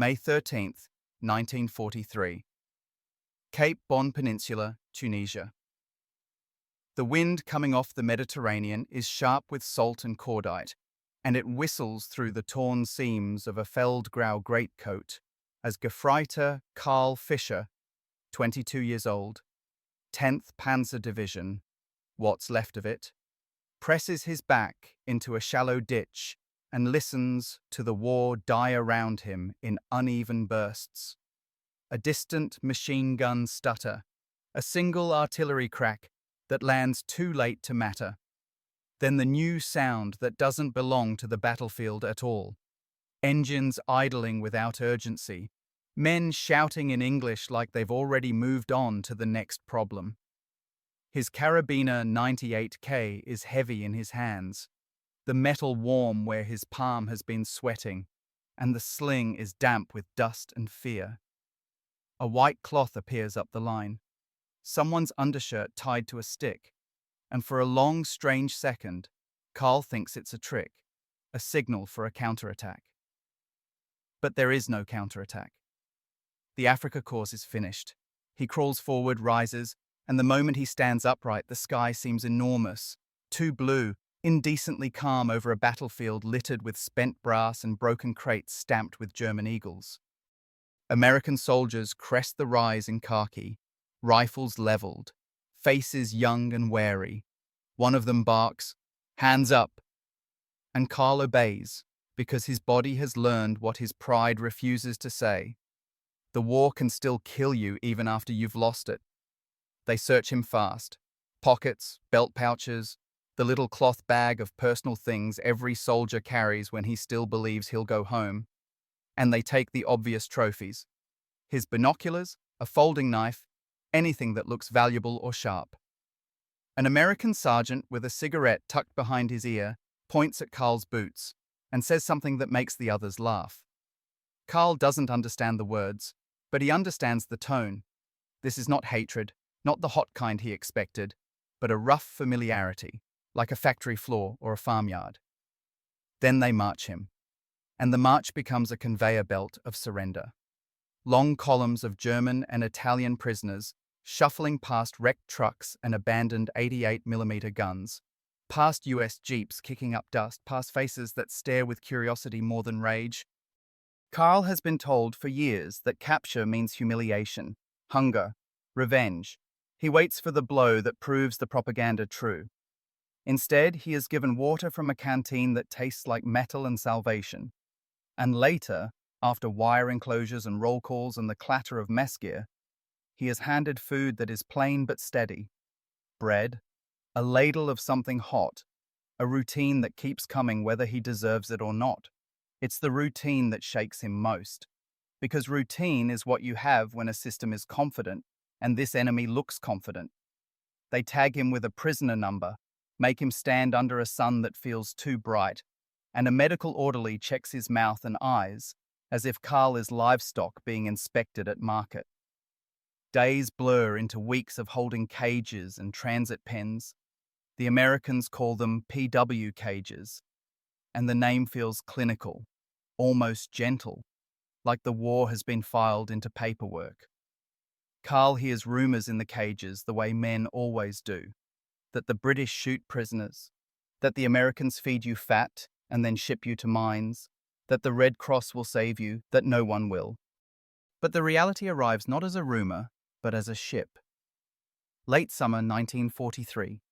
May 13th, 1943. Cape Bon Peninsula, Tunisia. The wind coming off the Mediterranean is sharp with salt and cordite, and it whistles through the torn seams of a Feldgrau greatcoat as Gefreiter Karl Fischer, 22 years old, 10th Panzer Division, what's left of it, presses his back into a shallow ditch and listens to the war die around him in uneven bursts. A distant machine gun stutter, a single artillery crack that lands too late to matter. Then the new sound that doesn't belong to the battlefield at all. Engines idling without urgency, men shouting in English like they've already moved on to the next problem. His carabiner 98K is heavy in his hands, the metal warm where his palm has been sweating, and the sling is damp with dust and fear. A white cloth appears up the line, someone's undershirt tied to a stick, and for a long, strange second, Karl thinks it's a trick, a signal for a counterattack. But there is no counterattack. The Afrika course is finished. He crawls forward, rises, and the moment he stands upright, the sky seems enormous, too blue, indecently calm over a battlefield littered with spent brass and broken crates stamped with German eagles. American soldiers crest the rise in khaki, rifles leveled, faces young and wary. One of them barks, "Hands up!" And Karl obeys, because his body has learned what his pride refuses to say. The war can still kill you even after you've lost it. They search him fast. Pockets, belt pouches, the little cloth bag of personal things every soldier carries when he still believes he'll go home. And they take the obvious trophies. His binoculars, a folding knife, anything that looks valuable or sharp. An American sergeant with a cigarette tucked behind his ear points at Karl's boots and says something that makes the others laugh. Karl doesn't understand the words, but he understands the tone. This is not hatred, not the hot kind he expected, but a rough familiarity, like a factory floor or a farmyard. Then they march him, and the march becomes a conveyor belt of surrender. Long columns of German and Italian prisoners shuffling past wrecked trucks and abandoned 88mm guns, past US jeeps kicking up dust, past faces that stare with curiosity more than rage. Karl has been told for years that capture means humiliation, hunger, revenge. He waits for the blow that proves the propaganda true. Instead, he is given water from a canteen that tastes like metal and salvation. And later, after wire enclosures and roll calls and the clatter of mess gear, he is handed food that is plain but steady. Bread, a ladle of something hot, a routine that keeps coming whether he deserves it or not. It's the routine that shakes him most. Because routine is what you have when a system is confident, and this enemy looks confident. They tag him with a prisoner number, make him stand under a sun that feels too bright, and a medical orderly checks his mouth and eyes, as if Karl is livestock being inspected at market. Days blur into weeks of holding cages and transit pens. The Americans call them PW cages, and the name feels clinical, almost gentle, like the war has been filed into paperwork. Karl hears rumors in the cages the way men always do, that the British shoot prisoners, that the Americans feed you fat and then ship you to mines, that the Red Cross will save you, that no one will. But the reality arrives not as a rumor, but as a ship. Late summer 1943,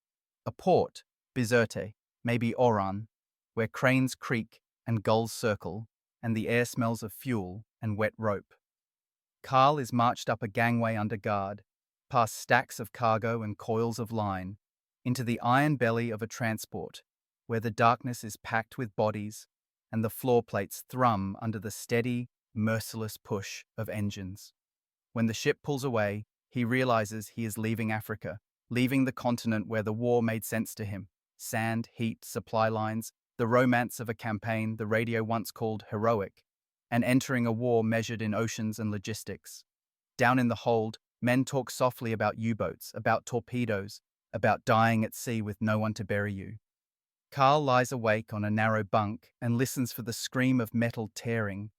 a port, Bizerte, maybe Oran, where cranes creak and gulls circle, and the air smells of fuel and wet rope. Karl is marched up a gangway under guard, past stacks of cargo and coils of line, into the iron belly of a transport, where the darkness is packed with bodies and the floor plates thrum under the steady, merciless push of engines. When the ship pulls away, he realizes he is leaving Africa, leaving the continent where the war made sense to him. Sand, heat, supply lines, the romance of a campaign the radio once called heroic, and entering a war measured in oceans and logistics. Down in the hold, men talk softly about U-boats, about torpedoes, about dying at sea with no one to bury you. Karl lies awake on a narrow bunk and listens for the scream of metal tearing.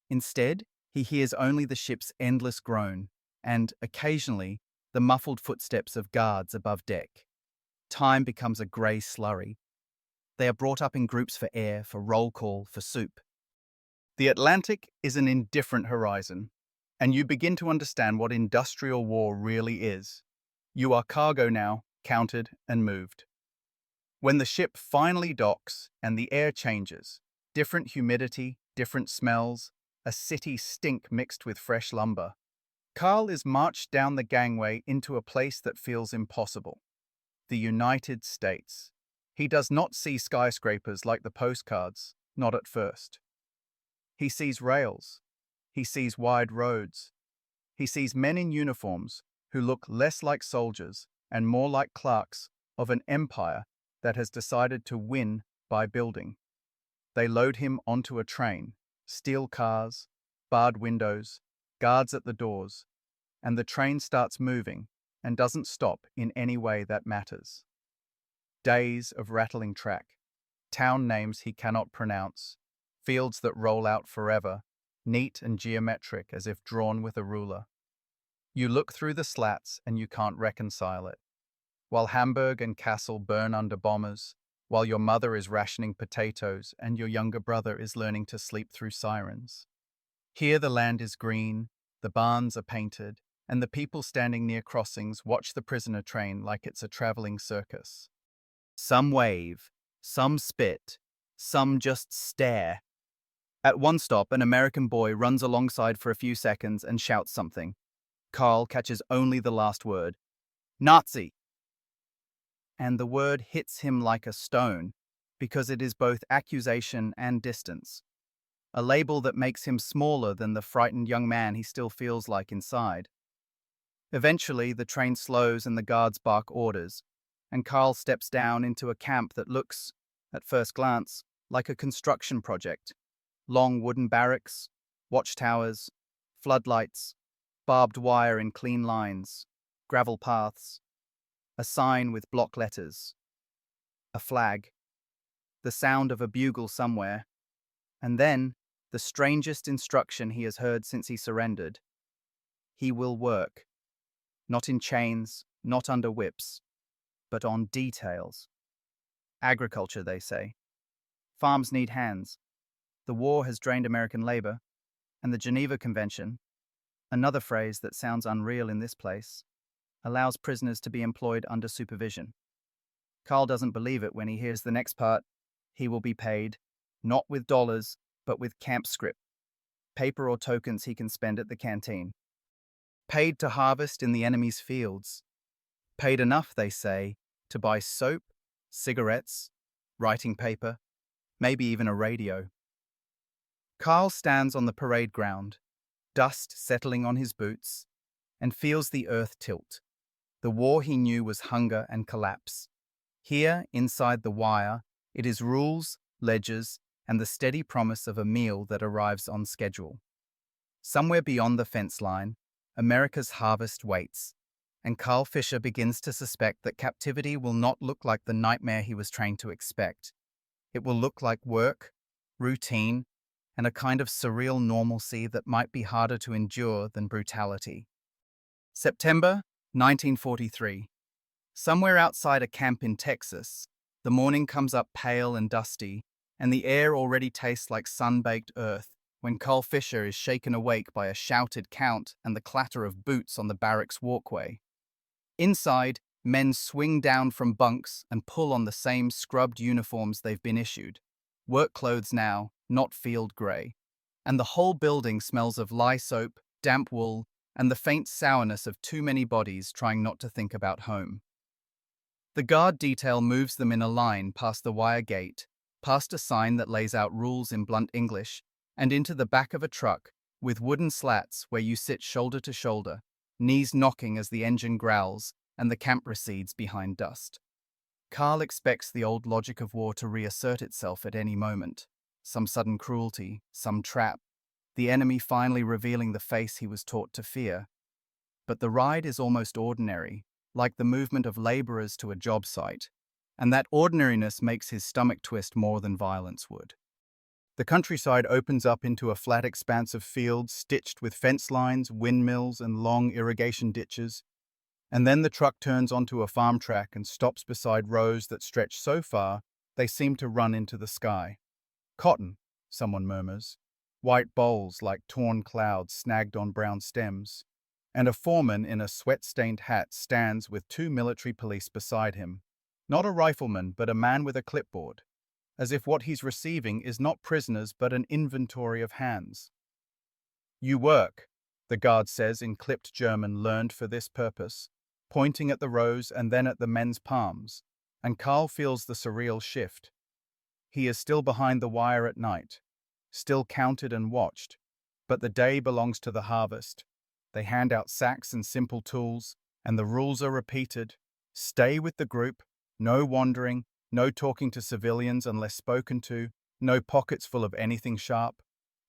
Instead, He hears only the ship's endless groan and, occasionally, the muffled footsteps of guards above deck. Time becomes a grey slurry. They are brought up in groups for air, for roll call, for soup. The Atlantic is an indifferent horizon, and you begin to understand what industrial war really is. You are cargo now, counted and moved. When the ship finally docks and the air changes, different humidity, different smells, a city stink mixed with fresh lumber, Carl is marched down the gangway into a place that feels impossible. The United States. He does not see skyscrapers like the postcards, not at first. He sees rails. He sees wide roads. He sees men in uniforms who look less like soldiers and more like clerks of an empire that has decided to win by building. They load him onto a train, steel cars, barred windows, guards at the doors, and the train starts moving and doesn't stop in any way that matters. Days of rattling track, town names he cannot pronounce, fields that roll out forever, neat and geometric as if drawn with a ruler. You look through the slats and you can't reconcile it. While Hamburg and Kassel burn under bombers, while your mother is rationing potatoes and your younger brother is learning to sleep through sirens. Here the land is green, the barns are painted, and the people standing near crossings watch the prisoner train like it's a traveling circus. Some wave, some spit, some just stare. At one stop, an American boy runs alongside for a few seconds and shouts something. Carl catches only the last word, Nazi! And the word hits him like a stone, because it is both accusation and distance. A label that makes him smaller than the frightened young man he still feels like inside. Eventually, the train slows and the guards bark orders, and Carl steps down into a camp that looks, at first glance, like a construction project. Long wooden barracks, watchtowers, floodlights, barbed wire in clean lines, gravel paths, a sign with block letters, a flag, the sound of a bugle somewhere, and then the strangest instruction he has heard since he surrendered. He will work, not in chains, not under whips, but on details. Agriculture, they say. Farms need hands. The war has drained American labor, and the Geneva Convention, another phrase that sounds unreal in this place, allows prisoners to be employed under supervision. Carl doesn't believe it when he hears the next part. He will be paid, not with dollars, but with camp scrip, paper or tokens he can spend at the canteen. Paid to harvest in the enemy's fields. Paid enough, they say, to buy soap, cigarettes, writing paper, maybe even a radio. Carl stands on the parade ground, dust settling on his boots, and feels the earth tilt. The war he knew was hunger and collapse. Here, inside the wire, it is rules, ledgers, and the steady promise of a meal that arrives on schedule. Somewhere beyond the fence line, America's harvest waits, and Carl Fisher begins to suspect that captivity will not look like the nightmare he was trained to expect. It will look like work, routine, and a kind of surreal normalcy that might be harder to endure than brutality. September 1943. Somewhere outside a camp in Texas, the morning comes up pale and dusty, and the air already tastes like sun-baked earth when Carl Fisher is shaken awake by a shouted count and the clatter of boots on the barracks walkway. Inside, men swing down from bunks and pull on the same scrubbed uniforms they've been issued. Work clothes now, not field grey. And the whole building smells of lye soap, damp wool, and the faint sourness of too many bodies trying not to think about home. The guard detail moves them in a line past the wire gate, past a sign that lays out rules in blunt English, and into the back of a truck with wooden slats where you sit shoulder to shoulder, knees knocking as the engine growls and the camp recedes behind dust. Carl expects the old logic of war to reassert itself at any moment. Some sudden cruelty, some trap, the enemy finally revealing the face he was taught to fear. But the ride is almost ordinary, like the movement of laborers to a job site, and that ordinariness makes his stomach twist more than violence would. The countryside opens up into a flat expanse of fields stitched with fence lines, windmills, and long irrigation ditches. And then the truck turns onto a farm track and stops beside rows that stretch so far they seem to run into the sky. Cotton, someone murmurs. White bolls like torn clouds snagged on brown stems. And a foreman in a sweat-stained hat stands with two military police beside him. Not a rifleman, but a man with a clipboard, as if what he's receiving is not prisoners but an inventory of hands. "You work," the guard says in clipped German learned for this purpose, pointing at the rows and then at the men's palms, and Carl feels the surreal shift. He is still behind the wire at night, still counted and watched, but the day belongs to the harvest. They hand out sacks and simple tools, and the rules are repeated. Stay with the group, no wandering, no talking to civilians unless spoken to, no pockets full of anything sharp.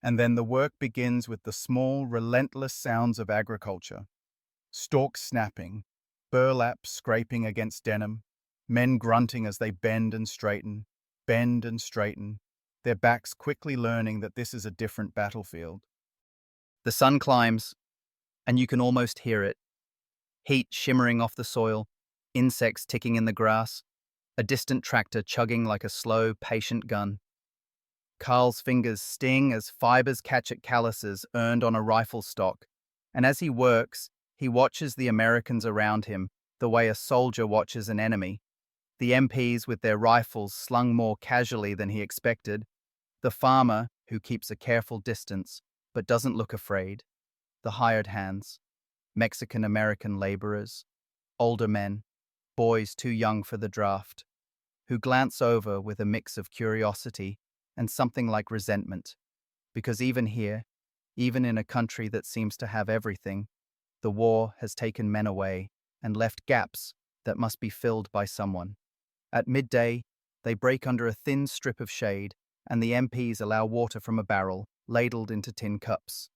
And then the work begins with the small, relentless sounds of agriculture. Stalks snapping, burlap scraping against denim, men grunting as they bend and straighten, their backs quickly learning that this is a different battlefield. The sun climbs, and you can almost hear it. Heat shimmering off the soil, insects ticking in the grass, a distant tractor chugging like a slow, patient gun. Carl's fingers sting as fibers catch at calluses earned on a rifle stock, and as he works, he watches the Americans around him the way a soldier watches an enemy. The MPs with their rifles slung more casually than he expected, the farmer who keeps a careful distance but doesn't look afraid, the hired hands, Mexican-American laborers, older men, boys too young for the draft, who glance over with a mix of curiosity and something like resentment, because even here, even in a country that seems to have everything, the war has taken men away and left gaps that must be filled by someone. At midday, they break under a thin strip of shade, and the MPs allow water from a barrel, ladled into tin cups.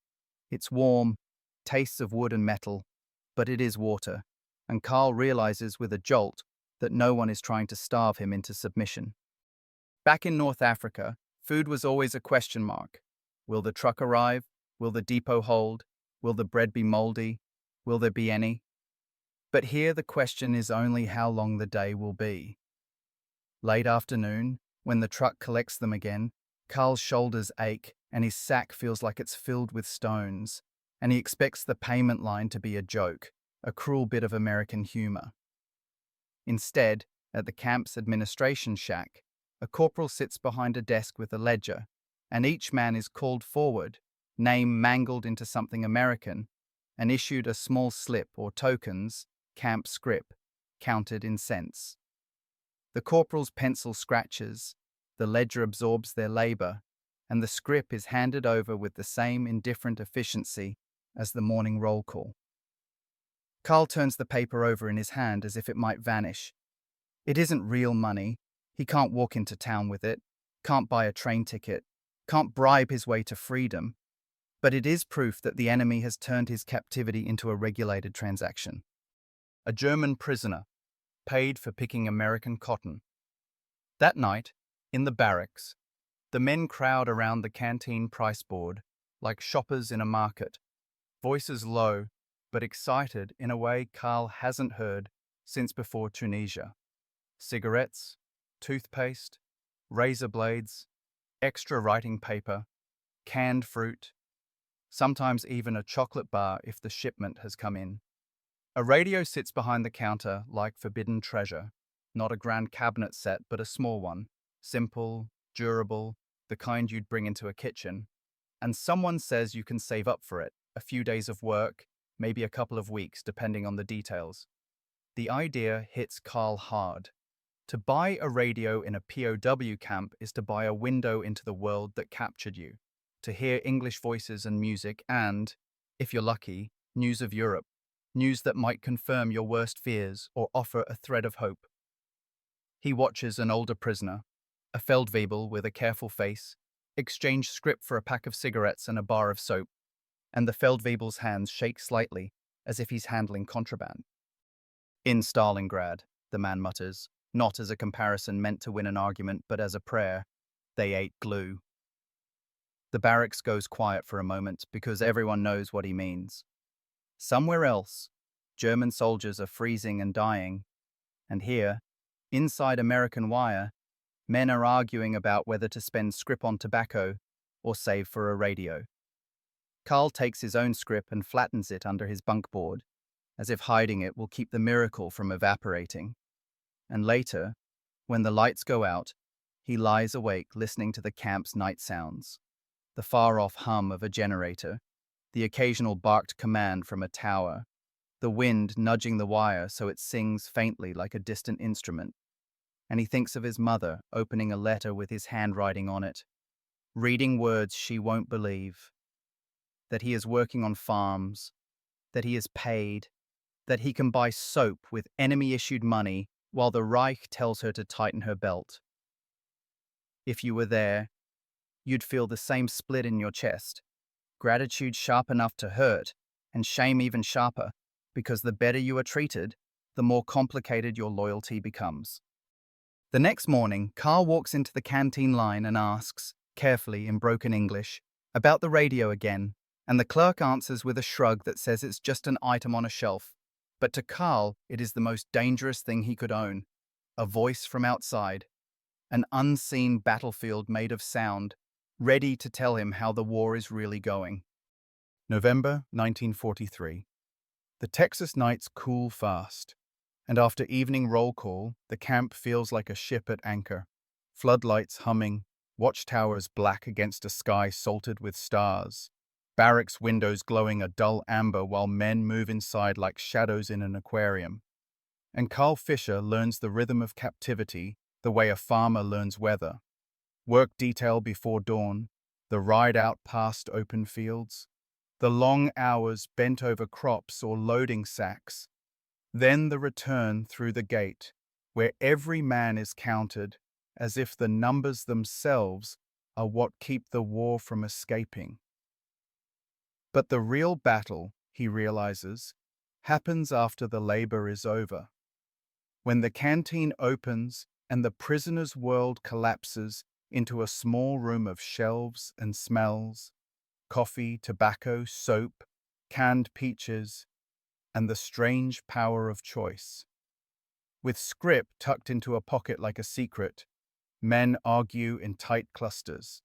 It's warm, tastes of wood and metal, but it is water, and Carl realizes with a jolt that no one is trying to starve him into submission. Back in North Africa, food was always a question mark. Will the truck arrive? Will the depot hold? Will the bread be moldy? Will there be any? But here the question is only how long the day will be. Late afternoon, when the truck collects them again, Carl's shoulders ache and his sack feels like it's filled with stones, and he expects the payment line to be a joke, a cruel bit of American humor. Instead, at the camp's administration shack, a corporal sits behind a desk with a ledger, and each man is called forward, name mangled into something American, and issued a small slip or tokens, camp scrip, counted in cents. The corporal's pencil scratches, the ledger absorbs their labor, and the scrip is handed over with the same indifferent efficiency as the morning roll call. Carl turns the paper over in his hand as if it might vanish. It isn't real money. He can't walk into town with it, can't buy a train ticket, can't bribe his way to freedom. But it is proof that the enemy has turned his captivity into a regulated transaction. A German prisoner, paid for picking American cotton. That night, in the barracks, the men crowd around the canteen price board like shoppers in a market, voices low but excited in a way Carl hasn't heard since before Tunisia. Cigarettes, toothpaste, razor blades, extra writing paper, canned fruit, sometimes even a chocolate bar if the shipment has come in. A radio sits behind the counter like forbidden treasure, not a grand cabinet set but a small one, simple, durable, the kind you'd bring into a kitchen. And someone says you can save up for it, a few days of work, maybe a couple of weeks depending on the details. The idea hits Carl hard. To buy a radio in a POW camp is to buy a window into the world that captured you, to hear English voices and music and, if you're lucky, news of Europe. News that might confirm your worst fears or offer a thread of hope. He watches an older prisoner, a Feldwebel with a careful face, exchange scrip for a pack of cigarettes and a bar of soap, and the Feldwebel's hands shake slightly as if he's handling contraband. In Stalingrad, the man mutters, not as a comparison meant to win an argument but as a prayer, they ate glue. The barracks goes quiet for a moment because everyone knows what he means. Somewhere else, German soldiers are freezing and dying, and here, inside American wire, men are arguing about whether to spend scrip on tobacco or save for a radio. Carl takes his own scrip and flattens it under his bunk board, as if hiding it will keep the miracle from evaporating. And later, when the lights go out, he lies awake listening to the camp's night sounds, the far-off hum of a generator, the occasional barked command from a tower, the wind nudging the wire so it sings faintly like a distant instrument. And he thinks of his mother opening a letter with his handwriting on it, reading words she won't believe, that he is working on farms, that he is paid, that he can buy soap with enemy-issued money while the Reich tells her to tighten her belt. If you were there, you'd feel the same split in your chest, gratitude sharp enough to hurt, and shame even sharper, because the better you are treated, the more complicated your loyalty becomes. The next morning, Carl walks into the canteen line and asks, carefully in broken English, about the radio again, and the clerk answers with a shrug that says it's just an item on a shelf. But to Carl, it is the most dangerous thing he could own. A voice from outside. An unseen battlefield made of sound, ready to tell him how the war is really going. November 1943. The Texas nights cool fast, and after evening roll call, the camp feels like a ship at anchor. Floodlights humming, watchtowers black against a sky salted with stars. Barracks windows glowing a dull amber while men move inside like shadows in an aquarium. And Carl Fisher learns the rhythm of captivity the way a farmer learns weather. Work detail before dawn, the ride out past open fields, the long hours bent over crops or loading sacks, then the return through the gate, where every man is counted as if the numbers themselves are what keep the war from escaping. But the real battle, he realizes, happens after the labor is over. When the canteen opens and the prisoner's world collapses into a small room of shelves and smells, coffee, tobacco, soap, canned peaches, and the strange power of choice. With scrip tucked into a pocket like a secret, men argue in tight clusters.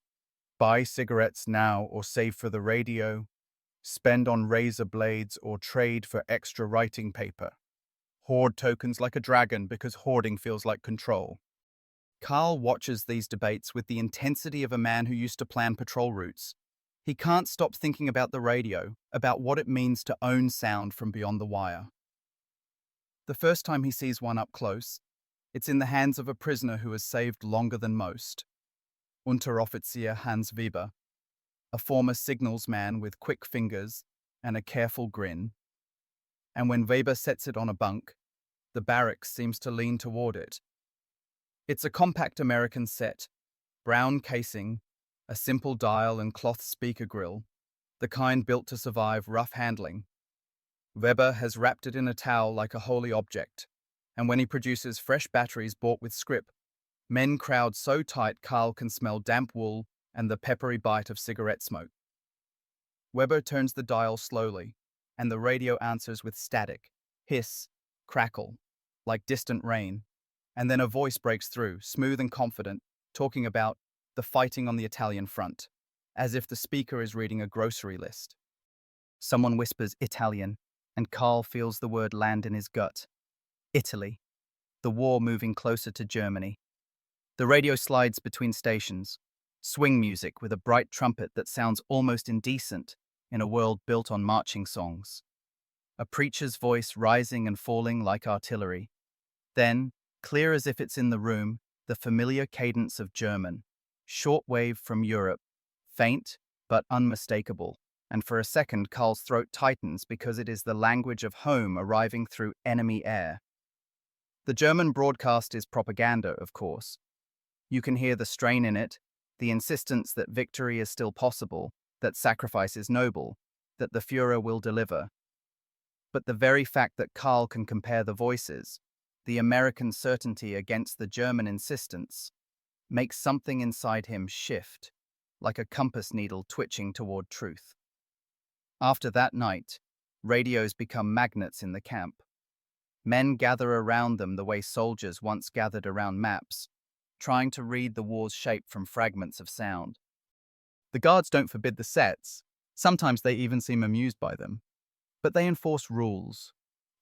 Buy cigarettes now or save for the radio, spend on razor blades or trade for extra writing paper. Hoard tokens like a dragon because hoarding feels like control. Carl watches these debates with the intensity of a man who used to plan patrol routes. He can't stop thinking about the radio, about what it means to own sound from beyond the wire. The first time he sees one up close, it's in the hands of a prisoner who has saved longer than most. Unteroffizier Hans Weber, a former signalsman with quick fingers and a careful grin. And when Weber sets it on a bunk, the barracks seems to lean toward it. It's a compact American set, brown casing, a simple dial and cloth speaker grill, the kind built to survive rough handling. Weber has wrapped it in a towel like a holy object, and when he produces fresh batteries bought with scrip, men crowd so tight Carl can smell damp wool and the peppery bite of cigarette smoke. Weber turns the dial slowly, and the radio answers with static, hiss, crackle, like distant rain, and then a voice breaks through, smooth and confident, talking about the fighting on the Italian front, as if the speaker is reading a grocery list. Someone whispers Italian, and Carl feels the word land in his gut. Italy. The war moving closer to Germany. The radio slides between stations, swing music with a bright trumpet that sounds almost indecent in a world built on marching songs. A preacher's voice rising and falling like artillery. Then, clear as if it's in the room, the familiar cadence of German, shortwave from Europe, faint but unmistakable, and for a second Carl's throat tightens because it is the language of home arriving through enemy air. The German broadcast is propaganda, of course. You can hear the strain in it, the insistence that victory is still possible, that sacrifice is noble, that the Führer will deliver. But the very fact that Carl can compare the voices, the American certainty against the German insistence, makes something inside him shift. like a compass needle twitching toward truth. After that night, radios become magnets in the camp. Men gather around them the way soldiers once gathered around maps, trying to read the war's shape from fragments of sound. The guards don't forbid the sets, sometimes they even seem amused by them, but they enforce rules.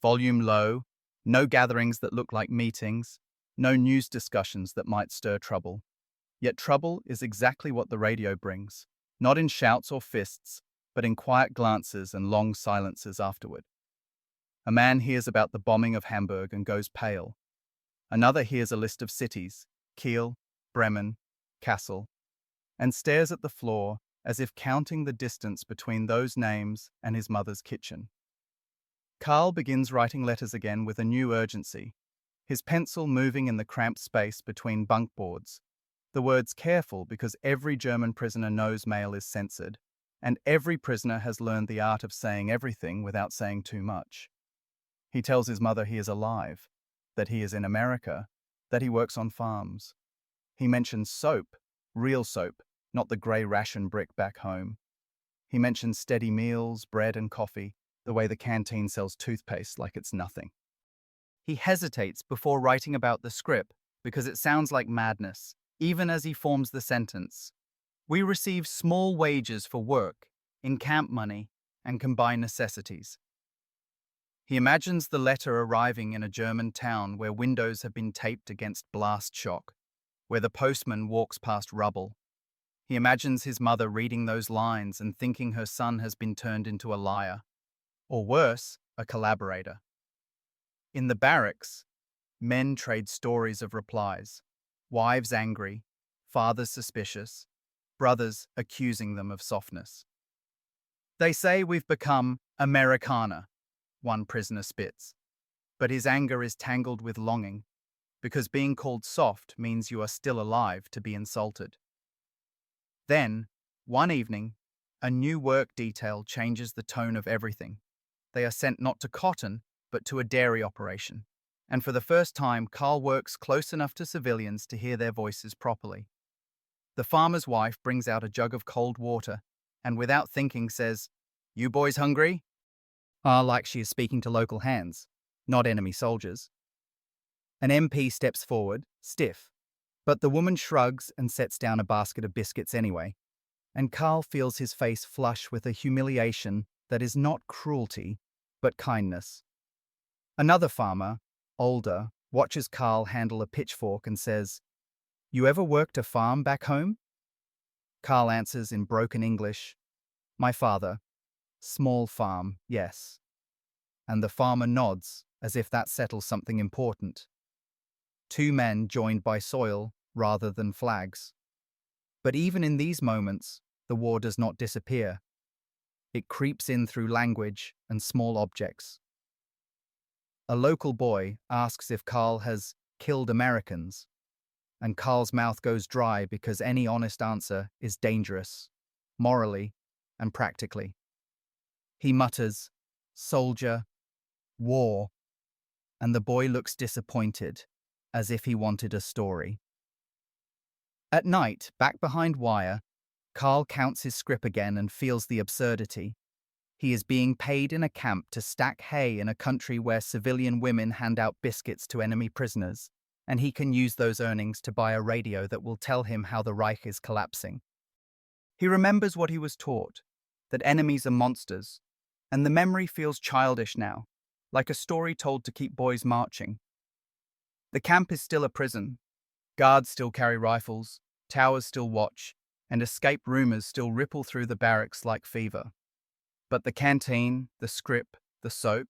Volume low, no gatherings that look like meetings, no news discussions that might stir trouble. Yet trouble is exactly what the radio brings, not in shouts or fists, but in quiet glances and long silences afterward. A man hears about the bombing of Hamburg and goes pale. Another hears a list of cities, Kiel, Bremen, Kassel, and stares at the floor as if counting the distance between those names and his mother's kitchen. Karl begins writing letters again with a new urgency, his pencil moving in the cramped space between bunk boards. The words careful because every German prisoner knows mail is censored, and every prisoner has learned the art of saying everything without saying too much. He tells his mother he is alive, that he is in America, that he works on farms. He mentions soap, real soap, not the grey ration brick back home. He mentions steady meals, bread and coffee, the way the canteen sells toothpaste like it's nothing. He hesitates before writing about the scrip because it sounds like madness, even as he forms the sentence. We receive small wages for work, in camp money, and can buy necessities. He imagines the letter arriving in a German town where windows have been taped against blast shock, where the postman walks past rubble. He imagines his mother reading those lines and thinking her son has been turned into a liar, or worse, a collaborator. In the barracks, men trade stories of replies, wives angry, fathers suspicious, brothers accusing them of softness. They say we've become Amerikaner, one prisoner spits, but his anger is tangled with longing, because being called soft means you are still alive to be insulted. Then, one evening, a new work detail changes the tone of everything. They are sent not to cotton, but to a dairy operation, and for the first time, Karl works close enough to civilians to hear their voices properly. The farmer's wife brings out a jug of cold water, and without thinking says, "You boys hungry?" Like she is speaking to local hands, not enemy soldiers. An MP steps forward, stiff, but the woman shrugs and sets down a basket of biscuits anyway, and Karl feels his face flush with a humiliation that is not cruelty, but kindness. Another farmer, older, watches Karl handle a pitchfork and says, "You ever worked a farm back home?" Karl answers in broken English, "My father. Small farm, yes." And the farmer nods as if that settles something important. Two men joined by soil rather than flags. But even in these moments, the war does not disappear. It creeps in through language and small objects. A local boy asks if Karl has killed Americans, and Karl's mouth goes dry because any honest answer is dangerous, morally and practically. He mutters, "Soldier, war," and the boy looks disappointed, as if he wanted a story. At night, back behind wire, Karl counts his scrip again and feels the absurdity. He is being paid in a camp to stack hay in a country where civilian women hand out biscuits to enemy prisoners, and he can use those earnings to buy a radio that will tell him how the Reich is collapsing. He remembers what he was taught, that enemies are monsters, and the memory feels childish now, like a story told to keep boys marching. The camp is still a prison. Guards still carry rifles, towers still watch, and escape rumors still ripple through the barracks like fever. But the canteen, the scrip, the soap,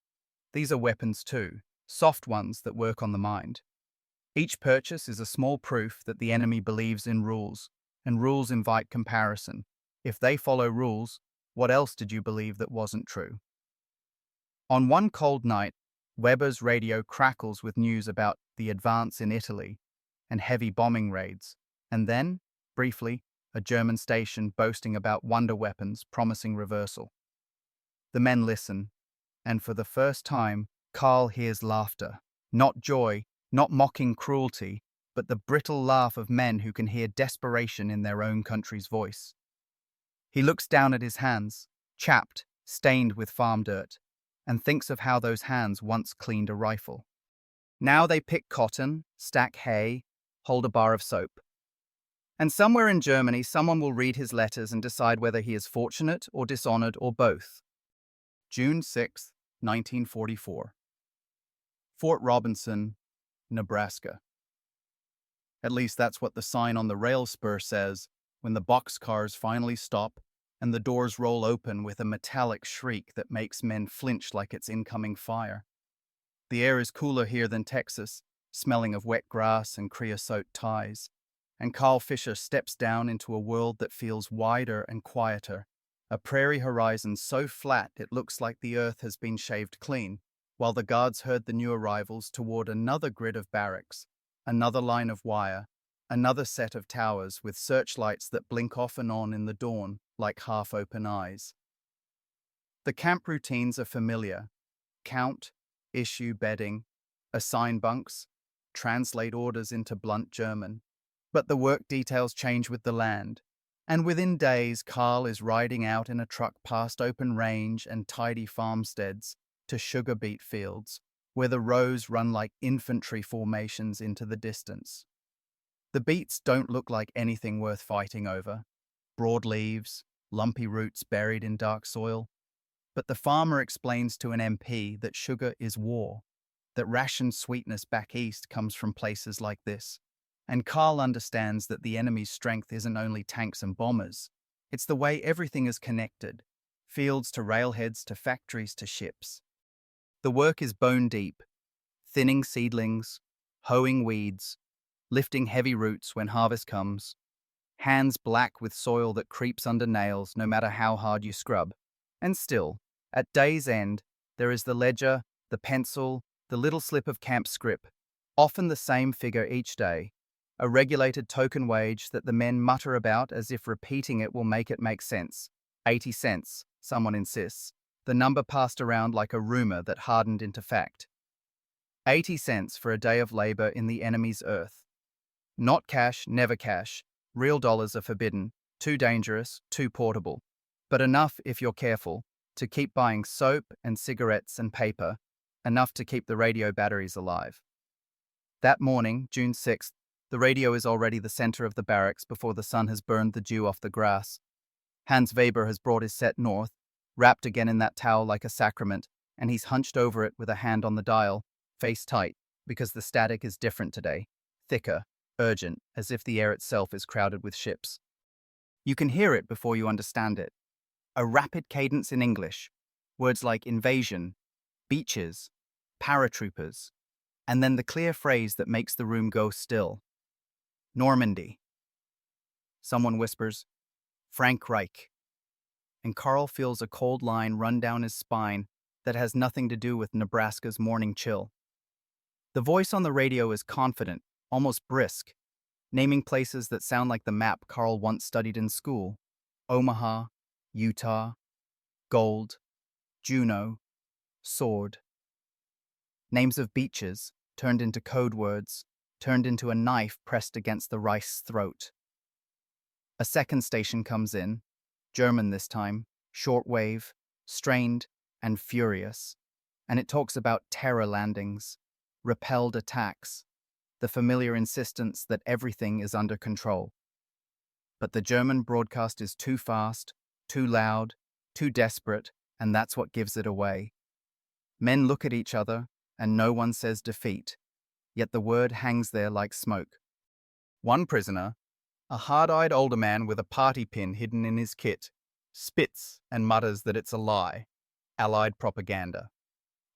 these are weapons too, soft ones that work on the mind. Each purchase is a small proof that the enemy believes in rules, and rules invite comparison. If they follow rules, what else did you believe that wasn't true? On one cold night, Weber's radio crackles with news about the advance in Italy and heavy bombing raids, and then, briefly, a German station boasting about wonder weapons promising reversal. The men listen, and for the first time, Karl hears laughter. Not joy, not mocking cruelty, but the brittle laugh of men who can hear desperation in their own country's voice. He looks down at his hands, chapped, stained with farm dirt, and thinks of how those hands once cleaned a rifle. Now they pick cotton, stack hay, hold a bar of soap. And somewhere in Germany, someone will read his letters and decide whether he is fortunate or dishonored or both. June 6, 1944. Fort Robinson, Nebraska. At least that's what the sign on the rail spur says when the boxcars finally stop and the doors roll open with a metallic shriek that makes men flinch like it's incoming fire. The air is cooler here than Texas, smelling of wet grass and creosote ties, and Carl Fisher steps down into a world that feels wider and quieter, a prairie horizon so flat it looks like the earth has been shaved clean, while the guards herd the new arrivals toward another grid of barracks, another line of wire, another set of towers with searchlights that blink off and on in the dawn like half-open eyes. The camp routines are familiar. Count, issue bedding, assign bunks, translate orders into blunt German. But the work details change with the land, and within days Carl is riding out in a truck past open range and tidy farmsteads to sugar beet fields, where the rows run like infantry formations into the distance. The beets don't look like anything worth fighting over. Broad leaves, lumpy roots buried in dark soil. But the farmer explains to an MP that sugar is war, that ration sweetness back east comes from places like this. And Carl understands that the enemy's strength isn't only tanks and bombers, it's the way everything is connected, fields to railheads to factories to ships. The work is bone deep, thinning seedlings, hoeing weeds, lifting heavy roots when harvest comes, hands black with soil that creeps under nails no matter how hard you scrub. And still, at day's end, there is the ledger, the pencil, the little slip of camp scrip, often the same figure each day, a regulated token wage that the men mutter about as if repeating it will make it make sense. 80 cents, someone insists, the number passed around like a rumor that hardened into fact. 80 cents for a day of labor in the enemy's earth. Not cash, never cash. Real dollars are forbidden, too dangerous, too portable. But enough, if you're careful, to keep buying soap and cigarettes and paper, enough to keep the radio batteries alive. That morning, June 6th, the radio is already the center of the barracks before the sun has burned the dew off the grass. Hans Weber has brought his set north, wrapped again in that towel like a sacrament, and he's hunched over it with a hand on the dial, face tight, because the static is different today, thicker, urgent, as if the air itself is crowded with ships. You can hear it before you understand it. A rapid cadence in English, words like invasion, beaches, paratroopers, and then the clear phrase that makes the room go still. Normandy. Someone whispers, Frank Reich. And Carl feels a cold line run down his spine that has nothing to do with Nebraska's morning chill. The voice on the radio is confident, almost brisk, naming places that sound like the map Carl once studied in school. Omaha, Utah, Gold, Juneau, Sword. Names of beaches, turned into code words, turned into a knife pressed against the Reich's throat. A second station comes in, German this time, shortwave, strained and furious, and it talks about terror landings, repelled attacks, the familiar insistence that everything is under control. But the German broadcast is too fast, too loud, too desperate, and that's what gives it away. Men look at each other, and no one says defeat, yet the word hangs there like smoke. One prisoner, a hard-eyed older man with a party pin hidden in his kit, spits and mutters that it's a lie, Allied propaganda.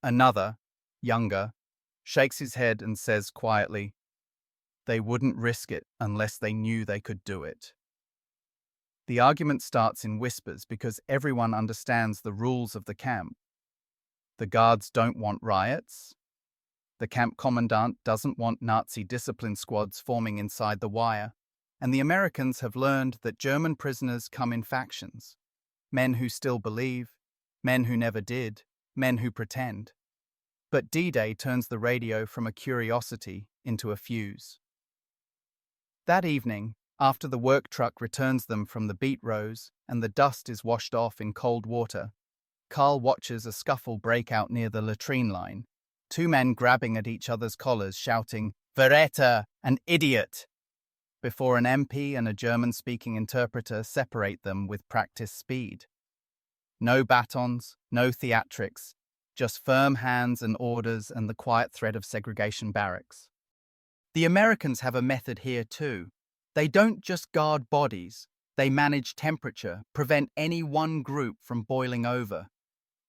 Another, younger, shakes his head and says quietly, they wouldn't risk it unless they knew they could do it. The argument starts in whispers because everyone understands the rules of the camp. The guards don't want riots. The camp commandant doesn't want Nazi discipline squads forming inside the wire. And the Americans have learned that German prisoners come in factions. Men who still believe, men who never did, men who pretend. But D-Day turns the radio from a curiosity into a fuse. That evening, After the work truck returns them from the beet rows and the dust is washed off in cold water, Carl watches a scuffle break out near the latrine line, two men grabbing at each other's collars shouting, "Verräter, an idiot!" before an MP and a German-speaking interpreter separate them with practiced speed. No batons, no theatrics, just firm hands and orders and the quiet thread of segregation barracks. The Americans have a method here too. They don't just guard bodies, they manage temperature, prevent any one group from boiling over.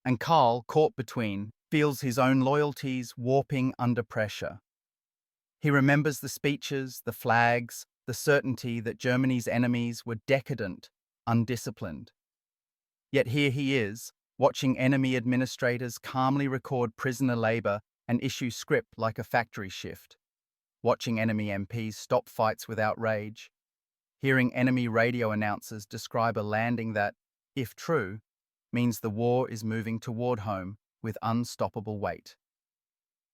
And Carl, caught between, feels his own loyalties warping under pressure. He remembers the speeches, the flags, the certainty that Germany's enemies were decadent, undisciplined. Yet here he is, watching enemy administrators calmly record prisoner labor and issue scrip like a factory shift, watching enemy MPs stop fights with outrage, hearing enemy radio announcers describe a landing that, if true, means the war is moving toward home with unstoppable weight.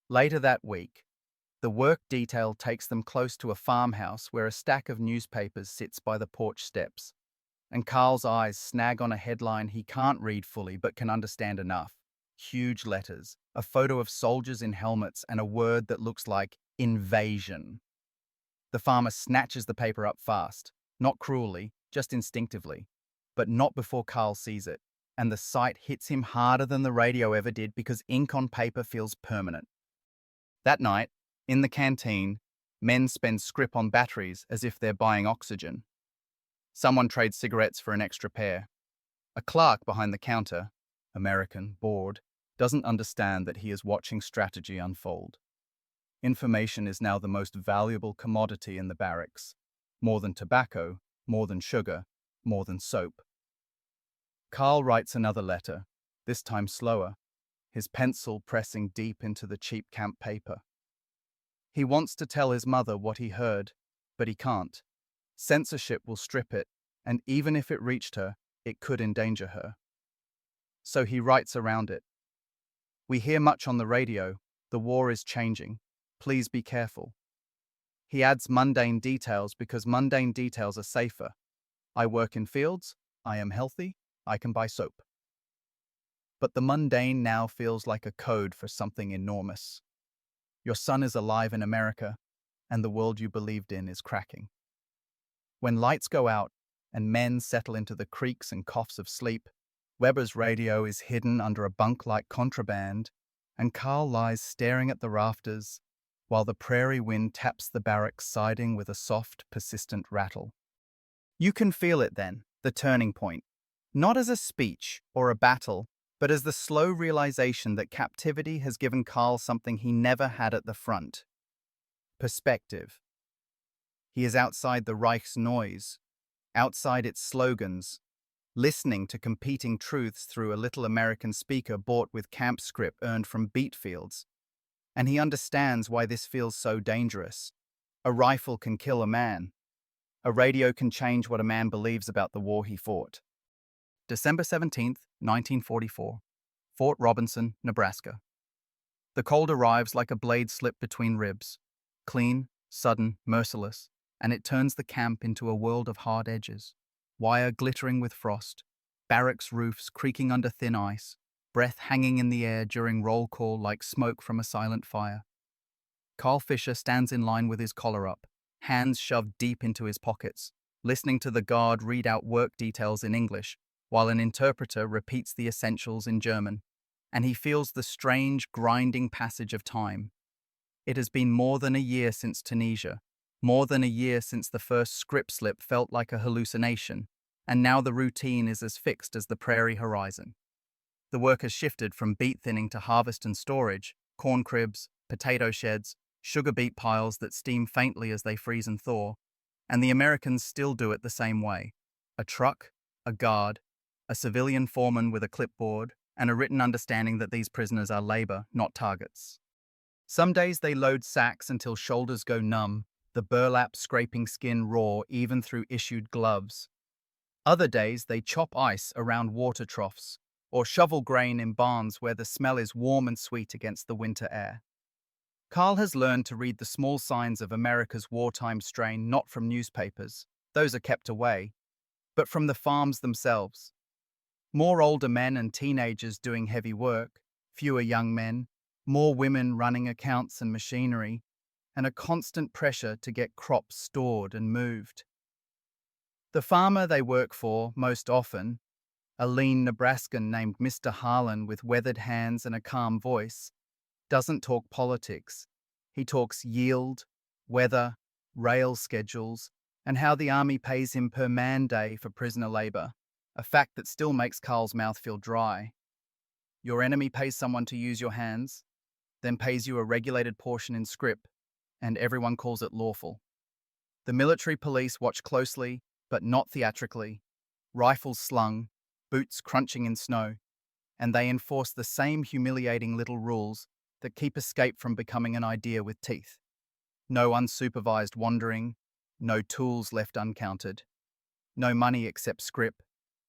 Later that week, the work detail takes them close to a farmhouse where a stack of newspapers sits by the porch steps, and Carl's eyes snag on a headline he can't read fully but can understand enough. Huge letters, a photo of soldiers in helmets, and a word that looks like invasion. The farmer snatches the paper up fast, not cruelly, just instinctively, but not before Carl sees it, and the sight hits him harder than the radio ever did because ink on paper feels permanent. That night, in the canteen, men spend scrip on batteries as if they're buying oxygen. Someone trades cigarettes for an extra pair. A clerk behind the counter, American, bored, doesn't understand that he is watching strategy unfold. Information is now the most valuable commodity in the barracks. More than tobacco, more than sugar, more than soap. Carl writes another letter, this time slower, his pencil pressing deep into the cheap camp paper. He wants to tell his mother what he heard, but he can't. Censorship will strip it, and even if it reached her, it could endanger her. So he writes around it. We hear much on the radio, the war is changing. Please be careful. He adds mundane details because mundane details are safer. I work in fields, I am healthy, I can buy soap. But the mundane now feels like a code for something enormous. Your son is alive in America, and the world you believed in is cracking. When lights go out and men settle into the creaks and coughs of sleep, Weber's radio is hidden under a bunk like contraband, and Carl lies staring at the rafters while the prairie wind taps the barracks siding with a soft, persistent rattle. You can feel it then, the turning point, not as a speech or a battle, but as the slow realization that captivity has given Carl something he never had at the front: perspective. He is outside the Reich's noise, outside its slogans, listening to competing truths through a little American speaker bought with camp scrip earned from beet fields. And he understands why this feels so dangerous. A rifle can kill a man. A radio can change what a man believes about the war he fought. December 17th, 1944, Fort Robinson, Nebraska. The cold arrives like a blade slipped between ribs, clean, sudden, merciless, and it turns the camp into a world of hard edges, wire glittering with frost, barracks roofs creaking under thin ice, breath hanging in the air during roll call like smoke from a silent fire. Carl Fisher stands in line with his collar up, hands shoved deep into his pockets, listening to the guard read out work details in English, while an interpreter repeats the essentials in German, and he feels the strange, grinding passage of time. It has been more than a year since Tunisia, more than a year since the first scrip slip felt like a hallucination, and now the routine is as fixed as the prairie horizon. The work has shifted from beet thinning to harvest and storage, corn cribs, potato sheds, sugar beet piles that steam faintly as they freeze and thaw, and the Americans still do it the same way. A truck, a guard, a civilian foreman with a clipboard, and a written understanding that these prisoners are labor, not targets. Some days they load sacks until shoulders go numb, the burlap scraping skin raw even through issued gloves. Other days they chop ice around water troughs, or shovel grain in barns where the smell is warm and sweet against the winter air. Carl has learned to read the small signs of America's wartime strain not from newspapers, Those are kept away, but from the farms themselves. More older men and teenagers doing heavy work, fewer young men, more women running accounts and machinery, and a constant pressure to get crops stored and moved. The farmer they work for, most often, a lean Nebraskan named Mr. Harlan with weathered hands and a calm voice, doesn't talk politics. He talks yield, weather, rail schedules, and how the army pays him per man day for prisoner labor, a fact that still makes Carl's mouth feel dry. Your enemy pays someone to use your hands, then pays you a regulated portion in scrip, and everyone calls it lawful. The military police watch closely, but not theatrically, rifles slung, boots crunching in snow, and they enforce the same humiliating little rules that keep escape from becoming an idea with teeth. No unsupervised wandering, no tools left uncounted, no money except scrip,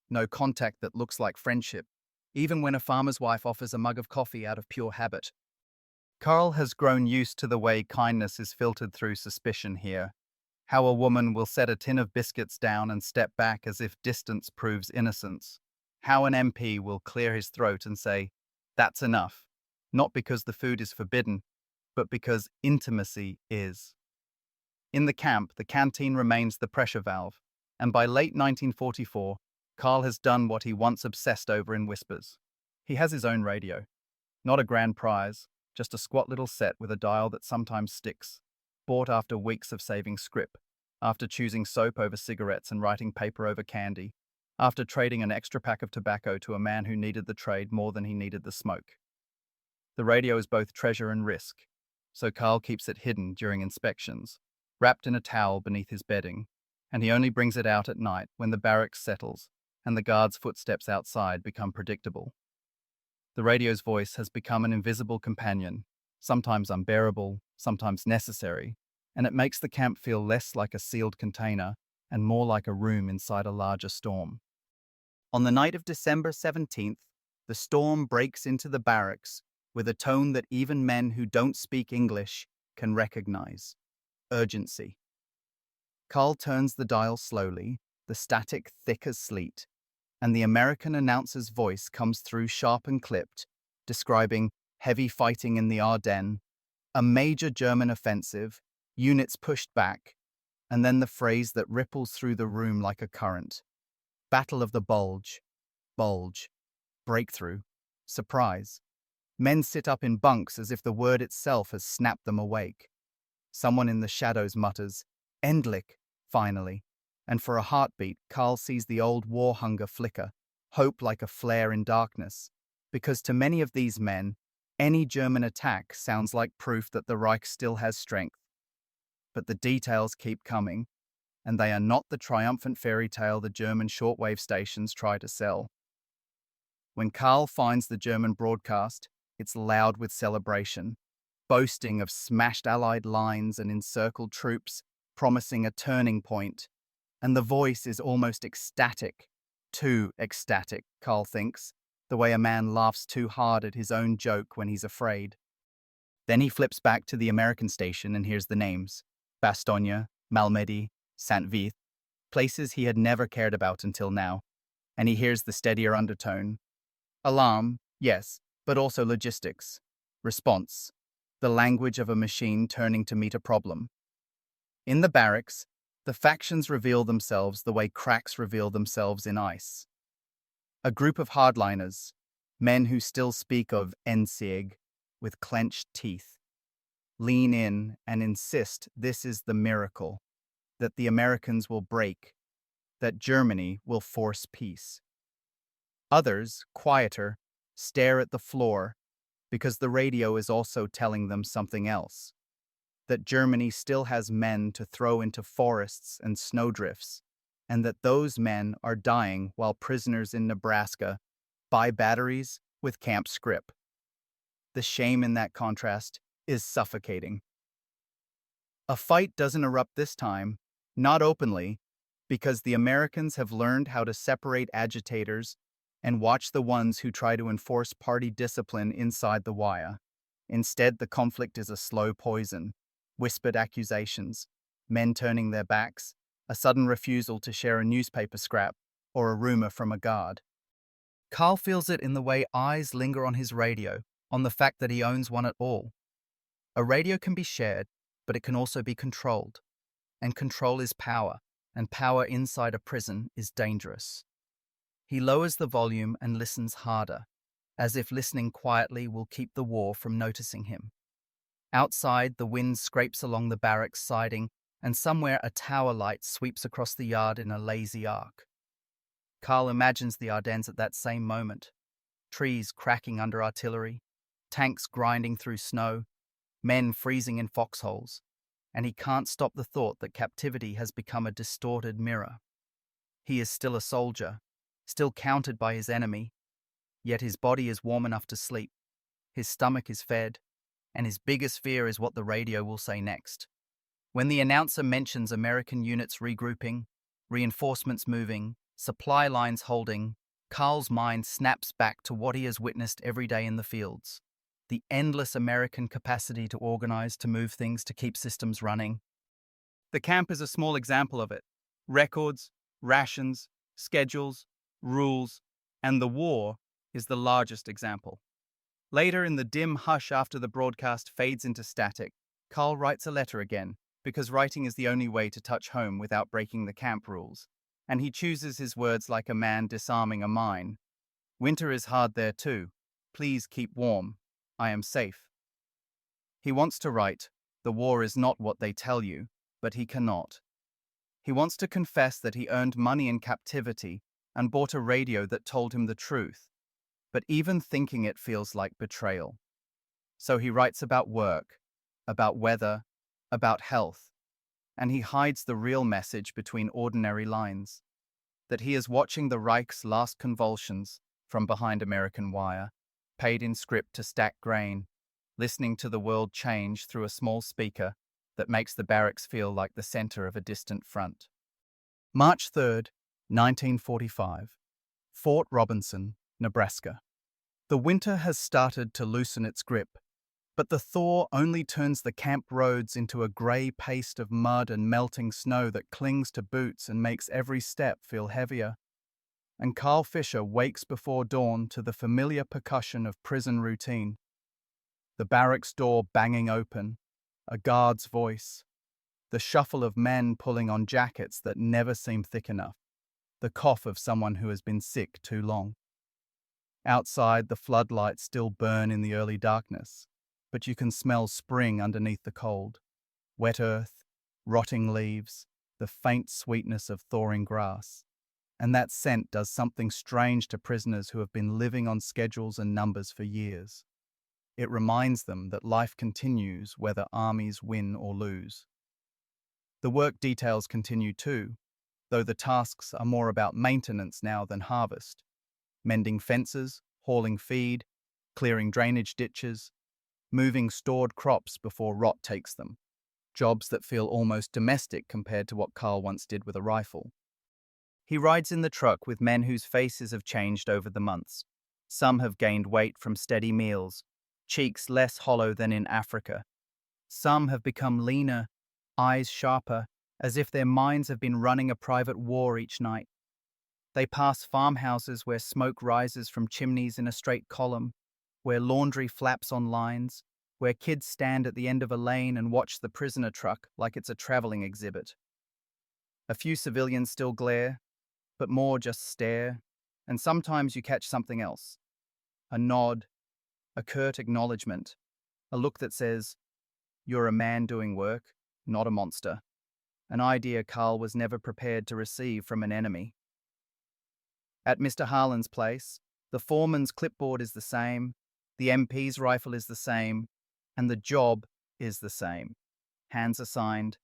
no contact that looks like friendship, even when a farmer's wife offers a mug of coffee out of pure habit. Carl has grown used to the way kindness is filtered through suspicion here, how a woman will set a tin of biscuits down and step back as if distance proves innocence, how an MP will clear his throat and say, "That's enough," not because the food is forbidden, but because intimacy is. In the camp, the canteen remains the pressure valve, and by late 1944, Carl has done what he once obsessed over in whispers. He has his own radio. Not a grand prize, just a squat little set with a dial that sometimes sticks, bought after weeks of saving scrip, after choosing soap over cigarettes and writing paper over candy, after trading an extra pack of tobacco to a man who needed the trade more than he needed the smoke. The radio is both treasure and risk, so Carl keeps it hidden during inspections, wrapped in a towel beneath his bedding, and he only brings it out at night when the barracks settles and the guards' footsteps outside become predictable. The radio's voice has become an invisible companion, sometimes unbearable, sometimes necessary, and it makes the camp feel less like a sealed container and more like a room inside a larger storm. On the night of December 17th, the storm breaks into the barracks with a tone that even men who don't speak English can recognize: urgency. Carl turns the dial slowly, the static thick as sleet, and the American announcer's voice comes through sharp and clipped, describing heavy fighting in the Ardennes, a major German offensive, units pushed back, and then the phrase that ripples through the room like a current: Battle of the Bulge, breakthrough, surprise. Men sit up in bunks as if the word itself has snapped them awake. Someone in the shadows mutters, "Endlich," finally, and for a heartbeat, Carl sees the old war hunger flicker, hope like a flare in darkness, because to many of these men, any German attack sounds like proof that the Reich still has strength. But the details keep coming, and they are not the triumphant fairy tale the German shortwave stations try to sell. When Carl finds the German broadcast, it's loud with celebration, boasting of smashed Allied lines and encircled troops, promising a turning point. And the voice is almost ecstatic. Too ecstatic, Carl thinks, the way a man laughs too hard at his own joke when he's afraid. Then he flips back to the American station and hears the names: Bastogne, Malmedy, Saint-Vith, places he had never cared about until now. And he hears the steadier undertone. Alarm, yes, but also logistics. Response, the language of a machine turning to meet a problem. In the barracks, the factions reveal themselves the way cracks reveal themselves in ice. A group of hardliners, men who still speak of Endsieg with clenched teeth, lean in and insist this is the miracle, that the Americans will break, that Germany will force peace. Others, quieter, stare at the floor because the radio is also telling them something else: that Germany still has men to throw into forests and snowdrifts, and that those men are dying while prisoners in Nebraska buy batteries with camp scrip. The shame in that contrast is suffocating. A fight doesn't erupt this time, not openly, because the Americans have learned how to separate agitators and watch the ones who try to enforce party discipline inside the wire. Instead, the conflict is a slow poison: whispered accusations, men turning their backs, a sudden refusal to share a newspaper scrap, or a rumor from a guard. Carl feels it in the way eyes linger on his radio, on the fact that he owns one at all. A radio can be shared, but it can also be controlled. And control is power, and power inside a prison is dangerous. He lowers the volume and listens harder, as if listening quietly will keep the war from noticing him. Outside, the wind scrapes along the barracks siding, and somewhere a tower light sweeps across the yard in a lazy arc. Carl imagines the Ardennes at that same moment. Trees cracking under artillery, tanks grinding through snow, men freezing in foxholes, and he can't stop the thought that captivity has become a distorted mirror. He is still a soldier, still counted by his enemy, yet his body is warm enough to sleep, his stomach is fed, and his biggest fear is what the radio will say next. When the announcer mentions American units regrouping, reinforcements moving, supply lines holding, Carl's mind snaps back to what he has witnessed every day in the fields. The endless American capacity to organize, to move things, to keep systems running. The camp is a small example of it. Records, rations, schedules, rules, and the war is the largest example. Later, in the dim hush after the broadcast fades into static, Carl writes a letter again, because writing is the only way to touch home without breaking the camp rules, and he chooses his words like a man disarming a mine. Winter is hard there too. Please keep warm. I am safe. He wants to write, the war is not what they tell you, but he cannot. He wants to confess that he earned money in captivity and bought a radio that told him the truth, but even thinking it feels like betrayal. So he writes about work, about weather, about health, and he hides the real message between ordinary lines, that he is watching the Reich's last convulsions from behind American wire, paid in scrip to stack grain, listening to the world change through a small speaker that makes the barracks feel like the center of a distant front. March 3rd, 1945. Fort Robinson, Nebraska. The winter has started to loosen its grip, but the thaw only turns the camp roads into a grey paste of mud and melting snow that clings to boots and makes every step feel heavier. And Carl Fisher wakes before dawn to the familiar percussion of prison routine. The barracks door banging open, a guard's voice, the shuffle of men pulling on jackets that never seem thick enough, the cough of someone who has been sick too long. Outside, the floodlights still burn in the early darkness, but you can smell spring underneath the cold. Wet earth, rotting leaves, the faint sweetness of thawing grass. And that scent does something strange to prisoners who have been living on schedules and numbers for years. It reminds them that life continues whether armies win or lose. The work details continue too, though the tasks are more about maintenance now than harvest. Mending fences, hauling feed, clearing drainage ditches, moving stored crops before rot takes them. Jobs that feel almost domestic compared to what Carl once did with a rifle. He rides in the truck with men whose faces have changed over the months. Some have gained weight from steady meals, cheeks less hollow than in Africa. Some have become leaner, eyes sharper, as if their minds have been running a private war each night. They pass farmhouses where smoke rises from chimneys in a straight column, where laundry flaps on lines, where kids stand at the end of a lane and watch the prisoner truck like it's a traveling exhibit. A few civilians still glare, but more just stare, and sometimes you catch something else. A nod, a curt acknowledgement, a look that says, "You're a man doing work, not a monster." An idea Carl was never prepared to receive from an enemy. At Mr. Harlan's place, the foreman's clipboard is the same, the MP's rifle is the same, and the job is the same. Hands assigned,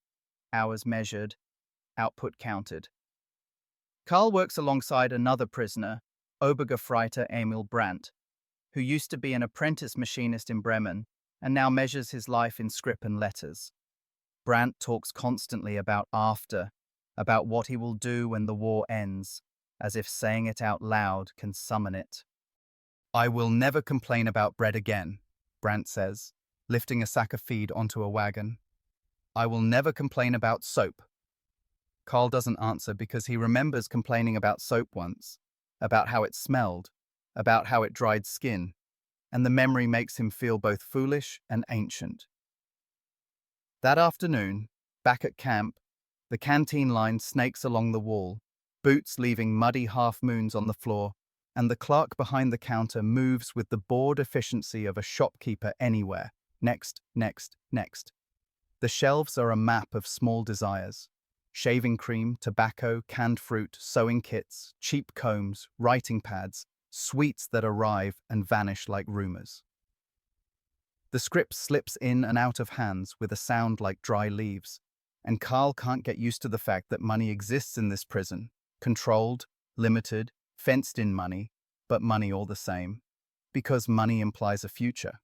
hours measured, output counted. Carl works alongside another prisoner, Obergefreiter Emil Brandt, who used to be an apprentice machinist in Bremen and now measures his life in scrip and letters. Brandt talks constantly about after, about what he will do when the war ends, as if saying it out loud can summon it. "I will never complain about bread again," Brandt says, lifting a sack of feed onto a wagon. "I will never complain about soap." Carl doesn't answer because he remembers complaining about soap once, about how it smelled, about how it dried skin, and the memory makes him feel both foolish and ancient. That afternoon, back at camp, the canteen line snakes along the wall, boots leaving muddy half-moons on the floor, and the clerk behind the counter moves with the bored efficiency of a shopkeeper anywhere. Next, next, next. The shelves are a map of small desires. Shaving cream, tobacco, canned fruit, sewing kits, cheap combs, writing pads, sweets that arrive and vanish like rumors. The scrip slips in and out of hands with a sound like dry leaves, and Carl can't get used to the fact that money exists in this prison. Controlled, limited, fenced-in money, but money all the same. Because money implies a future.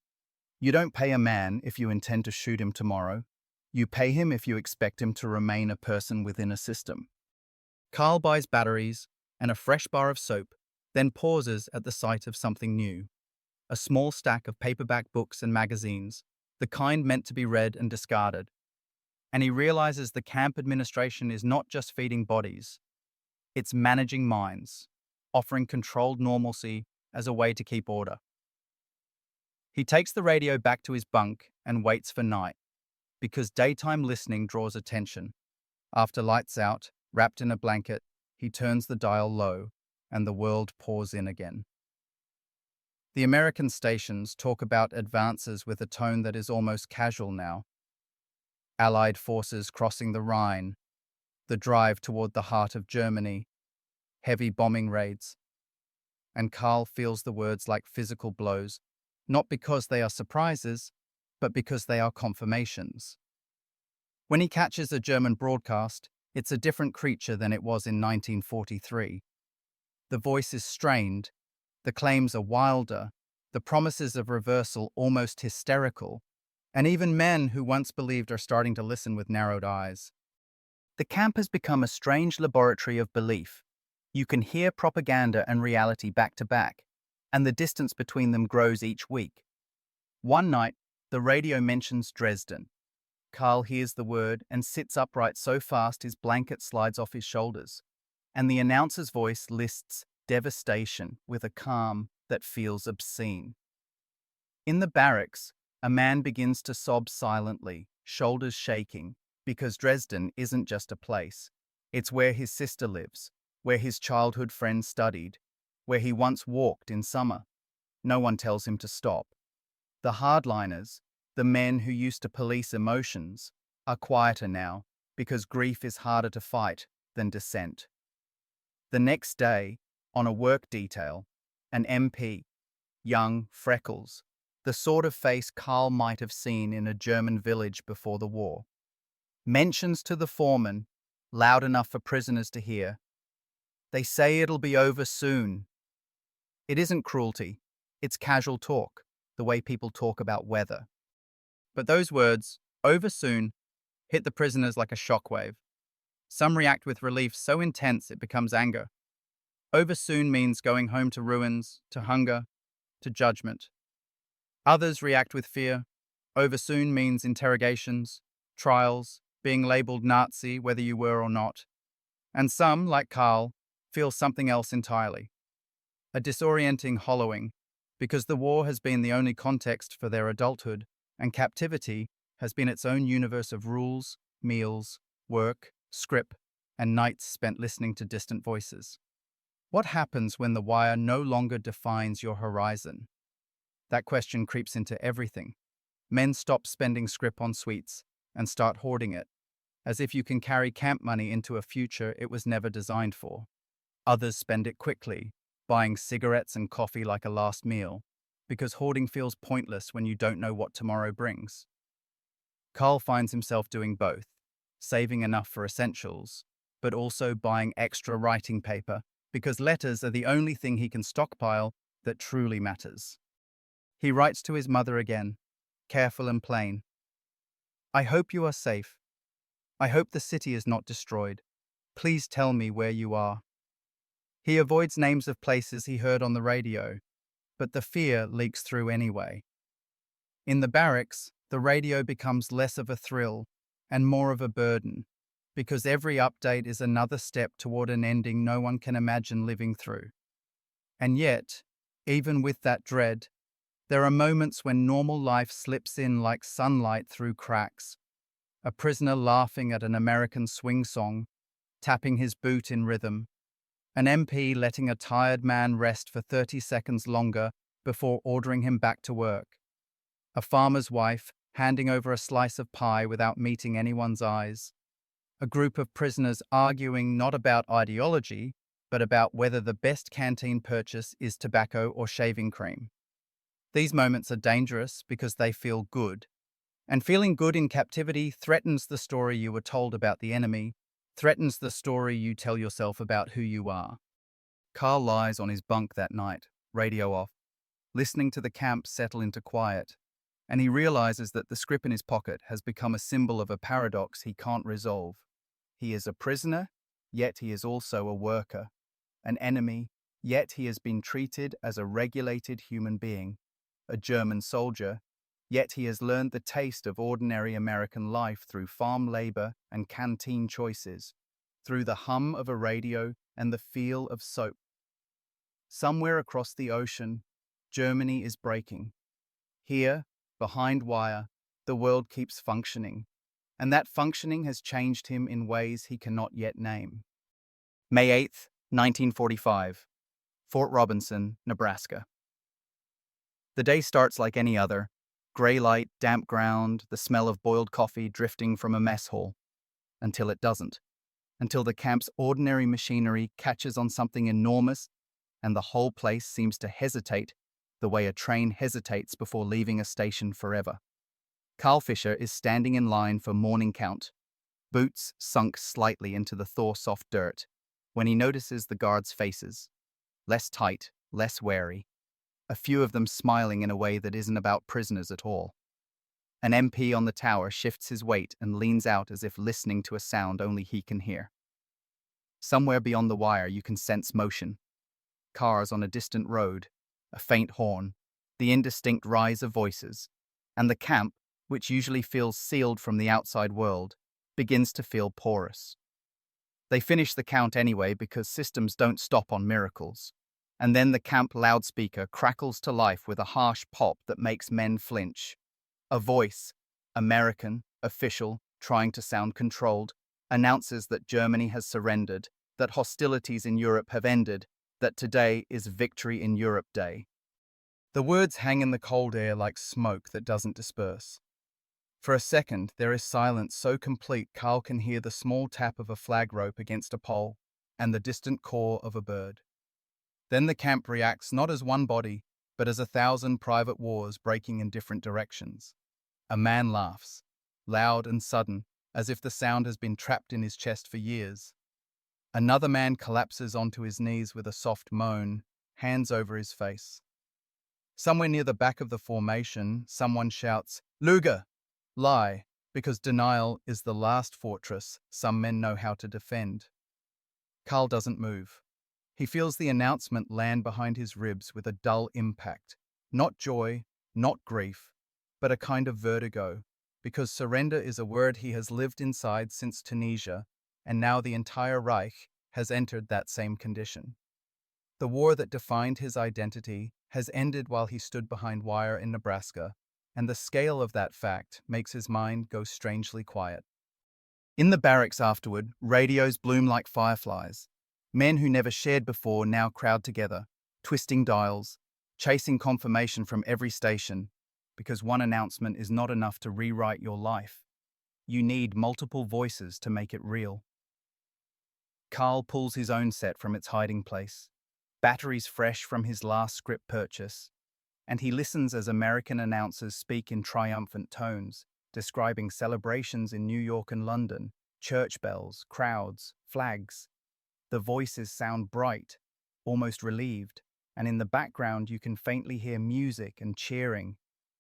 You don't pay a man if you intend to shoot him tomorrow. You pay him if you expect him to remain a person within a system. Carl buys batteries and a fresh bar of soap, then pauses at the sight of something new. A small stack of paperback books and magazines, the kind meant to be read and discarded. And he realizes the camp administration is not just feeding bodies, it's managing minds, offering controlled normalcy as a way to keep order. He takes the radio back to his bunk and waits for night, because daytime listening draws attention. After lights out, wrapped in a blanket, he turns the dial low, and the world pours in again. The American stations talk about advances with a tone that is almost casual now. Allied forces crossing the Rhine, the drive toward the heart of Germany, heavy bombing raids. And Carl feels the words like physical blows, not because they are surprises, but because they are confirmations. When he catches a German broadcast, it's a different creature than it was in 1943. The voice is strained, the claims are wilder, the promises of reversal almost hysterical, and even men who once believed are starting to listen with narrowed eyes. The camp has become a strange laboratory of belief. You can hear propaganda and reality back to back, and the distance between them grows each week. One night, the radio mentions Dresden. Carl hears the word and sits upright so fast his blanket slides off his shoulders, and the announcer's voice lists devastation with a calm that feels obscene. In the barracks, a man begins to sob silently, shoulders shaking, because Dresden isn't just a place. It's where his sister lives, where his childhood friend studied, where he once walked in summer. No one tells him to stop. The hardliners, the men who used to police emotions, are quieter now because grief is harder to fight than dissent. The next day, on a work detail, an MP, young, freckles, the sort of face Carl might have seen in a German village before the war, mentions to the foreman, loud enough for prisoners to hear, "They say it'll be over soon." It isn't cruelty, it's casual talk, the way people talk about weather. But those words, "over soon," hit the prisoners like a shockwave. Some react with relief so intense it becomes anger. Over soon means going home to ruins, to hunger, to judgment. Others react with fear. Over soon means interrogations, trials, being labeled Nazi whether you were or not. And some, like Carl, feel something else entirely. A disorienting hollowing, because the war has been the only context for their adulthood, and captivity has been its own universe of rules, meals, work, scrip, and nights spent listening to distant voices. What happens when the wire no longer defines your horizon? That question creeps into everything. Men stop spending scrip on sweets and start hoarding it, as if you can carry camp money into a future it was never designed for. Others spend it quickly, buying cigarettes and coffee like a last meal, because hoarding feels pointless when you don't know what tomorrow brings. Carl finds himself doing both, saving enough for essentials, but also buying extra writing paper, because letters are the only thing he can stockpile that truly matters. He writes to his mother again, careful and plain. "I hope you are safe. I hope the city is not destroyed. Please tell me where you are." He avoids names of places he heard on the radio, but the fear leaks through anyway. In the barracks, the radio becomes less of a thrill and more of a burden, because every update is another step toward an ending no one can imagine living through. And yet, even with that dread, there are moments when normal life slips in like sunlight through cracks. A prisoner laughing at an American swing song, tapping his boot in rhythm. An MP letting a tired man rest for 30 seconds longer before ordering him back to work. A farmer's wife handing over a slice of pie without meeting anyone's eyes. A group of prisoners arguing not about ideology, but about whether the best canteen purchase is tobacco or shaving cream. These moments are dangerous because they feel good. And feeling good in captivity threatens the story you were told about the enemy, threatens the story you tell yourself about who you are. Carl lies on his bunk that night, radio off, listening to the camp settle into quiet, and he realizes that the scrip in his pocket has become a symbol of a paradox he can't resolve. He is a prisoner, yet he is also a worker, an enemy, yet he has been treated as a regulated human being, a German soldier, yet he has learned the taste of ordinary American life through farm labor and canteen choices, through the hum of a radio and the feel of soap. Somewhere across the ocean, Germany is breaking. Here, behind wire, the world keeps functioning, and that functioning has changed him in ways he cannot yet name. May 8th, 1945, Fort Robinson, Nebraska. The day starts like any other. Gray light, damp ground, the smell of boiled coffee drifting from a mess hall. Until it doesn't. Until the camp's ordinary machinery catches on something enormous and the whole place seems to hesitate the way a train hesitates before leaving a station forever. Carl Fischer is standing in line for morning count, boots sunk slightly into the thaw-soft dirt, when he notices the guards' faces. Less tight, less wary. A few of them smiling in a way that isn't about prisoners at all. An MP on the tower shifts his weight and leans out as if listening to a sound only he can hear. Somewhere beyond the wire you can sense motion. Cars on a distant road, a faint horn, the indistinct rise of voices, and the camp, which usually feels sealed from the outside world, begins to feel porous. They finish the count anyway because systems don't stop on miracles. And then the camp loudspeaker crackles to life with a harsh pop that makes men flinch. A voice, American, official, trying to sound controlled, announces that Germany has surrendered, that hostilities in Europe have ended, that today is Victory in Europe Day. The words hang in the cold air like smoke that doesn't disperse. For a second, there is silence so complete Carl can hear the small tap of a flag rope against a pole and the distant caw of a bird. Then the camp reacts not as one body, but as 1,000 private wars breaking in different directions. A man laughs, loud and sudden, as if the sound has been trapped in his chest for years. Another man collapses onto his knees with a soft moan, hands over his face. Somewhere near the back of the formation, someone shouts, "Luger!" Lie, because denial is the last fortress some men know how to defend. Carl doesn't move. He feels the announcement land behind his ribs with a dull impact. Not joy, not grief, but a kind of vertigo, because surrender is a word he has lived inside since Tunisia, and now the entire Reich has entered that same condition. The war that defined his identity has ended while he stood behind wire in Nebraska, and the scale of that fact makes his mind go strangely quiet. In the barracks afterward, radios bloom like fireflies. Men who never shared before now crowd together, twisting dials, chasing confirmation from every station, because one announcement is not enough to rewrite your life. You need multiple voices to make it real. Carl pulls his own set from its hiding place, batteries fresh from his last scrip purchase, and he listens as American announcers speak in triumphant tones, describing celebrations in New York and London, church bells, crowds, flags. The voices sound bright, almost relieved, and in the background you can faintly hear music and cheering,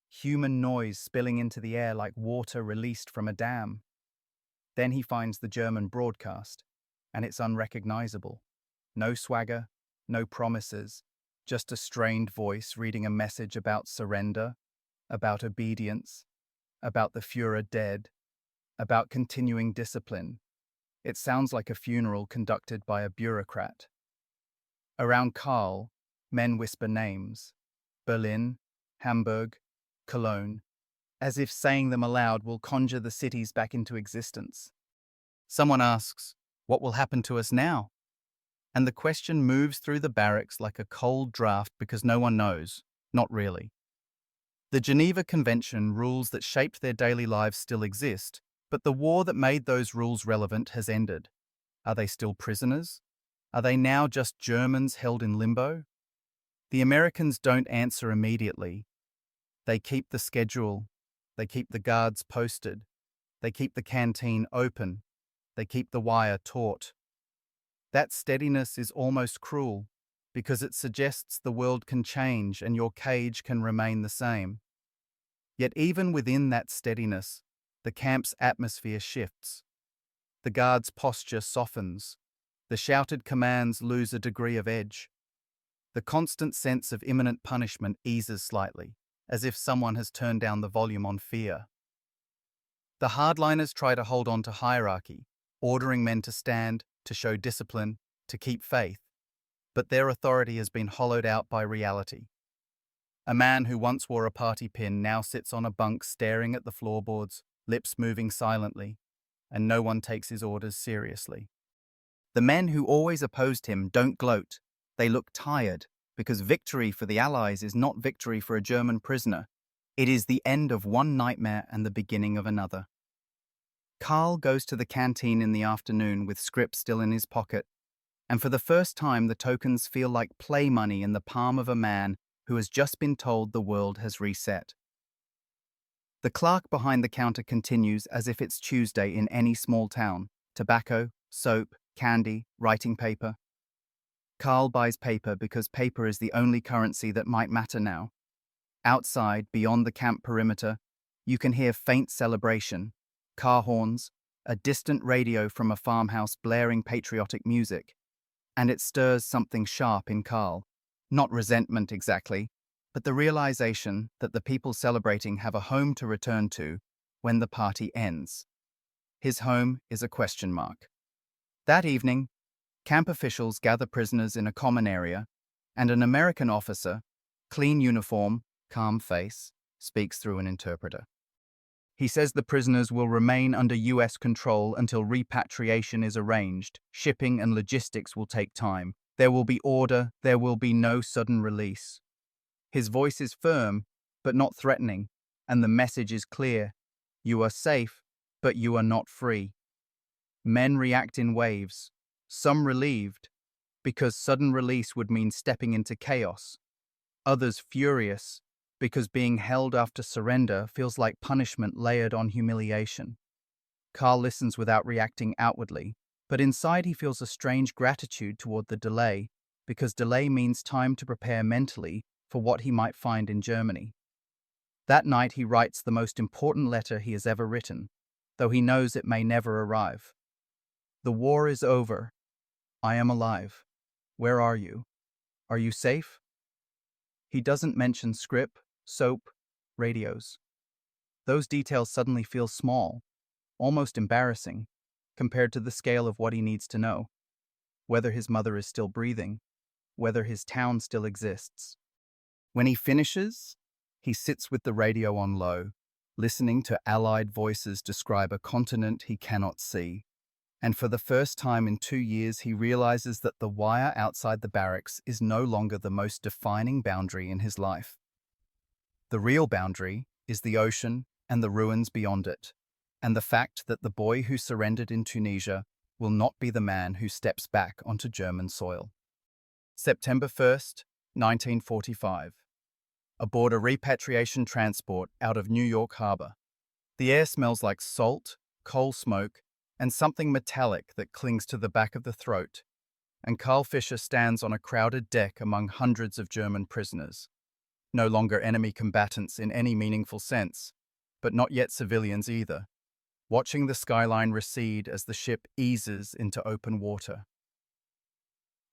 human noise spilling into the air like water released from a dam. Then he finds the German broadcast, and it's unrecognizable. No swagger, no promises, just a strained voice reading a message about surrender, about obedience, about the Führer dead, about continuing discipline. It sounds like a funeral conducted by a bureaucrat. Around Karl, men whisper names: Berlin, Hamburg, Cologne, as if saying them aloud will conjure the cities back into existence. Someone asks, "What will happen to us now?" And the question moves through the barracks like a cold draft because no one knows. Not really. The Geneva Convention rules that shaped their daily lives still exist, but the war that made those rules relevant has ended. Are they still prisoners? Are they now just Germans held in limbo? The Americans don't answer immediately. They keep the schedule. They keep the guards posted. They keep the canteen open. They keep the wire taut. That steadiness is almost cruel, because it suggests the world can change and your cage can remain the same. Yet even within that steadiness, the camp's atmosphere shifts. The guard's posture softens. The shouted commands lose a degree of edge. The constant sense of imminent punishment eases slightly, as if someone has turned down the volume on fear. The hardliners try to hold on to hierarchy, ordering men to stand, to show discipline, to keep faith, but their authority has been hollowed out by reality. A man who once wore a party pin now sits on a bunk staring at the floorboards, lips moving silently, and no one takes his orders seriously. The men who always opposed him don't gloat. They look tired, because victory for the Allies is not victory for a German prisoner. It is the end of one nightmare and the beginning of another. Karl goes to the canteen in the afternoon with scrip still in his pocket, and for the first time the tokens feel like play money in the palm of a man who has just been told the world has reset. The clerk behind the counter continues as if it's Tuesday in any small town: tobacco, soap, candy, writing paper. Karl buys paper because paper is the only currency that might matter now. Outside, beyond the camp perimeter, you can hear faint celebration, car horns, a distant radio from a farmhouse blaring patriotic music, and it stirs something sharp in Karl. Not resentment exactly, but the realization that the people celebrating have a home to return to when the party ends. His home is a question mark. That evening, camp officials gather prisoners in a common area, and an American officer, clean uniform, calm face, speaks through an interpreter. He says the prisoners will remain under US control until repatriation is arranged. Shipping and logistics will take time. There will be order, there will be no sudden release. His voice is firm, but not threatening, and the message is clear. You are safe, but you are not free. Men react in waves, some relieved, because sudden release would mean stepping into chaos. Others furious, because being held after surrender feels like punishment layered on humiliation. Karl listens without reacting outwardly, but inside he feels a strange gratitude toward the delay, because delay means time to prepare mentally for what he might find in Germany. That night he writes the most important letter he has ever written, though he knows it may never arrive. The war is over. I am alive. Where are you? Are you safe? He doesn't mention scrip, soap, radios. Those details suddenly feel small, almost embarrassing, compared to the scale of what he needs to know. Whether his mother is still breathing, whether his town still exists. When he finishes, he sits with the radio on low, listening to Allied voices describe a continent he cannot see. And for the first time in 2 years, he realizes that the wire outside the barracks is no longer the most defining boundary in his life. The real boundary is the ocean and the ruins beyond it, and the fact that the boy who surrendered in Tunisia will not be the man who steps back onto German soil. September 1st, 1945. Aboard a repatriation transport out of New York Harbor. The air smells like salt, coal smoke, and something metallic that clings to the back of the throat, and Karl Fischer stands on a crowded deck among hundreds of German prisoners. No longer enemy combatants in any meaningful sense, but not yet civilians either, watching the skyline recede as the ship eases into open water.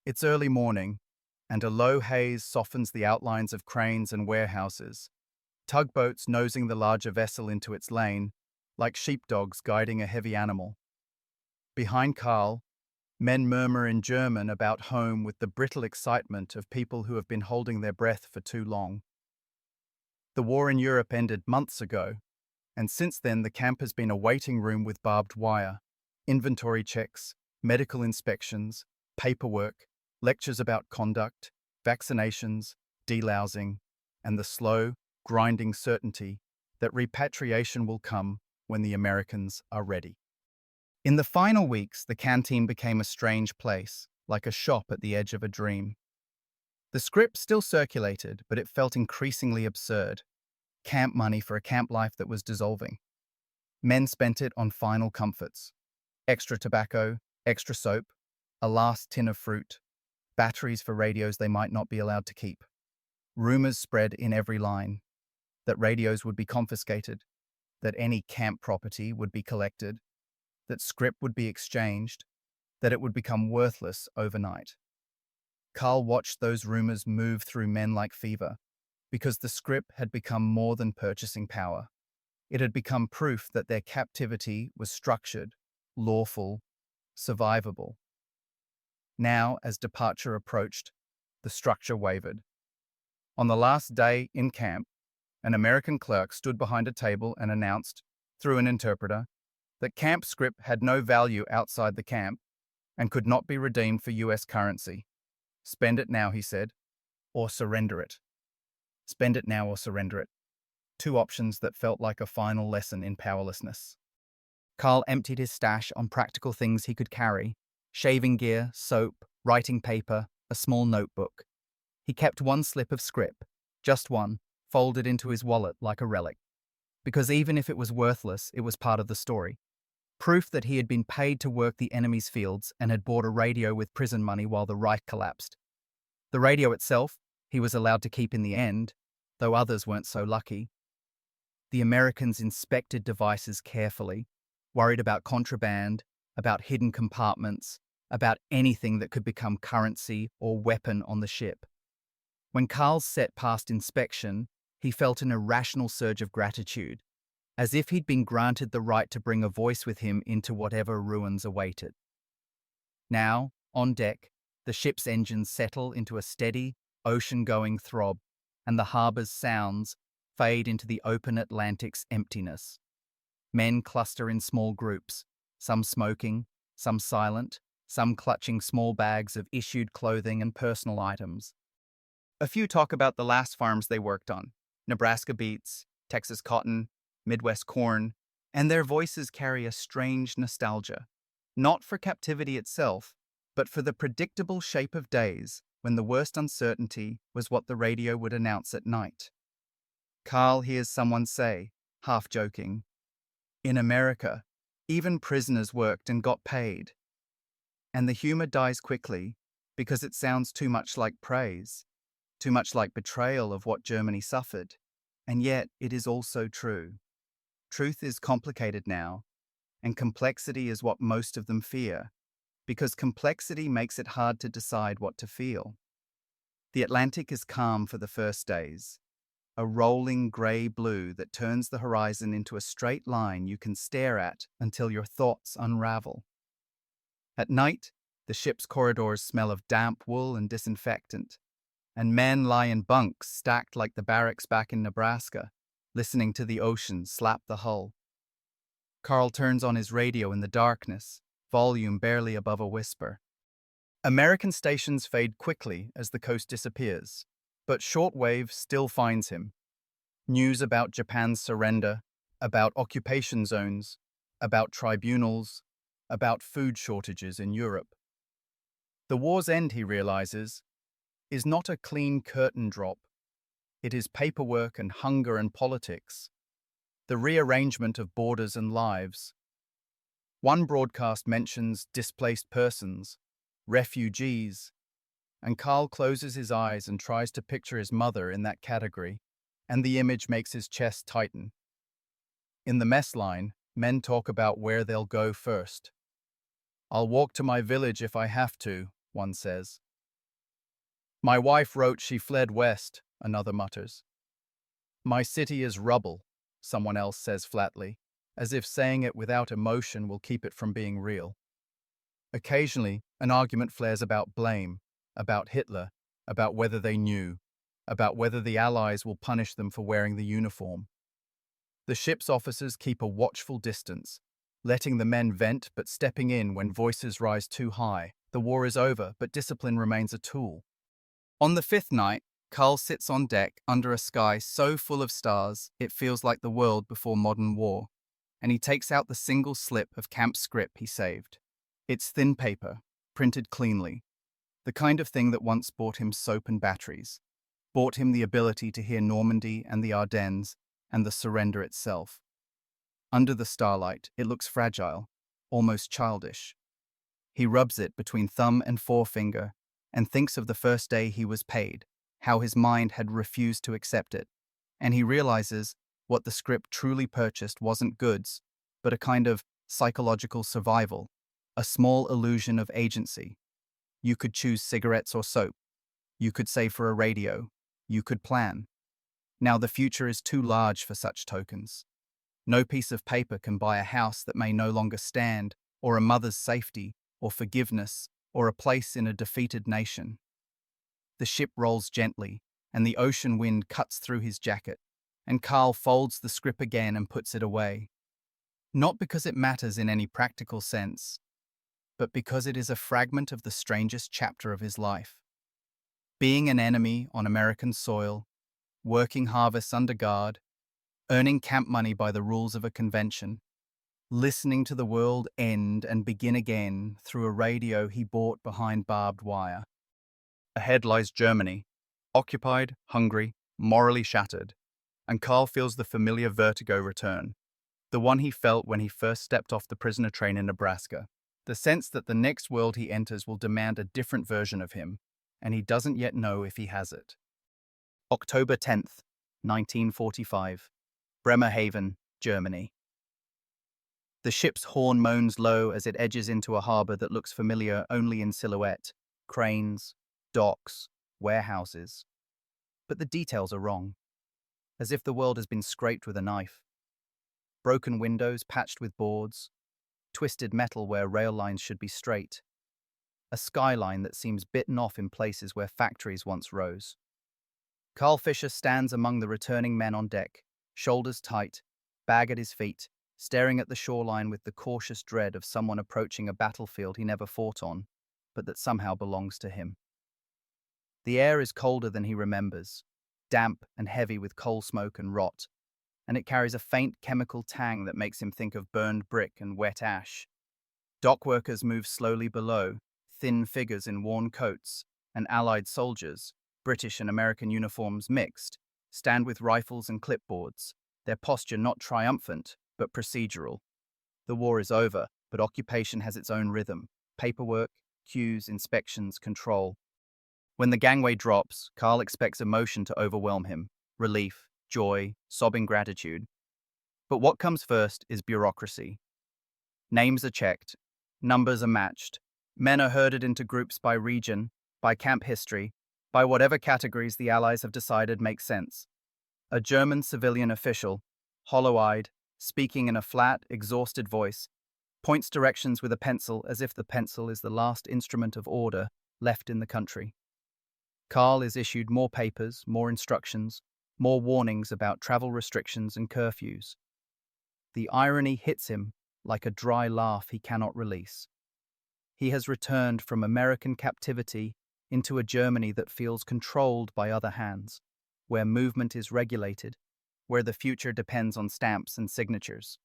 It's early morning, and a low haze softens the outlines of cranes and warehouses, tugboats nosing the larger vessel into its lane, like sheepdogs guiding a heavy animal. Behind Karl, men murmur in German about home with the brittle excitement of people who have been holding their breath for too long. The war in Europe ended months ago, and since then the camp has been a waiting room with barbed wire, inventory checks, medical inspections, paperwork, lectures about conduct, vaccinations, delousing, and the slow, grinding certainty that repatriation will come when the Americans are ready. In the final weeks, the canteen became a strange place, like a shop at the edge of a dream. The scrip still circulated, but it felt increasingly absurd. Camp money for a camp life that was dissolving. Men spent it on final comforts. Extra tobacco, extra soap, a last tin of fruit, batteries for radios they might not be allowed to keep. Rumors spread in every line that radios would be confiscated, that any camp property would be collected, that scrip would be exchanged, that it would become worthless overnight. Karl watched those rumors move through men like fever, because the scrip had become more than purchasing power. It had become proof that their captivity was structured, lawful, survivable. Now, as departure approached, the structure wavered. On the last day in camp, an American clerk stood behind a table and announced, through an interpreter, that camp scrip had no value outside the camp and could not be redeemed for US currency. Spend it now, he said, or surrender it. Spend it now or surrender it. Two options that felt like a final lesson in powerlessness. Karl emptied his stash on practical things he could carry: shaving gear, soap, writing paper, a small notebook. He kept one slip of scrip, just one, folded into his wallet like a relic. Because even if it was worthless, it was part of the story. Proof that he had been paid to work the enemy's fields and had bought a radio with prison money while the Reich collapsed. The radio itself, he was allowed to keep in the end, though others weren't so lucky. The Americans inspected devices carefully, worried about contraband, about hidden compartments, about anything that could become currency or weapon on the ship. When Karl set past inspection, he felt an irrational surge of gratitude, as if he'd been granted the right to bring a voice with him into whatever ruins awaited. Now, on deck, the ship's engines settle into a steady, ocean-going throb, and the harbor's sounds fade into the open Atlantic's emptiness. Men cluster in small groups, some smoking, some silent, some clutching small bags of issued clothing and personal items. A few talk about the last farms they worked on: Nebraska beets, Texas cotton, Midwest corn, and their voices carry a strange nostalgia, not for captivity itself, but for the predictable shape of days when the worst uncertainty was what the radio would announce at night. Karl hears someone say, half joking, "In America, even prisoners worked and got paid." And the humor dies quickly because it sounds too much like praise, too much like betrayal of what Germany suffered. And yet it is also true. Truth is complicated now, and complexity is what most of them fear, because complexity makes it hard to decide what to feel. The Atlantic is calm for the first days, a rolling grey blue that turns the horizon into a straight line you can stare at until your thoughts unravel. At night, the ship's corridors smell of damp wool and disinfectant, and men lie in bunks stacked like the barracks back in Nebraska, listening to the ocean slap the hull. Karl turns on his radio in the darkness, volume barely above a whisper. American stations fade quickly as the coast disappears, but shortwave still finds him. News about Japan's surrender, about occupation zones, about tribunals, about food shortages in Europe. The war's end, he realizes, is not a clean curtain drop. It is paperwork and hunger and politics, the rearrangement of borders and lives. One broadcast mentions displaced persons, refugees, and Karl closes his eyes and tries to picture his mother in that category, and the image makes his chest tighten. In the mess line, men talk about where they'll go first. "I'll walk to my village if I have to," one says. "My wife wrote she fled west," another mutters. "My city is rubble," someone else says flatly, as if saying it without emotion will keep it from being real. Occasionally, an argument flares about blame, about Hitler, about whether they knew, about whether the Allies will punish them for wearing the uniform. The ship's officers keep a watchful distance, letting the men vent but stepping in when voices rise too high. The war is over, but discipline remains a tool. On the fifth night, Carl sits on deck under a sky so full of stars it feels like the world before modern war, and he takes out the single slip of camp scrip he saved. It's thin paper, printed cleanly, the kind of thing that once bought him soap and batteries, bought him the ability to hear Normandy and the Ardennes and the surrender itself. Under the starlight, it looks fragile, almost childish. He rubs it between thumb and forefinger and thinks of the first day he was paid, how his mind had refused to accept it, and he realizes what the scrip truly purchased wasn't goods, but a kind of psychological survival, a small illusion of agency. You could choose cigarettes or soap. You could save for a radio. You could plan. Now the future is too large for such tokens. No piece of paper can buy a house that may no longer stand, or a mother's safety, or forgiveness, or a place in a defeated nation. The ship rolls gently, and the ocean wind cuts through his jacket, and Carl folds the scrip again and puts it away. Not because it matters in any practical sense, but because it is a fragment of the strangest chapter of his life. Being an enemy on American soil, working harvests under guard, earning camp money by the rules of a convention, listening to the world end and begin again through a radio he bought behind barbed wire. Ahead lies Germany, occupied, hungry, morally shattered, and Carl feels the familiar vertigo return, the one he felt when he first stepped off the prisoner train in Nebraska, the sense that the next world he enters will demand a different version of him, and he doesn't yet know if he has it. October 10th, 1945, Bremerhaven, Germany. The ship's horn moans low as it edges into a harbor that looks familiar only in silhouette. Cranes, docks, warehouses. But the details are wrong, as if the world has been scraped with a knife. Broken windows patched with boards, twisted metal where rail lines should be straight, a skyline that seems bitten off in places where factories once rose. Carl Fisher stands among the returning men on deck, shoulders tight, bag at his feet, staring at the shoreline with the cautious dread of someone approaching a battlefield he never fought on, but that somehow belongs to him. The air is colder than he remembers, damp and heavy with coal smoke and rot, and it carries a faint chemical tang that makes him think of burned brick and wet ash. Dock workers move slowly below, thin figures in worn coats, and Allied soldiers, British and American uniforms mixed, stand with rifles and clipboards, their posture not triumphant, but procedural. The war is over, but occupation has its own rhythm: paperwork, queues, inspections, control. When the gangway drops, Carl expects emotion to overwhelm him: relief, joy, sobbing gratitude. But what comes first is bureaucracy. Names are checked, numbers are matched, men are herded into groups by region, by camp history, by whatever categories the Allies have decided make sense. A German civilian official, hollow-eyed, speaking in a flat, exhausted voice, points directions with a pencil as if the pencil is the last instrument of order left in the country. Carl is issued more papers, more instructions, more warnings about travel restrictions and curfews. The irony hits him like a dry laugh he cannot release. He has returned from American captivity into a Germany that feels controlled by other hands, where movement is regulated, where the future depends on stamps and signatures.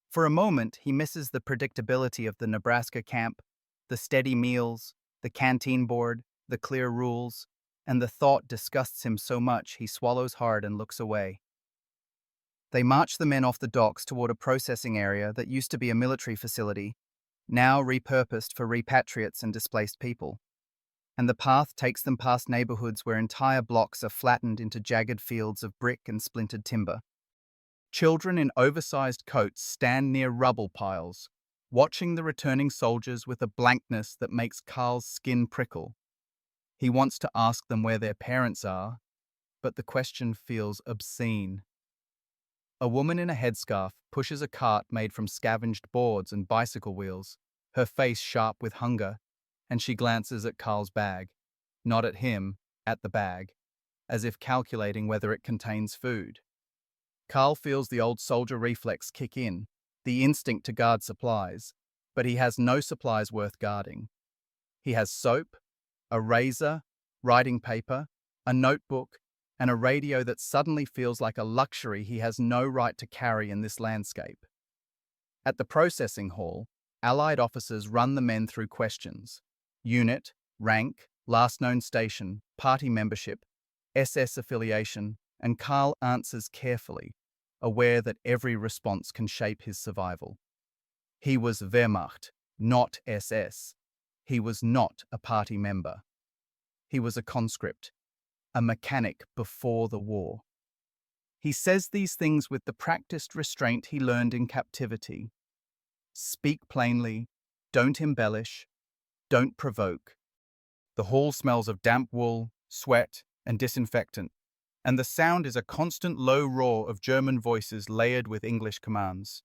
For a moment, he misses the predictability of the Nebraska camp, the steady meals, the canteen board, the clear rules, and the thought disgusts him so much he swallows hard and looks away. They march the men off the docks toward a processing area that used to be a military facility, now repurposed for repatriates and displaced people. And the path takes them past neighborhoods where entire blocks are flattened into jagged fields of brick and splintered timber. Children in oversized coats stand near rubble piles, watching the returning soldiers with a blankness that makes Carl's skin prickle. He wants to ask them where their parents are, but the question feels obscene. A woman in a headscarf pushes a cart made from scavenged boards and bicycle wheels, her face sharp with hunger, and she glances at Carl's bag, not at him, at the bag, as if calculating whether it contains food. Carl feels the old soldier reflex kick in, the instinct to guard supplies, but he has no supplies worth guarding. He has soap, a razor, writing paper, a notebook, and a radio that suddenly feels like a luxury he has no right to carry in this landscape. At the processing hall, Allied officers run the men through questions: unit, rank, last known station, party membership, SS affiliation, and Carl answers carefully, aware that every response can shape his survival. He was Wehrmacht, not SS. He was not a party member. He was a conscript, a mechanic before the war. He says these things with the practiced restraint he learned in captivity. Speak plainly, don't embellish, don't provoke. The hall smells of damp wool, sweat, and disinfectant, and the sound is a constant low roar of German voices layered with English commands.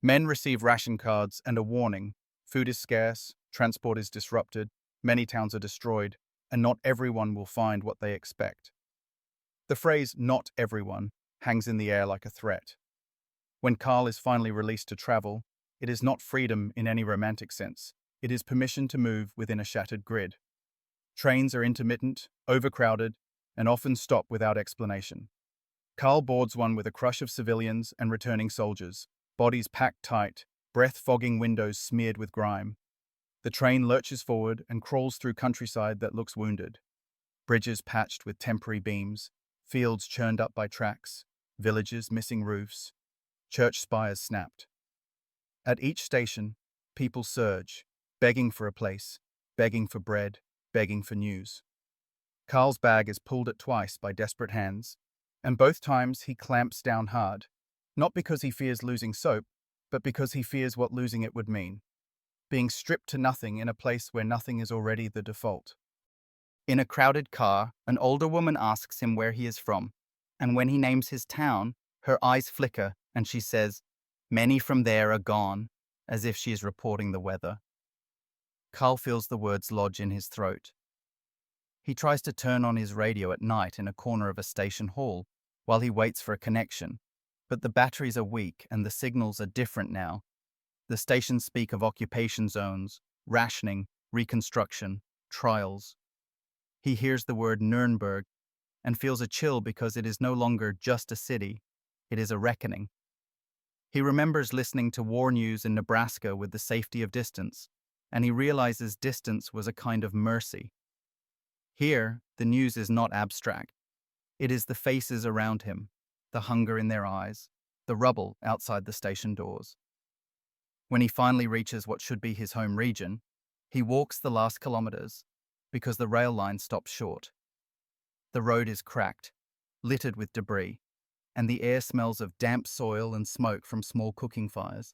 Men receive ration cards and a warning: food is scarce, transport is disrupted, many towns are destroyed, and not everyone will find what they expect. The phrase "not everyone" hangs in the air like a threat. When Carl is finally released to travel, it is not freedom in any romantic sense. It is permission to move within a shattered grid. Trains are intermittent, overcrowded, and often stop without explanation. Carl boards one with a crush of civilians and returning soldiers, bodies packed tight, breath-fogging windows smeared with grime. The train lurches forward and crawls through countryside that looks wounded. Bridges patched with temporary beams, fields churned up by tracks, villages missing roofs, church spires snapped. At each station, people surge, begging for a place, begging for bread, begging for news. Carl's bag is pulled at twice by desperate hands, and both times he clamps down hard, not because he fears losing soap, but because he fears what losing it would mean: being stripped to nothing in a place where nothing is already the default. In a crowded car, an older woman asks him where he is from, and when he names his town, her eyes flicker and she says, "Many from there are gone," as if she is reporting the weather. Carl feels the words lodge in his throat. He tries to turn on his radio at night in a corner of a station hall while he waits for a connection, but the batteries are weak and the signals are different now. The stations speak of occupation zones, rationing, reconstruction, trials. He hears the word Nuremberg and feels a chill because it is no longer just a city, it is a reckoning. He remembers listening to war news in Nebraska with the safety of distance, and he realizes distance was a kind of mercy. Here, the news is not abstract. It is the faces around him, the hunger in their eyes, the rubble outside the station doors. When he finally reaches what should be his home region, he walks the last kilometers because the rail line stops short. The road is cracked, littered with debris, and the air smells of damp soil and smoke from small cooking fires.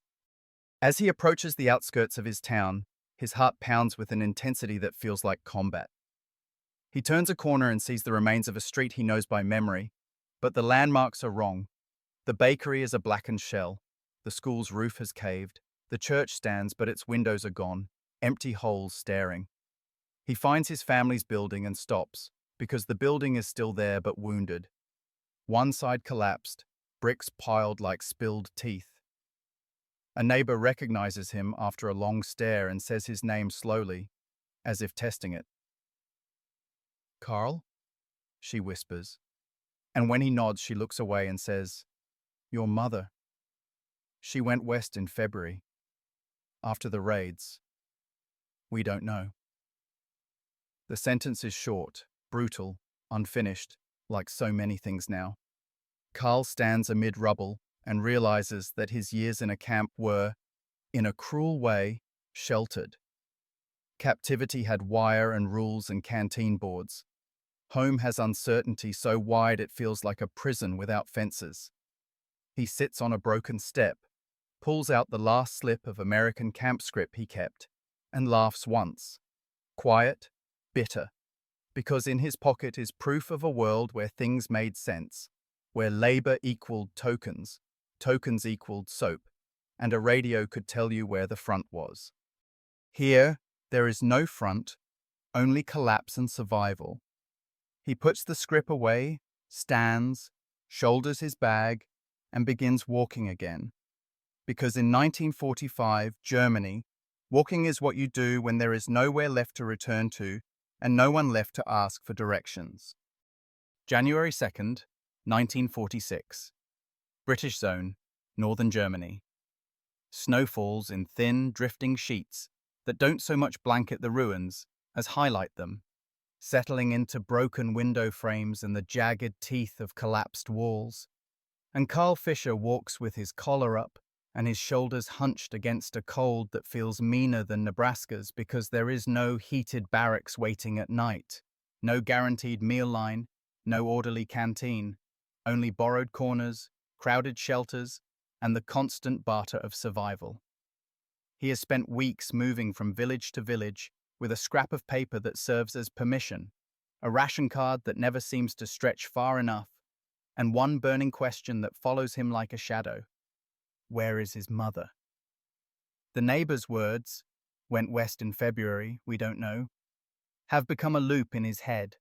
As he approaches the outskirts of his town, his heart pounds with an intensity that feels like combat. He turns a corner and sees the remains of a street he knows by memory, but the landmarks are wrong. The bakery is a blackened shell, the school's roof has caved, the church stands but its windows are gone, empty holes staring. He finds his family's building and stops, because the building is still there but wounded. One side collapsed, bricks piled like spilled teeth. A neighbor recognizes him after a long stare and says his name slowly, as if testing it. "Carl?" she whispers, and when he nods she looks away and says, "Your mother. She went west in February. After the raids. We don't know." The sentence is short, brutal, unfinished, like so many things now. Carl stands amid rubble and realizes that his years in a camp were, in a cruel way, sheltered. Captivity had wire and rules and canteen boards. Home has uncertainty so wide it feels like a prison without fences. He sits on a broken step, pulls out the last slip of American camp scrip he kept, and laughs once. Quiet, bitter, because in his pocket is proof of a world where things made sense, where labor equaled tokens, tokens equaled soap, and a radio could tell you where the front was. Here, there is no front, only collapse and survival. He puts the scrip away, stands, shoulders his bag, and begins walking again. Because in 1945, Germany, walking is what you do when there is nowhere left to return to and no one left to ask for directions. January 2nd, 1946. British Zone, Northern Germany. Snow falls in thin, drifting sheets that don't so much blanket the ruins as highlight them, settling into broken window frames and the jagged teeth of collapsed walls. And Carl Fischer walks with his collar up and his shoulders hunched against a cold that feels meaner than Nebraska's because there is no heated barracks waiting at night, no guaranteed meal line, no orderly canteen, only borrowed corners, crowded shelters, and the constant barter of survival. He has spent weeks moving from village to village with a scrap of paper that serves as permission, a ration card that never seems to stretch far enough, and one burning question that follows him like a shadow. Where is his mother? The neighbor's words, went west in February, we don't know, have become a loop in his head,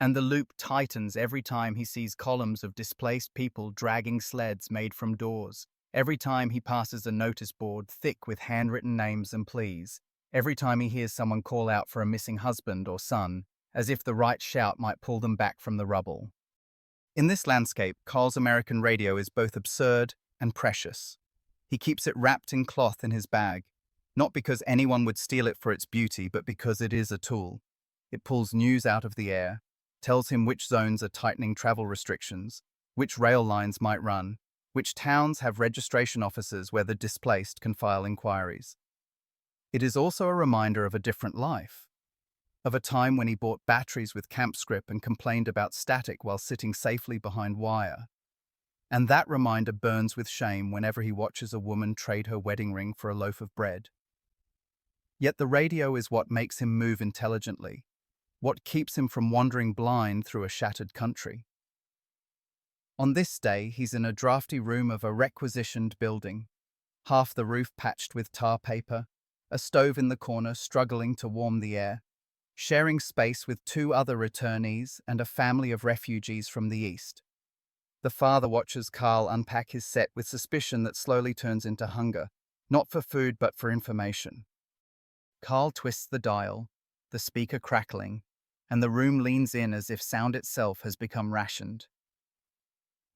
and the loop tightens every time he sees columns of displaced people dragging sleds made from doors, every time he passes a notice board thick with handwritten names and pleas, every time he hears someone call out for a missing husband or son, as if the right shout might pull them back from the rubble. In this landscape, Carl's American radio is both absurd and precious. He keeps it wrapped in cloth in his bag, not because anyone would steal it for its beauty, but because it is a tool. It pulls news out of the air, tells him which zones are tightening travel restrictions, which rail lines might run, which towns have registration offices where the displaced can file inquiries. It is also a reminder of a different life, of a time when he bought batteries with camp scrip and complained about static while sitting safely behind wire. And that reminder burns with shame whenever he watches a woman trade her wedding ring for a loaf of bread. Yet the radio is what makes him move intelligently, what keeps him from wandering blind through a shattered country. On this day, he's in a drafty room of a requisitioned building, half the roof patched with tar paper, a stove in the corner struggling to warm the air, sharing space with two other returnees and a family of refugees from the east. The father watches Carl unpack his set with suspicion that slowly turns into hunger, not for food but for information. Carl twists the dial, the speaker crackling, and the room leans in as if sound itself has become rationed.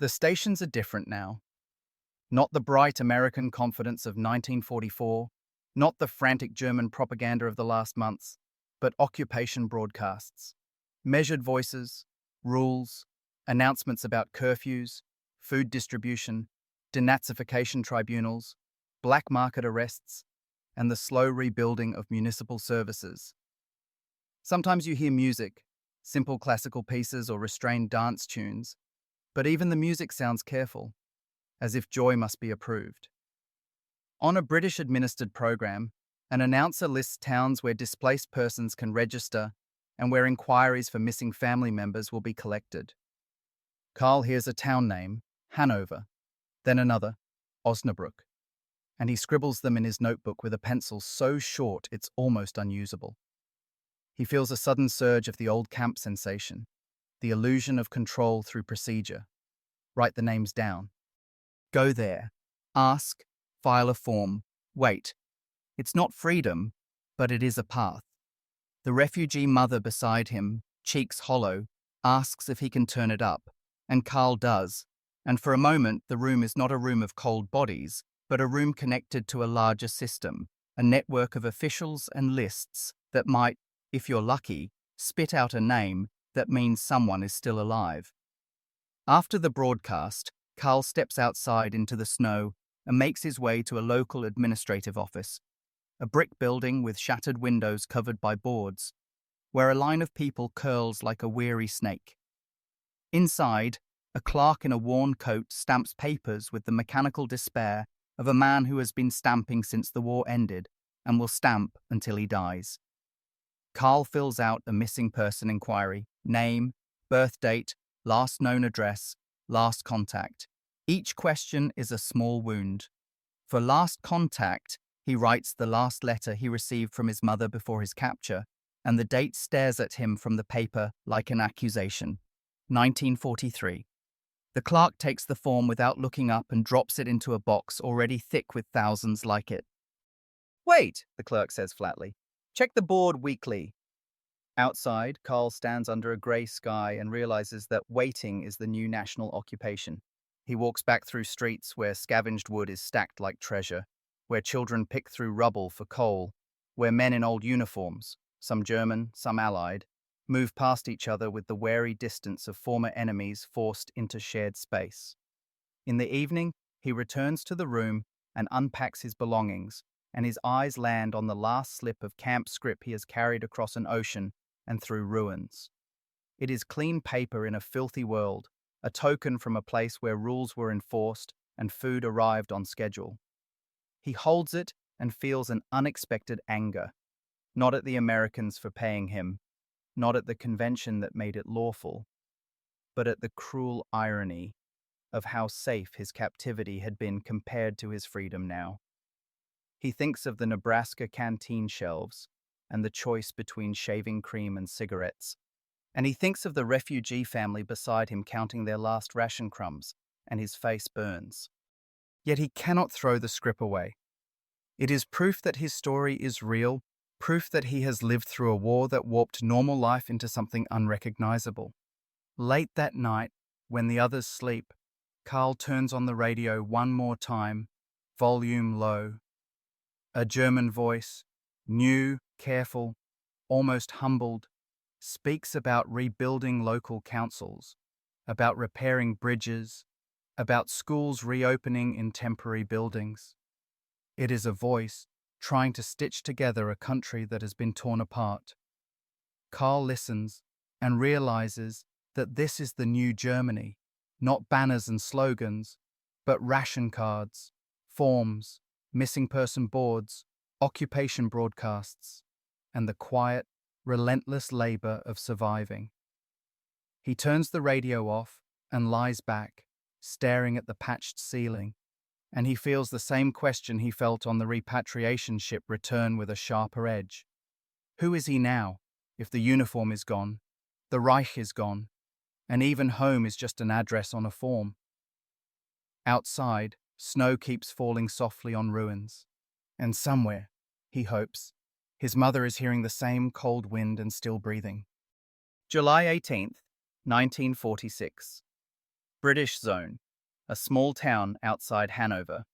The stations are different now. Not the bright American confidence of 1944, not the frantic German propaganda of the last months, but occupation broadcasts. Measured voices, rules, announcements about curfews, food distribution, denazification tribunals, black market arrests, and the slow rebuilding of municipal services. Sometimes you hear music, simple classical pieces or restrained dance tunes, but even the music sounds careful, as if joy must be approved. On a British-administered program, an announcer lists towns where displaced persons can register and where inquiries for missing family members will be collected. Carl hears a town name, Hanover, then another, Osnabrück, and he scribbles them in his notebook with a pencil so short it's almost unusable. He feels a sudden surge of the old camp sensation, the illusion of control through procedure. Write the names down. Go there. Ask. File a form. Wait. It's not freedom, but it is a path. The refugee mother beside him, cheeks hollow, asks if he can turn it up, and Carl does, and for a moment the room is not a room of cold bodies, but a room connected to a larger system, a network of officials and lists that might, if you're lucky, spit out a name that means someone is still alive. After the broadcast, Carl steps outside into the snow and makes his way to a local administrative office, a brick building with shattered windows covered by boards, where a line of people curls like a weary snake. Inside, a clerk in a worn coat stamps papers with the mechanical despair of a man who has been stamping since the war ended and will stamp until he dies. Carl fills out a missing person inquiry, name, birth date, last known address, last contact. Each question is a small wound. For last contact, He writes the last letter he received from his mother before his capture, and the date stares at him from the paper like an accusation. 1943. The clerk takes the form without looking up and drops it into a box already thick with thousands like it. "Wait," the clerk says flatly. "Check the board weekly." Outside, Carl stands under a grey sky and realizes that waiting is the new national occupation. He walks back through streets where scavenged wood is stacked like treasure, where children pick through rubble for coal, where men in old uniforms, some German, some Allied, move past each other with the wary distance of former enemies forced into shared space. In the evening, he returns to the room and unpacks his belongings, and his eyes land on the last slip of camp scrip he has carried across an ocean and through ruins. It is clean paper in a filthy world, a token from a place where rules were enforced and food arrived on schedule. He holds it and feels an unexpected anger, not at the Americans for paying him, not at the convention that made it lawful, but at the cruel irony of how safe his captivity had been compared to his freedom now. He thinks of the Nebraska canteen shelves and the choice between shaving cream and cigarettes, and he thinks of the refugee family beside him counting their last ration crumbs, and his face burns. Yet he cannot throw the scrip away. It is proof that his story is real, proof that he has lived through a war that warped normal life into something unrecognizable. Late that night, when the others sleep, Carl turns on the radio one more time, volume low. A German voice, new, careful, almost humbled, speaks about rebuilding local councils, about repairing bridges, about schools reopening in temporary buildings. It is a voice trying to stitch together a country that has been torn apart. Carl listens and realizes that this is the new Germany, not banners and slogans, but ration cards, forms, missing person boards, occupation broadcasts, and the quiet, relentless labor of surviving. He turns the radio off and lies back, staring at the patched ceiling, and he feels the same question he felt on the repatriation ship return with a sharper edge. Who is he now, if the uniform is gone, the Reich is gone, and even home is just an address on a form? Outside, snow keeps falling softly on ruins, and somewhere, he hopes, his mother is hearing the same cold wind and still breathing. July 18th, 1946. British Zone, a small town outside Hanover.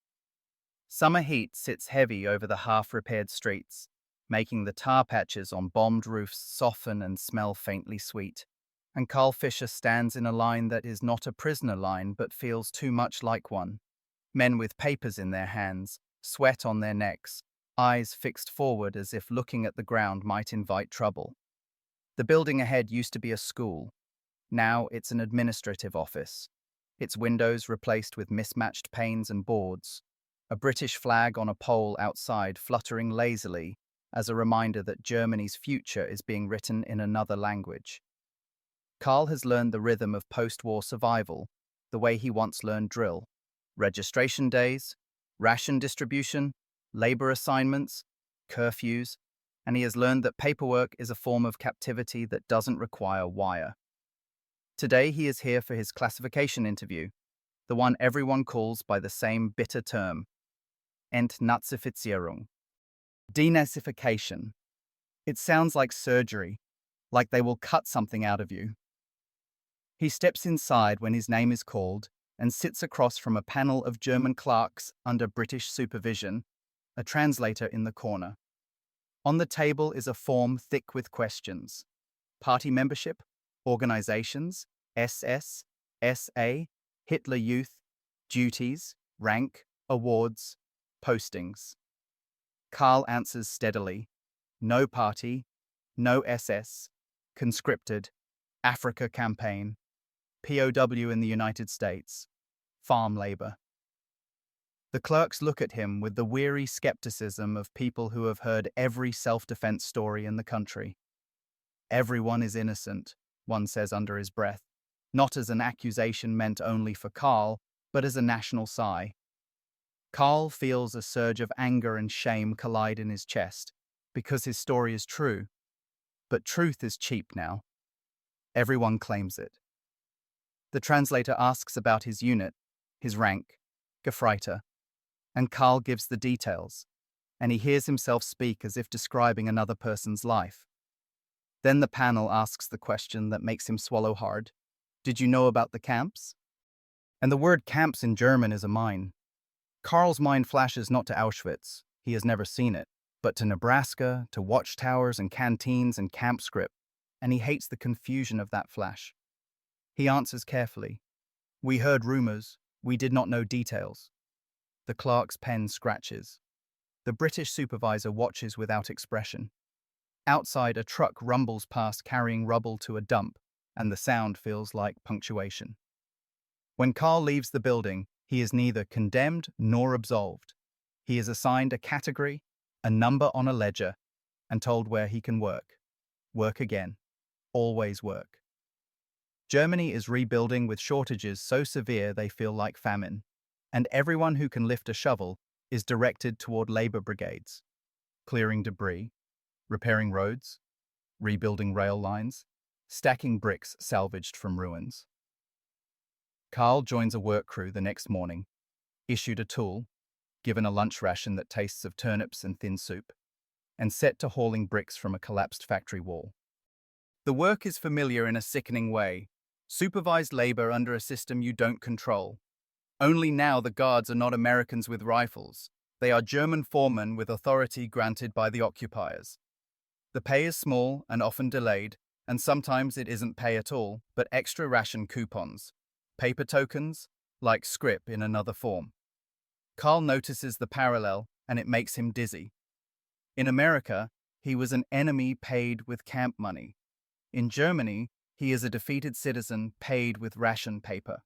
Summer heat sits heavy over the half-repaired streets, making the tar patches on bombed roofs soften and smell faintly sweet. And Carl Fisher stands in a line that is not a prisoner line but feels too much like one. Men with papers in their hands, sweat on their necks, eyes fixed forward as if looking at the ground might invite trouble. The building ahead used to be a school. Now it's an administrative office, its windows replaced with mismatched panes and boards, a British flag on a pole outside fluttering lazily as a reminder that Germany's future is being written in another language. Carl has learned the rhythm of post-war survival, the way he once learned drill. Registration days, ration distribution, labor assignments, curfews, and he has learned that paperwork is a form of captivity that doesn't require wire. Today he is here for his classification interview, the one everyone calls by the same bitter term, Entnazifizierung. Denazification. It sounds like surgery, like they will cut something out of you. He steps inside when his name is called and sits across from a panel of German clerks under British supervision, a translator in the corner. On the table is a form thick with questions. Party membership, organizations, SS, SA, Hitler Youth, duties, rank, awards, postings. Carl answers steadily. No party, no SS, conscripted, Africa campaign, POW in the United States, farm labor. The clerks look at him with the weary skepticism of people who have heard every self-defense story in the country. Everyone is innocent, one says under his breath, not as an accusation meant only for Carl, but as a national sigh. Carl feels a surge of anger and shame collide in his chest, because his story is true. But truth is cheap now. Everyone claims it. The translator asks about his unit, his rank, Gefreiter, and Carl gives the details, and he hears himself speak as if describing another person's life. Then the panel asks the question that makes him swallow hard. Did you know about the camps? And the word camps in German is a mine. Carl's mind flashes not to Auschwitz, he has never seen it, but to Nebraska, to watchtowers and canteens and camp scrip, and he hates the confusion of that flash. He answers carefully. We heard rumors, we did not know details. The clerk's pen scratches. The British supervisor watches without expression. Outside, a truck rumbles past carrying rubble to a dump, and the sound feels like punctuation. When Carl leaves the building, he is neither condemned nor absolved. He is assigned a category, a number on a ledger, and told where he can work. Work again. Always work. Germany is rebuilding with shortages so severe they feel like famine, and everyone who can lift a shovel is directed toward labor brigades, clearing debris, repairing roads, rebuilding rail lines, stacking bricks salvaged from ruins. Carl joins a work crew the next morning, issued a tool, given a lunch ration that tastes of turnips and thin soup, and set to hauling bricks from a collapsed factory wall. The work is familiar in a sickening way. Supervised labor under a system you don't control. Only now the guards are not Americans with rifles. They are German foremen with authority granted by the occupiers. The pay is small and often delayed, and sometimes it isn't pay at all, but extra ration coupons. Paper tokens, like scrip in another form. Carl notices the parallel, and it makes him dizzy. In America, he was an enemy paid with camp money. In Germany, he is a defeated citizen paid with ration paper.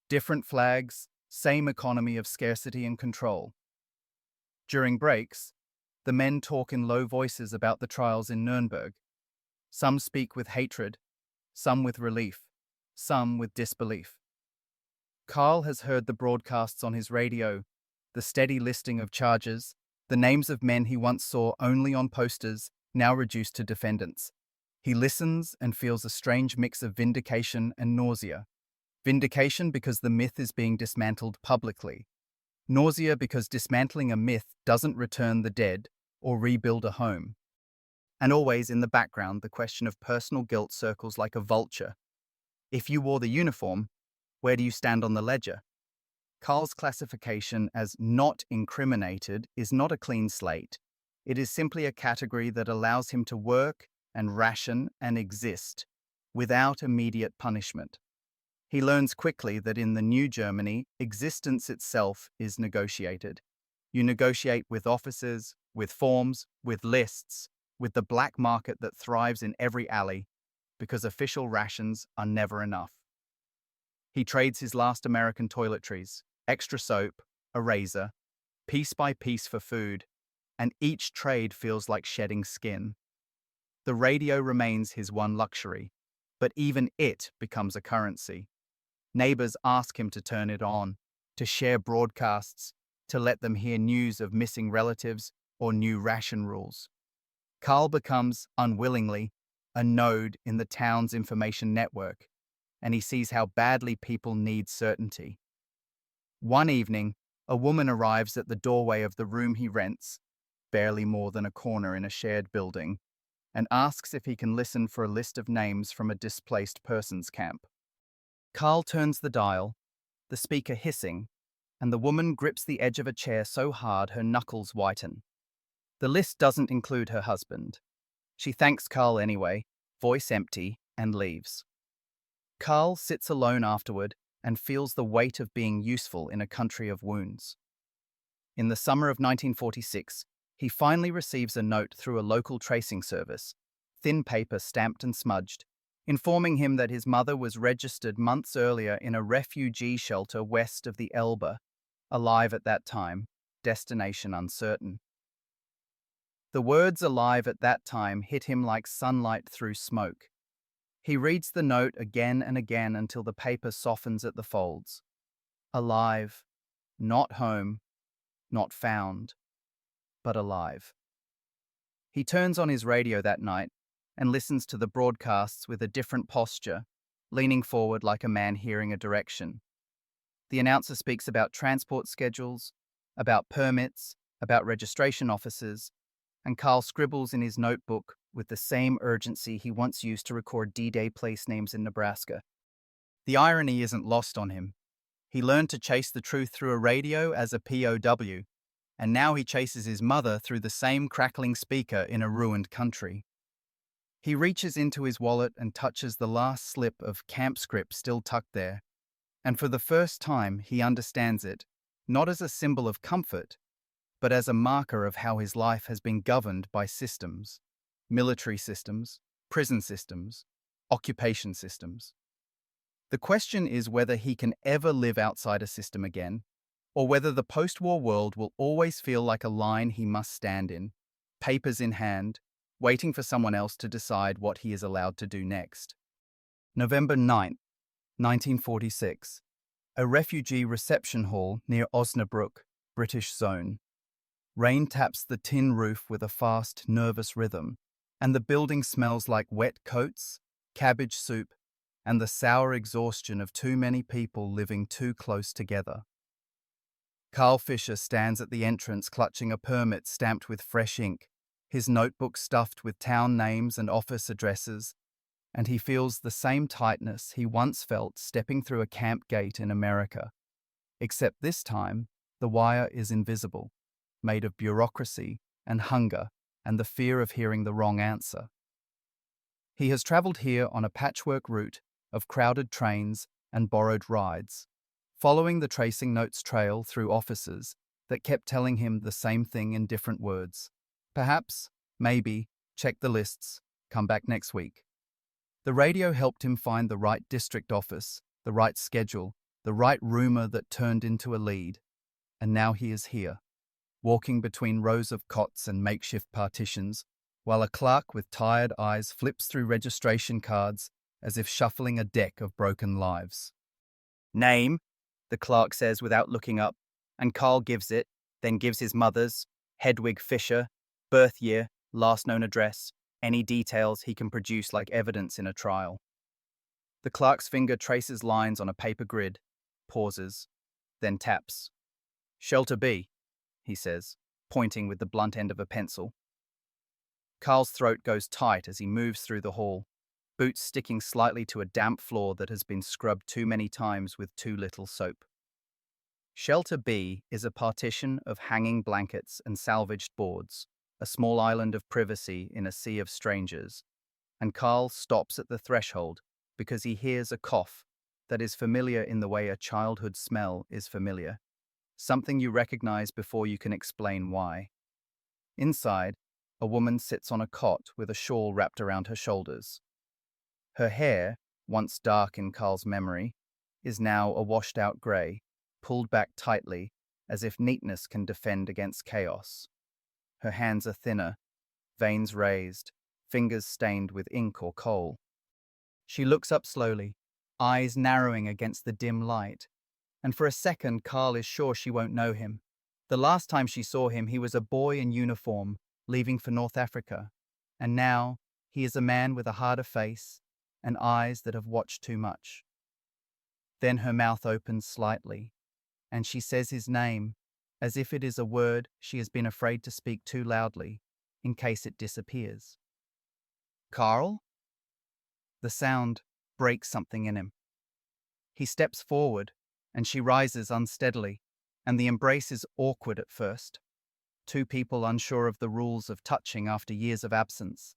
Different flags, same economy of scarcity and control. During breaks, the men talk in low voices about the trials in Nuremberg. Some speak with hatred, some with relief, some with disbelief. Carl has heard the broadcasts on his radio, the steady listing of charges, the names of men he once saw only on posters, now reduced to defendants. He listens and feels a strange mix of vindication and nausea. Vindication because the myth is being dismantled publicly. Nausea because dismantling a myth doesn't return the dead or rebuild a home. And always in the background, the question of personal guilt circles like a vulture. If you wore the uniform, where do you stand on the ledger? Carl's classification as not incriminated is not a clean slate. It is simply a category that allows him to work and ration and exist without immediate punishment. He learns quickly that in the new Germany, existence itself is negotiated. You negotiate with officers, with forms, with lists, with the black market that thrives in every alley, because official rations are never enough. He trades his last American toiletries, extra soap, a razor, piece by piece for food, and each trade feels like shedding skin. The radio remains his one luxury, but even it becomes a currency. Neighbors ask him to turn it on, to share broadcasts, to let them hear news of missing relatives or new ration rules. Carl becomes, unwillingly, a node in the town's information network, and he sees how badly people need certainty. One evening, a woman arrives at the doorway of the room he rents, barely more than a corner in a shared building, and asks if he can listen for a list of names from a displaced persons camp. Carl turns the dial, the speaker hissing, and the woman grips the edge of a chair so hard her knuckles whiten. The list doesn't include her husband. She thanks Carl anyway, voice empty, and leaves. Carl sits alone afterward and feels the weight of being useful in a country of wounds. In the summer of 1946, he finally receives a note through a local tracing service, thin paper stamped and smudged, informing him that his mother was registered months earlier in a refugee shelter west of the Elbe, alive at that time, destination uncertain. The words "alive at that time" hit him like sunlight through smoke. He reads the note again and again until the paper softens at the folds. Alive, Not home, not found, but alive. He turns on his radio that night and listens to the broadcasts with a different posture, leaning forward like a man hearing a direction. The announcer speaks about transport schedules, about permits, about registration offices, and Carl scribbles in his notebook with the same urgency he once used to record D-Day place names in Nebraska. The irony isn't lost on him. He learned to chase the truth through a radio as a POW, and now he chases his mother through the same crackling speaker in a ruined country. He reaches into his wallet and touches the last slip of camp scrip still tucked there, and for the first time he understands it, not as a symbol of comfort, but as a marker of how his life has been governed by systems, military systems, prison systems, occupation systems. The question is whether he can ever live outside a system again, or whether the post-war world will always feel like a line he must stand in, papers in hand, waiting for someone else to decide what he is allowed to do next. November 9, 1946. A refugee reception hall near Osnabrück, British zone. Rain taps the tin roof with a fast, nervous rhythm, and the building smells like wet coats, cabbage soup, and the sour exhaustion of too many people living too close together. Carl Fisher stands at the entrance clutching a permit stamped with fresh ink, his notebook stuffed with town names and office addresses, and he feels the same tightness he once felt stepping through a camp gate in America, except this time the wire is invisible, made of bureaucracy and hunger and the fear of hearing the wrong answer. He has travelled here on a patchwork route of crowded trains and borrowed rides, following the tracing notes trail through offices that kept telling him the same thing in different words. Perhaps, maybe, check the lists, come back next week. The radio helped him find the right district office, the right schedule, the right rumor that turned into a lead. And now he is here, walking between rows of cots and makeshift partitions, while a clerk with tired eyes flips through registration cards as if shuffling a deck of broken lives. Name, the clerk says without looking up, and Carl gives it, then gives his mother's, Hedwig Fisher, birth year, last known address, any details he can produce like evidence in a trial. The clerk's finger traces lines on a paper grid, pauses, then taps. Shelter B, he says, pointing with the blunt end of a pencil. Carl's throat goes tight as he moves through the hall, boots sticking slightly to a damp floor that has been scrubbed too many times with too little soap. Shelter B is a partition of hanging blankets and salvaged boards, a small island of privacy in a sea of strangers, and Carl stops at the threshold because he hears a cough that is familiar in the way a childhood smell is familiar, something you recognize before you can explain why. Inside, a woman sits on a cot with a shawl wrapped around her shoulders. Her hair, once dark in Carl's memory, is now a washed-out grey, pulled back tightly as if neatness can defend against chaos. Her hands are thinner, veins raised, fingers stained with ink or coal. She looks up slowly, eyes narrowing against the dim light, and for a second Carl is sure she won't know him. The last time she saw him, he was a boy in uniform, leaving for North Africa, and now he is a man with a harder face and eyes that have watched too much. Then her mouth opens slightly, and she says his name, as if it is a word she has been afraid to speak too loudly, in case it disappears. Carl? The sound breaks something in him. He steps forward, and she rises unsteadily, and the embrace is awkward at first. Two people unsure of the rules of touching after years of absence.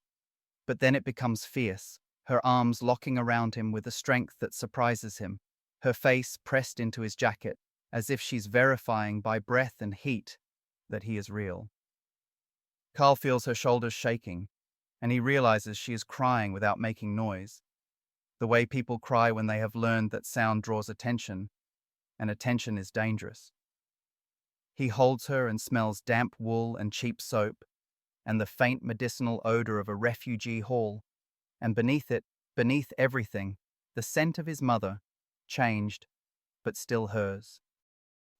But then it becomes fierce, her arms locking around him with a strength that surprises him, her face pressed into his jacket, as if she's verifying by breath and heat that he is real. Carl feels her shoulders shaking, and he realizes she is crying without making noise, the way people cry when they have learned that sound draws attention, and attention is dangerous. He holds her and smells damp wool and cheap soap, and the faint medicinal odor of a refugee hall, and beneath it, beneath everything, the scent of his mother, changed, but still hers.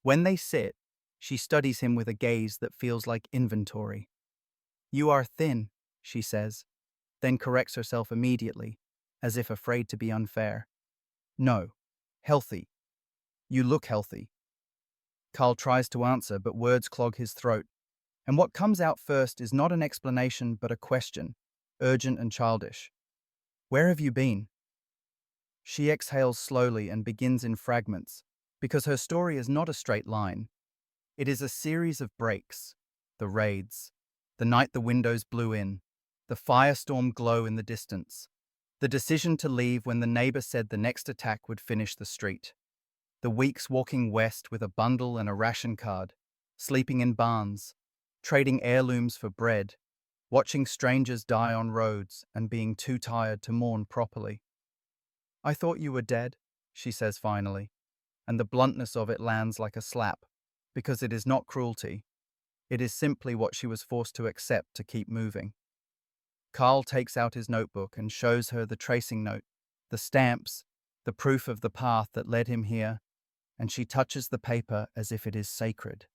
When they sit, she studies him with a gaze that feels like inventory. "You are thin," she says, then corrects herself immediately, as if afraid to be unfair. "No, healthy. You look healthy." Carl tries to answer, but words clog his throat, and what comes out first is not an explanation but a question, urgent and childish. "Where have you been?" She exhales slowly and begins in fragments, because her story is not a straight line. It is a series of breaks: the raids, the night the windows blew in, the firestorm glow in the distance, the decision to leave when the neighbor said the next attack would finish the street, the weeks walking west with a bundle and a ration card, sleeping in barns, trading heirlooms for bread, watching strangers die on roads and being too tired to mourn properly. "I thought you were dead," she says finally, and the bluntness of it lands like a slap, because it is not cruelty. It is simply what she was forced to accept to keep moving. Carl takes out his notebook and shows her the tracing note, the stamps, the proof of the path that led him here, and she touches the paper as if it is sacred.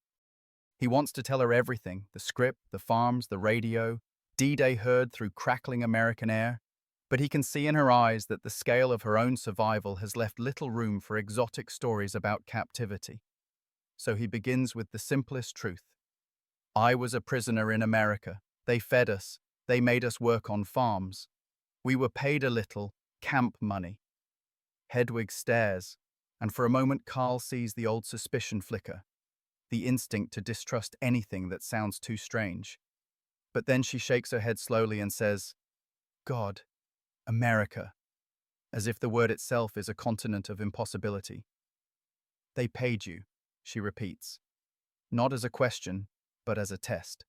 He wants to tell her everything: the scrip, the farms, the radio, D-Day heard through crackling American air, but he can see in her eyes that the scale of her own survival has left little room for exotic stories about captivity. So he begins with the simplest truth. "I was a prisoner in America. They fed us. They made us work on farms. We were paid a little, camp money." Hedwig stares, and for a moment Carl sees the old suspicion flicker, the instinct to distrust anything that sounds too strange. But then she shakes her head slowly and says, "God, America," as if the word itself is a continent of impossibility. "They paid you," she repeats, not as a question, but as a test.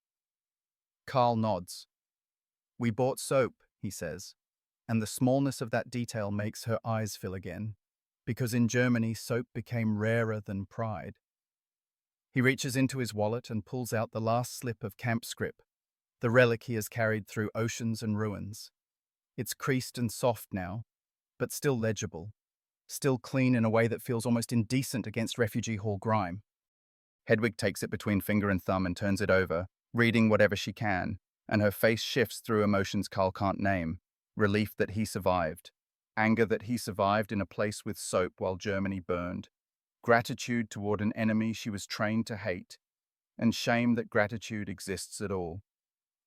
Carl nods. "We bought soap," he says, and the smallness of that detail makes her eyes fill again, because in Germany soap became rarer than pride. He reaches into his wallet and pulls out the last slip of camp scrip, the relic he has carried through oceans and ruins. It's creased and soft now, but still legible, still clean in a way that feels almost indecent against refugee hall grime. Hedwig takes it between finger and thumb and turns it over, reading whatever she can, and her face shifts through emotions Carl can't name: relief that he survived, anger that he survived in a place with soap while Germany burned, gratitude toward an enemy she was trained to hate, and shame that gratitude exists at all.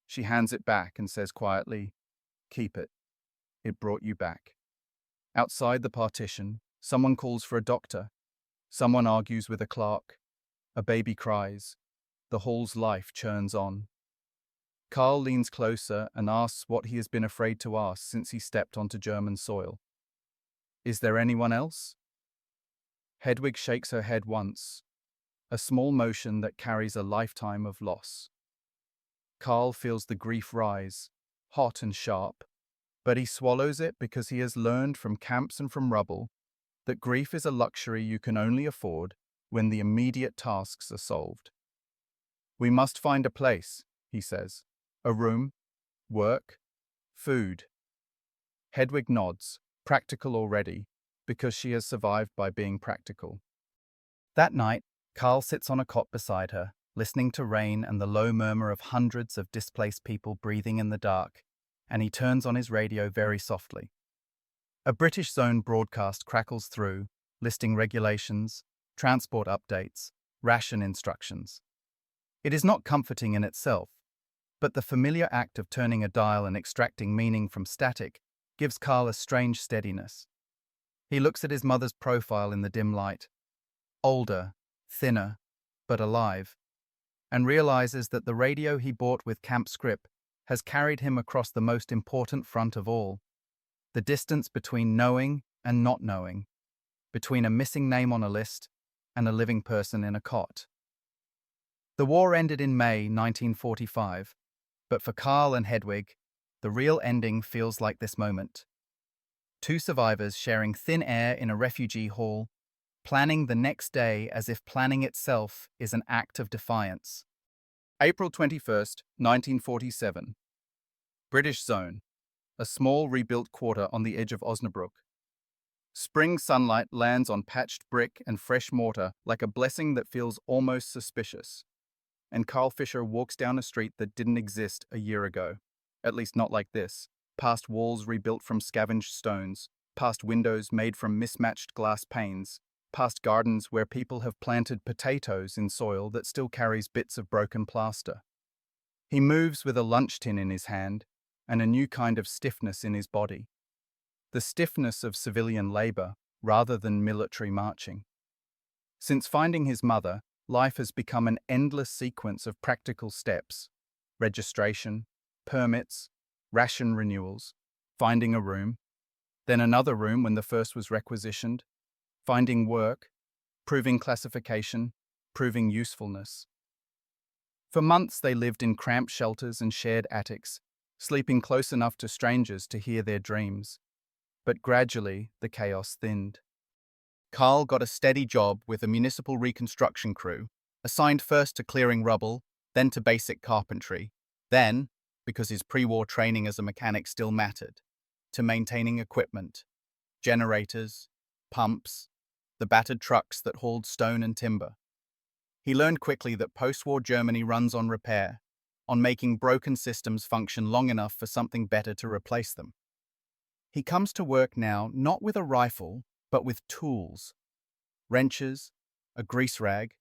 She hands it back and says quietly, "Keep it. It brought you back." Outside the partition, someone calls for a doctor. Someone argues with a clerk. A baby cries. The hall's life churns on. Carl leans closer and asks what he has been afraid to ask since he stepped onto German soil. "Is there anyone else?" Hedwig shakes her head once, a small motion that carries a lifetime of loss. Carl feels the grief rise, hot and sharp, but he swallows it because he has learned from camps and from rubble that grief is a luxury you can only afford when the immediate tasks are solved. "We must find a place," he says. "A room, work, food." Hedwig nods, practical already, because she has survived by being practical. That night, Carl sits on a cot beside her, listening to rain and the low murmur of hundreds of displaced people breathing in the dark, and he turns on his radio very softly. A British Zone broadcast crackles through, listing regulations, transport updates, ration instructions. It is not comforting in itself, but the familiar act of turning a dial and extracting meaning from static gives Carl a strange steadiness. He looks at his mother's profile in the dim light, older, thinner, but alive, and realizes that the radio he bought with Camp Scrip has carried him across the most important front of all: the distance between knowing and not knowing, between a missing name on a list and a living person in a cot. The war ended in May 1945, but for Carl and Hedwig, the real ending feels like this moment. Two survivors sharing thin air in a refugee hall, planning the next day as if planning itself is an act of defiance. April 21st, 1947. British Zone, a small rebuilt quarter on the edge of Osnabrück. Spring sunlight lands on patched brick and fresh mortar like a blessing that feels almost suspicious. And Carl Fisher walks down a street that didn't exist a year ago. At least not like this. Past walls rebuilt from scavenged stones, past windows made from mismatched glass panes, past gardens where people have planted potatoes in soil that still carries bits of broken plaster. He moves with a lunch tin in his hand and a new kind of stiffness in his body. The stiffness of civilian labor rather than military marching. Since finding his mother, life has become an endless sequence of practical steps: registration, permits, ration renewals, finding a room, then another room when the first was requisitioned, finding work, proving classification, proving usefulness. For months they lived in cramped shelters and shared attics, sleeping close enough to strangers to hear their dreams. But gradually the chaos thinned. Carl got a steady job with a municipal reconstruction crew, assigned first to clearing rubble, then to basic carpentry, then, because his pre-war training as a mechanic still mattered, to maintaining equipment, generators, pumps, the battered trucks that hauled stone and timber. He learned quickly that post-war Germany runs on repair, on making broken systems function long enough for something better to replace them. He comes to work now not with a rifle, but with tools: wrenches, a grease rag,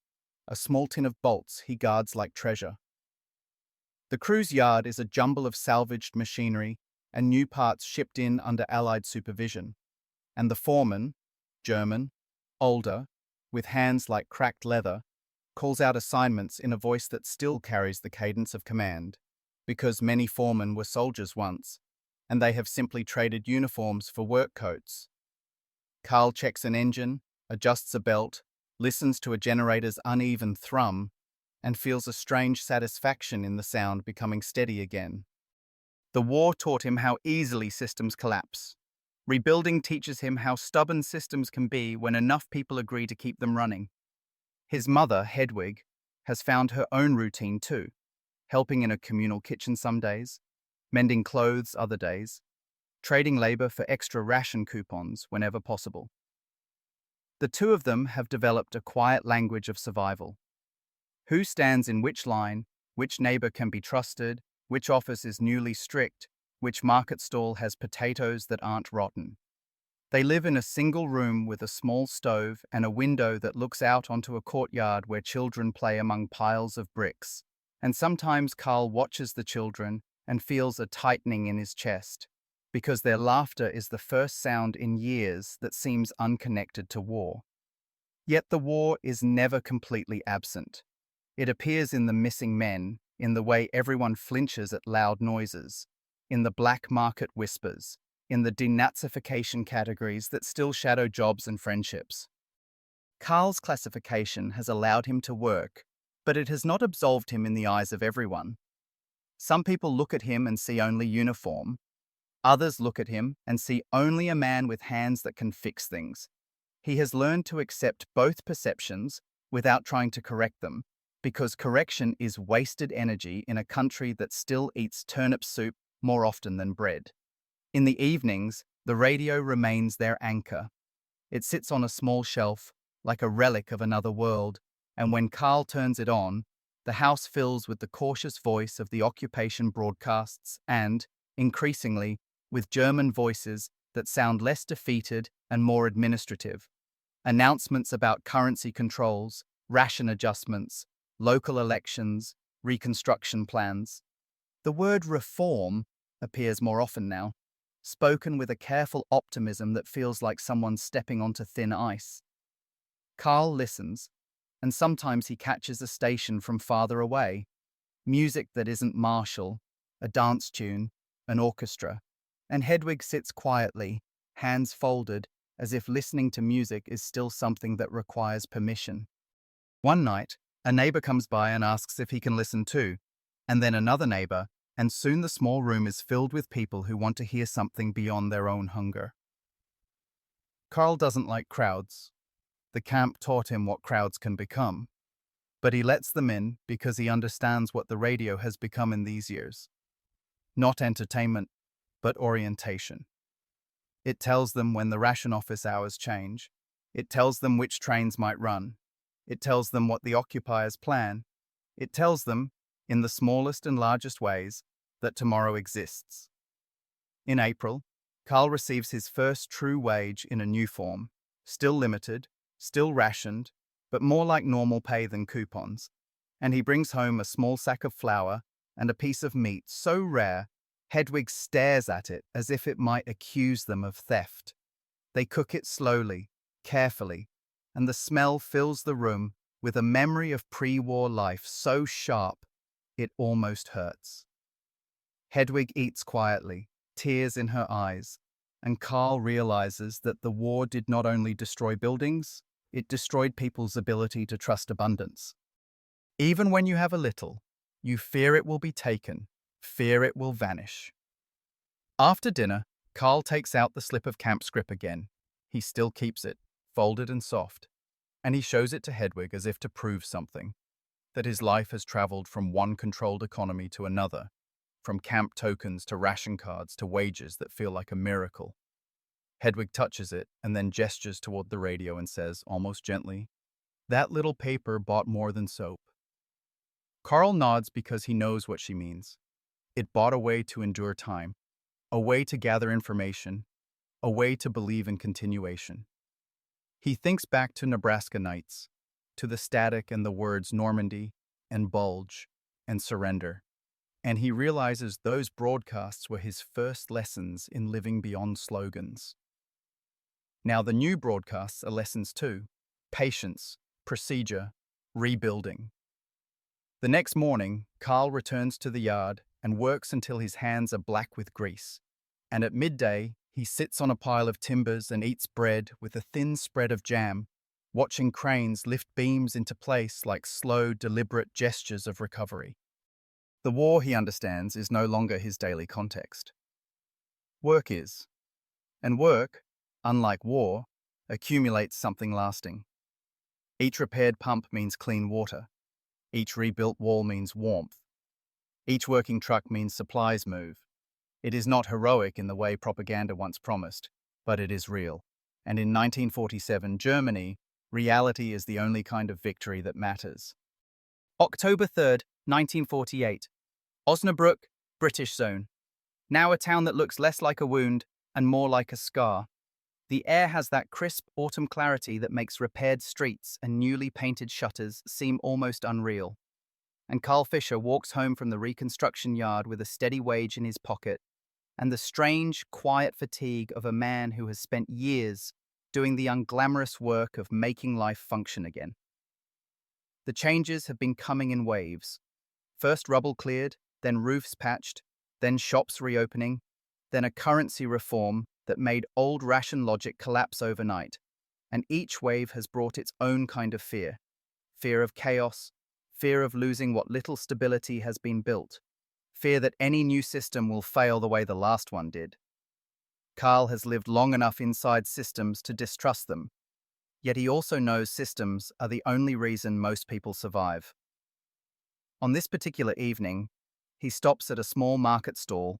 a small tin of bolts he guards like treasure. The crew's yard is a jumble of salvaged machinery and new parts shipped in under Allied supervision, and the foreman, German, older, with hands like cracked leather, calls out assignments in a voice that still carries the cadence of command, because many foremen were soldiers once, and they have simply traded uniforms for work coats. Carl checks an engine, adjusts a belt, listens to a generator's uneven thrum, and feels a strange satisfaction in the sound becoming steady again. The war taught him how easily systems collapse. Rebuilding teaches him how stubborn systems can be when enough people agree to keep them running. His mother, Hedwig, has found her own routine too, helping in a communal kitchen some days, mending clothes other days, trading labor for extra ration coupons whenever possible. The two of them have developed a quiet language of survival. Who stands in which line, which neighbor can be trusted, which office is newly strict, which market stall has potatoes that aren't rotten. They live in a single room with a small stove and a window that looks out onto a courtyard where children play among piles of bricks. And sometimes Carl watches the children and feels a tightening in his chest, because their laughter is the first sound in years that seems unconnected to war. Yet the war is never completely absent. It appears in the missing men, in the way everyone flinches at loud noises, in the black market whispers, in the denazification categories that still shadow jobs and friendships. Carl's classification has allowed him to work, but it has not absolved him in the eyes of everyone. Some people look at him and see only uniform. Others look at him and see only a man with hands that can fix things. He has learned to accept both perceptions without trying to correct them, because correction is wasted energy in a country that still eats turnip soup more often than bread. In the evenings, the radio remains their anchor. It sits on a small shelf, like a relic of another world, and when Carl turns it on, the house fills with the cautious voice of the occupation broadcasts and, increasingly, with German voices that sound less defeated and more administrative. Announcements about currency controls, ration adjustments, local elections, reconstruction plans. The word reform appears more often now, spoken with a careful optimism that feels like someone stepping onto thin ice. Carl listens, and sometimes he catches a station from farther away, music that isn't martial, a dance tune, an orchestra, and Hedwig sits quietly, hands folded, as if listening to music is still something that requires permission. One night, a neighbor comes by and asks if he can listen too, and then another neighbor, and soon the small room is filled with people who want to hear something beyond their own hunger. Carl doesn't like crowds. The camp taught him what crowds can become, but he lets them in because he understands what the radio has become in these years. Not entertainment, but orientation. It tells them when the ration office hours change. It tells them which trains might run. It tells them what the occupiers plan. It tells them, in the smallest and largest ways, that tomorrow exists. In April, Carl receives his first true wage in a new form, still limited, still rationed, but more like normal pay than coupons, and he brings home a small sack of flour and a piece of meat so rare, Hedwig stares at it as if it might accuse them of theft. They cook it slowly, carefully, and the smell fills the room with a memory of pre-war life so sharp it almost hurts. Hedwig eats quietly, tears in her eyes, and Carl realizes that the war did not only destroy buildings, it destroyed people's ability to trust abundance. Even when you have a little, you fear it will be taken, fear it will vanish. After dinner, Carl takes out the slip of camp scrip again. He still keeps it, folded and soft, and he shows it to Hedwig as if to prove something, that his life has traveled from one controlled economy to another, from camp tokens to ration cards to wages that feel like a miracle. Hedwig touches it and then gestures toward the radio and says, almost gently, "That little paper bought more than soap." Carl nods because he knows what she means. It bought a way to endure time, a way to gather information, a way to believe in continuation. He thinks back to Nebraska nights, to the static and the words Normandy and bulge and surrender, and he realizes those broadcasts were his first lessons in living beyond slogans. Now the new broadcasts are lessons too: patience, procedure, rebuilding. The next morning, Carl returns to the yard and works until his hands are black with grease. And at midday, he sits on a pile of timbers and eats bread with a thin spread of jam, watching cranes lift beams into place like slow, deliberate gestures of recovery. The war, he understands, is no longer his daily context. Work is. And work, unlike war, accumulates something lasting. Each repaired pump means clean water. Each rebuilt wall means warmth. Each working truck means supplies move. It is not heroic in the way propaganda once promised, but it is real. And in 1947 Germany, reality is the only kind of victory that matters. October 3rd, 1948. Osnabrück, British Zone. Now a town that looks less like a wound and more like a scar. The air has that crisp autumn clarity that makes repaired streets and newly painted shutters seem almost unreal. And Carl Fisher walks home from the reconstruction yard with a steady wage in his pocket and the strange, quiet fatigue of a man who has spent years doing the unglamorous work of making life function again. The changes have been coming in waves. First rubble cleared, then roofs patched, then shops reopening, then a currency reform that made old ration logic collapse overnight, and each wave has brought its own kind of fear. Fear of chaos, fear of losing what little stability has been built, fear that any new system will fail the way the last one did. Carl has lived long enough inside systems to distrust them, yet he also knows systems are the only reason most people survive. On this particular evening, he stops at a small market stall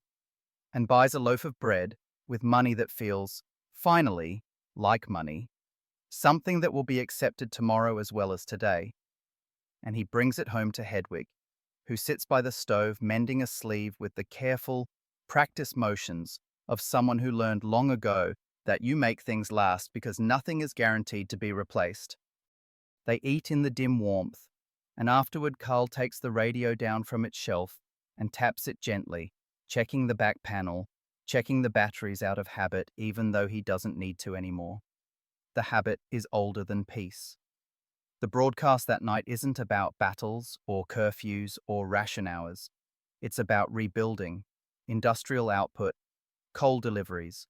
and buys a loaf of bread with money that feels, finally, like money, something that will be accepted tomorrow as well as today. And he brings it home to Hedwig, who sits by the stove mending a sleeve with the careful, practiced motions of someone who learned long ago that you make things last because nothing is guaranteed to be replaced. They eat in the dim warmth, and afterward Carl takes the radio down from its shelf and taps it gently, checking the back panel, checking the batteries out of habit even though he doesn't need to anymore. The habit is older than peace. The broadcast that night isn't about battles or curfews or ration hours. It's about rebuilding, industrial output, coal deliveries,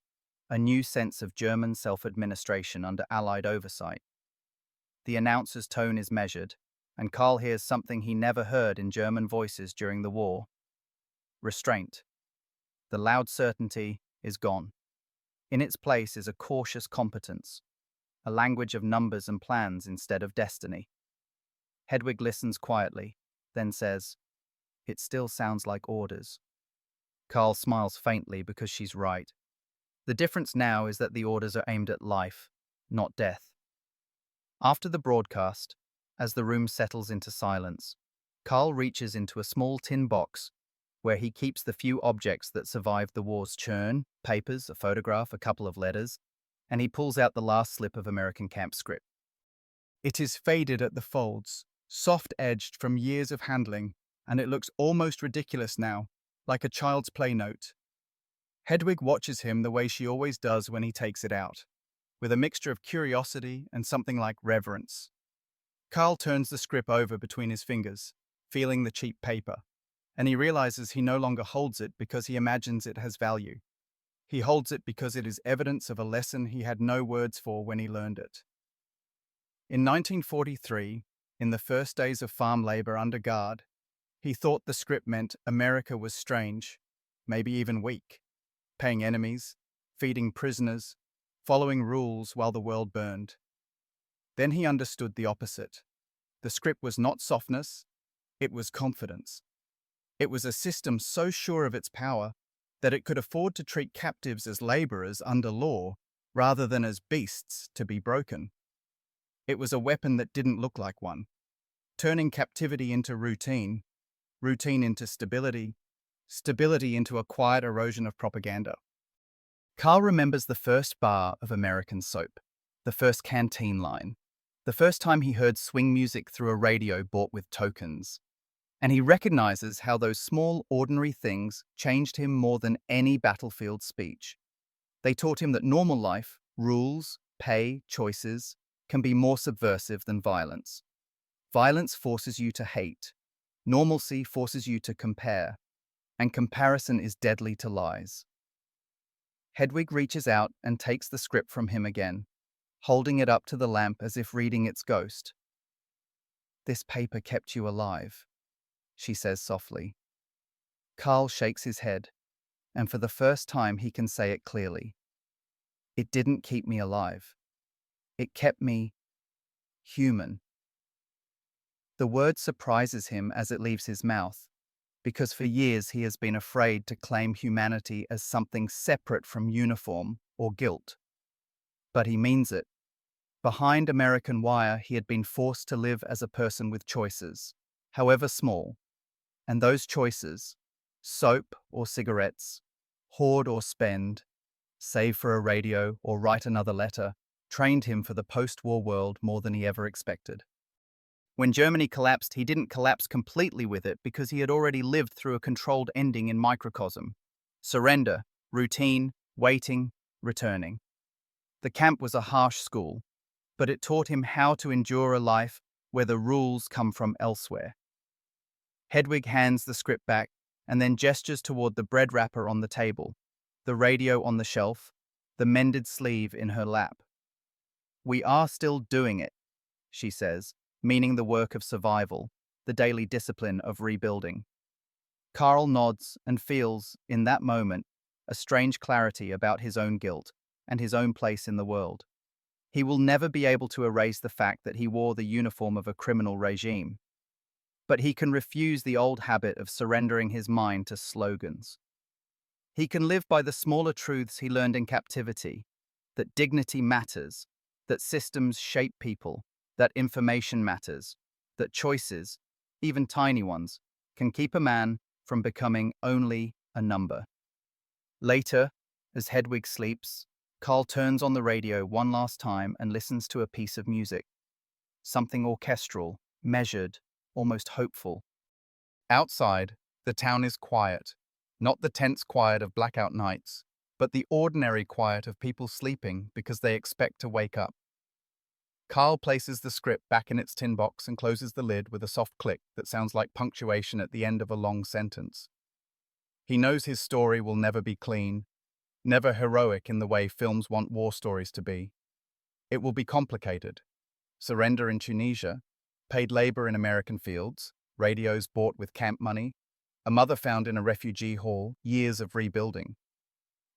a new sense of German self-administration under Allied oversight. The announcer's tone is measured, and Carl hears something he never heard in German voices during the war. Restraint. The loud certainty is gone. In its place is a cautious competence, a language of numbers and plans instead of destiny. Hedwig listens quietly, then says, "It still sounds like orders." Carl smiles faintly because she's right. The difference now is that the orders are aimed at life, not death. After the broadcast, as the room settles into silence, Carl reaches into a small tin box where he keeps the few objects that survived the war's churn, papers, a photograph, a couple of letters, and he pulls out the last slip of American camp scrip. It is faded at the folds, soft-edged from years of handling, and it looks almost ridiculous now, like a child's play note. Hedwig watches him the way she always does when he takes it out, with a mixture of curiosity and something like reverence. Carl turns the scrip over between his fingers, feeling the cheap paper, and he realizes he no longer holds it because he imagines it has value. He holds it because it is evidence of a lesson he had no words for when he learned it. In 1943, in the first days of farm labor under guard, he thought the scrip meant America was strange, maybe even weak, paying enemies, feeding prisoners, following rules while the world burned. Then he understood the opposite. The scrip was not softness, it was confidence. It was a system so sure of its power that it could afford to treat captives as laborers under law rather than as beasts to be broken. It was a weapon that didn't look like one, turning captivity into routine, routine into stability, stability into a quiet erosion of propaganda. Carl remembers the first bar of American soap, the first canteen line, the first time he heard swing music through a radio bought with tokens. And he recognizes how those small, ordinary things changed him more than any battlefield speech. They taught him that normal life, rules, pay, choices, can be more subversive than violence. Violence forces you to hate. Normalcy forces you to compare. And comparison is deadly to lies. Hedwig reaches out and takes the scrip from him again, holding it up to the lamp as if reading its ghost. "This paper kept you alive," she says softly. Carl shakes his head, and for the first time he can say it clearly. "It didn't keep me alive. It kept me human." The word surprises him as it leaves his mouth, because for years he has been afraid to claim humanity as something separate from uniform or guilt. But he means it. Behind American wire, he had been forced to live as a person with choices, however small. And those choices, soap or cigarettes, hoard or spend, save for a radio or write another letter, trained him for the post-war world more than he ever expected. When Germany collapsed, he didn't collapse completely with it because he had already lived through a controlled ending in microcosm. Surrender, routine, waiting, returning. The camp was a harsh school, but it taught him how to endure a life where the rules come from elsewhere. Hedwig hands the scrip back and then gestures toward the bread wrapper on the table, the radio on the shelf, the mended sleeve in her lap. "We are still doing it," she says, meaning the work of survival, the daily discipline of rebuilding. Carl nods and feels, in that moment, a strange clarity about his own guilt and his own place in the world. He will never be able to erase the fact that he wore the uniform of a criminal regime. But he can refuse the old habit of surrendering his mind to slogans. He can live by the smaller truths he learned in captivity, that dignity matters, that systems shape people, that information matters, that choices, even tiny ones, can keep a man from becoming only a number. Later, as Hedwig sleeps, Carl turns on the radio one last time and listens to a piece of music. Something orchestral, measured, almost hopeful. Outside, the town is quiet, not the tense quiet of blackout nights, but the ordinary quiet of people sleeping because they expect to wake up. Carl places the scrip back in its tin box and closes the lid with a soft click that sounds like punctuation at the end of a long sentence. He knows his story will never be clean, never heroic in the way films want war stories to be. It will be complicated. Surrender in Tunisia, paid labor in American fields, radios bought with camp money, a mother found in a refugee hall, years of rebuilding.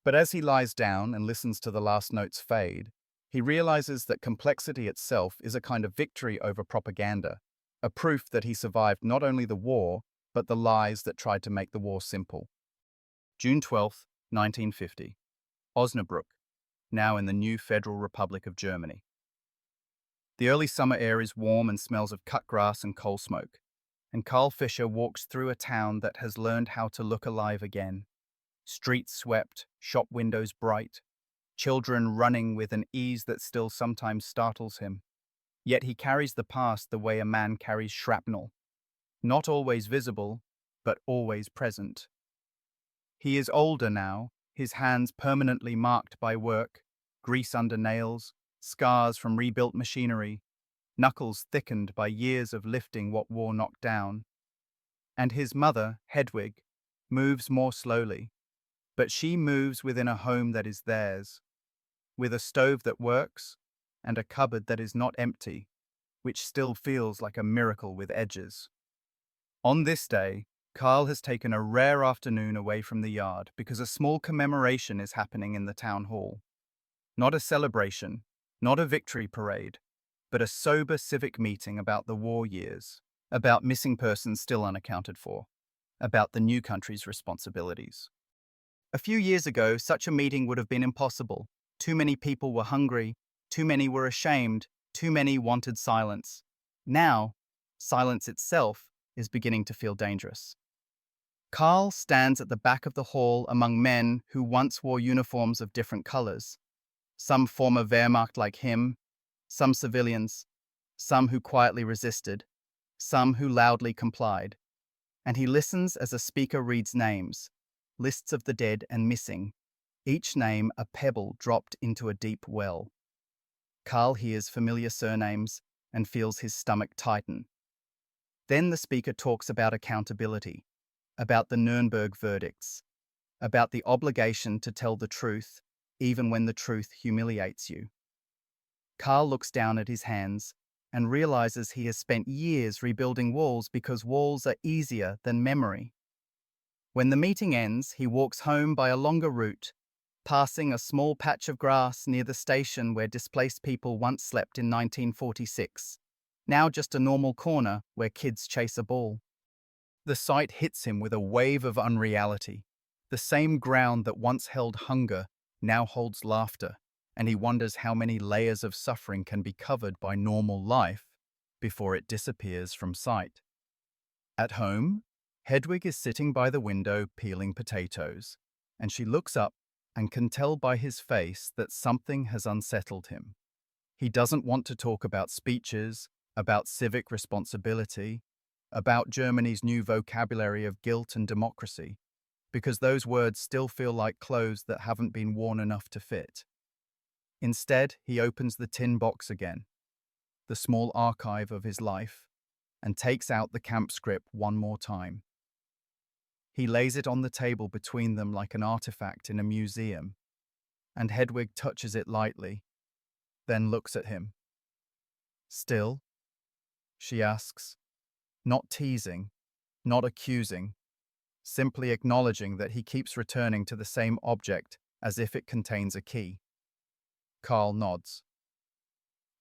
But as he lies down and listens to the last notes fade, he realizes that complexity itself is a kind of victory over propaganda, a proof that he survived not only the war, but the lies that tried to make the war simple. June 12, 1950. Osnabrück, now in the new Federal Republic of Germany. The early summer air is warm and smells of cut grass and coal smoke, and Carl Fischer walks through a town that has learned how to look alive again. Streets swept, shop windows bright, children running with an ease that still sometimes startles him. Yet he carries the past the way a man carries shrapnel, not always visible, but always present. He is older now, his hands permanently marked by work, grease under nails, scars from rebuilt machinery, knuckles thickened by years of lifting what war knocked down. And his mother, Hedwig, moves more slowly, but she moves within a home that is theirs, with a stove that works and a cupboard that is not empty, which still feels like a miracle with edges. On this day, Carl has taken a rare afternoon away from the yard because a small commemoration is happening in the town hall. Not a celebration, not a victory parade, but a sober civic meeting about the war years, about missing persons still unaccounted for, about the new country's responsibilities. A few years ago, such a meeting would have been impossible. Too many people were hungry, too many were ashamed, too many wanted silence. Now, silence itself is beginning to feel dangerous. Carl stands at the back of the hall among men who once wore uniforms of different colors. Some former Wehrmacht like him, some civilians, some who quietly resisted, some who loudly complied. And he listens as a speaker reads names, lists of the dead and missing, each name a pebble dropped into a deep well. Carl hears familiar surnames and feels his stomach tighten. Then the speaker talks about accountability, about the Nuremberg verdicts, about the obligation to tell the truth, even when the truth humiliates you. Carl looks down at his hands and realizes he has spent years rebuilding walls because walls are easier than memory. When the meeting ends, he walks home by a longer route, passing a small patch of grass near the station where displaced people once slept in 1946, now just a normal corner where kids chase a ball. The sight hits him with a wave of unreality. The same ground that once held hunger now holds laughter, and he wonders how many layers of suffering can be covered by normal life before it disappears from sight. At home, Hedwig is sitting by the window peeling potatoes, and she looks up and can tell by his face that something has unsettled him. He doesn't want to talk about speeches, about civic responsibility, about Germany's new vocabulary of guilt and democracy, because those words still feel like clothes that haven't been worn enough to fit. Instead, he opens the tin box again, the small archive of his life, and takes out the camp scrip one more time. He lays it on the table between them like an artifact in a museum, and Hedwig touches it lightly, then looks at him. "Still?" she asks, not teasing, not accusing, simply acknowledging that he keeps returning to the same object as if it contains a key. Carl nods.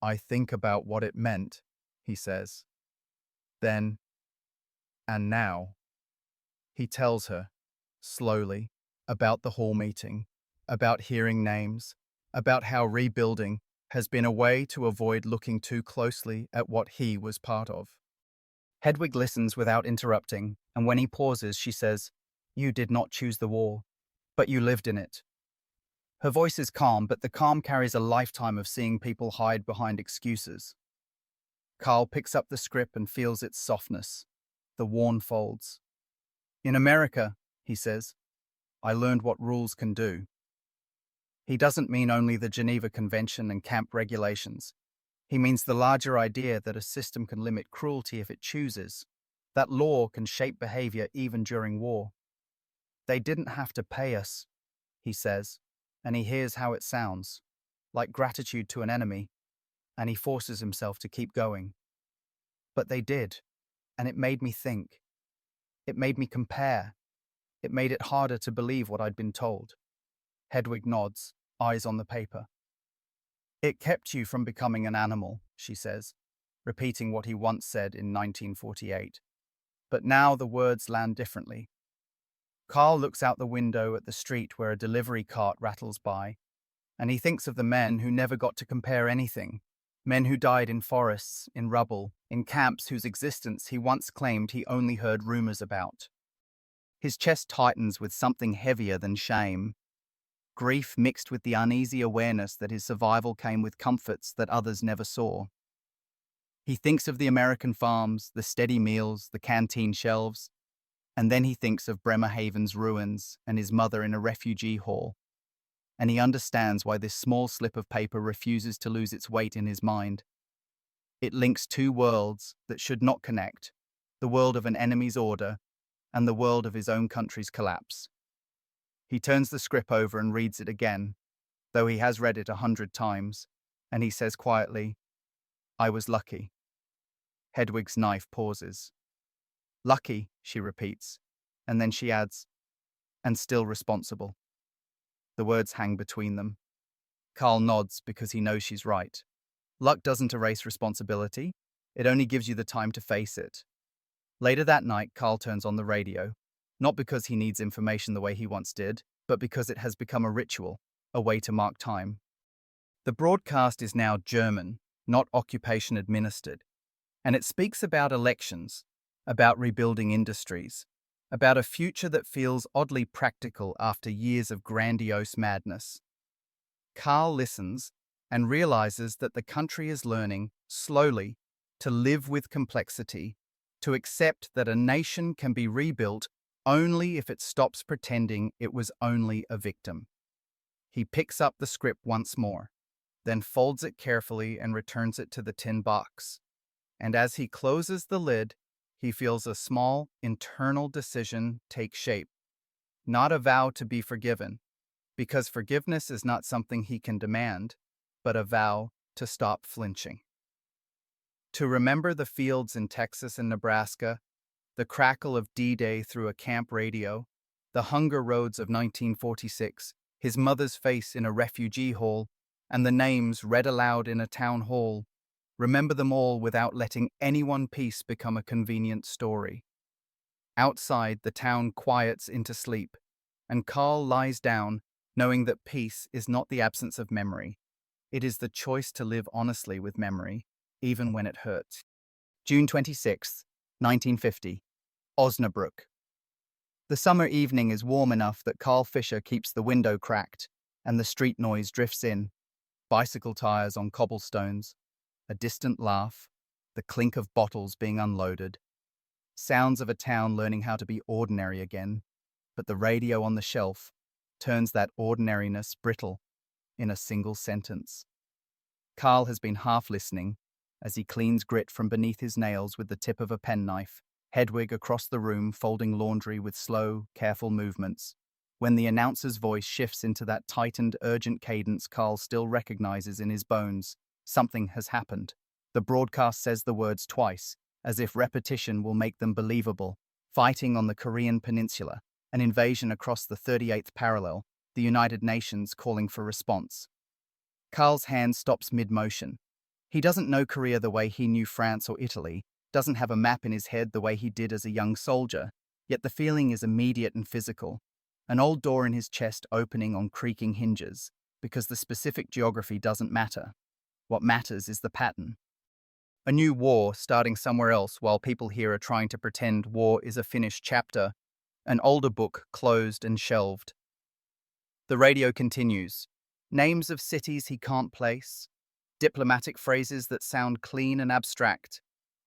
"I think about what it meant," he says. Then, "And now," he tells her, slowly, about the hall meeting, about hearing names, about how rebuilding has been a way to avoid looking too closely at what he was part of. Hedwig listens without interrupting, and when he pauses, she says, "You did not choose the war, but you lived in it." Her voice is calm, but the calm carries a lifetime of seeing people hide behind excuses. Carl picks up the scrip and feels its softness, the worn folds. "In America," he says, "I learned what rules can do." He doesn't mean only the Geneva Convention and camp regulations. He means the larger idea that a system can limit cruelty if it chooses, that law can shape behavior even during war. "They didn't have to pay us," he says, and he hears how it sounds, like gratitude to an enemy, and he forces himself to keep going. "But they did, and it made me think. It made me compare. It made it harder to believe what I'd been told." Hedwig nods, eyes on the paper. "It kept you from becoming an animal," she says, repeating what he once said in 1948. But now the words land differently. Carl looks out the window at the street where a delivery cart rattles by, and he thinks of the men who never got to compare anything. Men who died in forests, in rubble, in camps whose existence he once claimed he only heard rumors about. His chest tightens with something heavier than shame. Grief mixed with the uneasy awareness that his survival came with comforts that others never saw. He thinks of the American farms, the steady meals, the canteen shelves, and then he thinks of Bremerhaven's ruins and his mother in a refugee hall. And he understands why this small slip of paper refuses to lose its weight in his mind. It links two worlds that should not connect, the world of an enemy's order and the world of his own country's collapse. He turns the scrip over and reads it again, though he has read it 100 times, and he says quietly, "I was lucky." Hedwig's knife pauses. "Lucky," she repeats, and then she adds, "and still responsible." The words hang between them. Carl nods because he knows she's right. Luck doesn't erase responsibility, it only gives you the time to face it. Later that night, Carl turns on the radio, not because he needs information the way he once did, but because it has become a ritual, a way to mark time. The broadcast is now German, not occupation administered, and it speaks about elections, about rebuilding industries, about a future that feels oddly practical after years of grandiose madness. Carl listens and realizes that the country is learning, slowly, to live with complexity, to accept that a nation can be rebuilt only if it stops pretending it was only a victim. He picks up the scrip once more, then folds it carefully and returns it to the tin box. And as he closes the lid, he feels a small, internal decision take shape. Not a vow to be forgiven, because forgiveness is not something he can demand, but a vow to stop flinching. To remember the fields in Texas and Nebraska, the crackle of D-Day through a camp radio, the hunger roads of 1946, his mother's face in a refugee hall, and the names read aloud in a town hall. Remember them all without letting any one piece become a convenient story. Outside, the town quiets into sleep, and Carl lies down, knowing that peace is not the absence of memory. It is the choice to live honestly with memory, even when it hurts. June 26, 1950, Osnabrück. The summer evening is warm enough that Carl Fischer keeps the window cracked, and the street noise drifts in. Bicycle tires on cobblestones, a distant laugh, the clink of bottles being unloaded. Sounds of a town learning how to be ordinary again, but the radio on the shelf turns that ordinariness brittle in a single sentence. Carl has been half listening as he cleans grit from beneath his nails with the tip of a penknife, Hedwig across the room folding laundry with slow, careful movements. When the announcer's voice shifts into that tightened, urgent cadence Carl still recognizes in his bones, something has happened. The broadcast says the words twice, as if repetition will make them believable. Fighting on the Korean peninsula, an invasion across the 38th parallel, the United Nations calling for response. Carl's hand stops mid-motion. He doesn't know Korea the way he knew France or Italy, doesn't have a map in his head the way he did as a young soldier, yet the feeling is immediate and physical. An old door in his chest opening on creaking hinges, because the specific geography doesn't matter. What matters is the pattern. A new war starting somewhere else while people here are trying to pretend war is a finished chapter, an older book closed and shelved. The radio continues. Names of cities he can't place, diplomatic phrases that sound clean and abstract.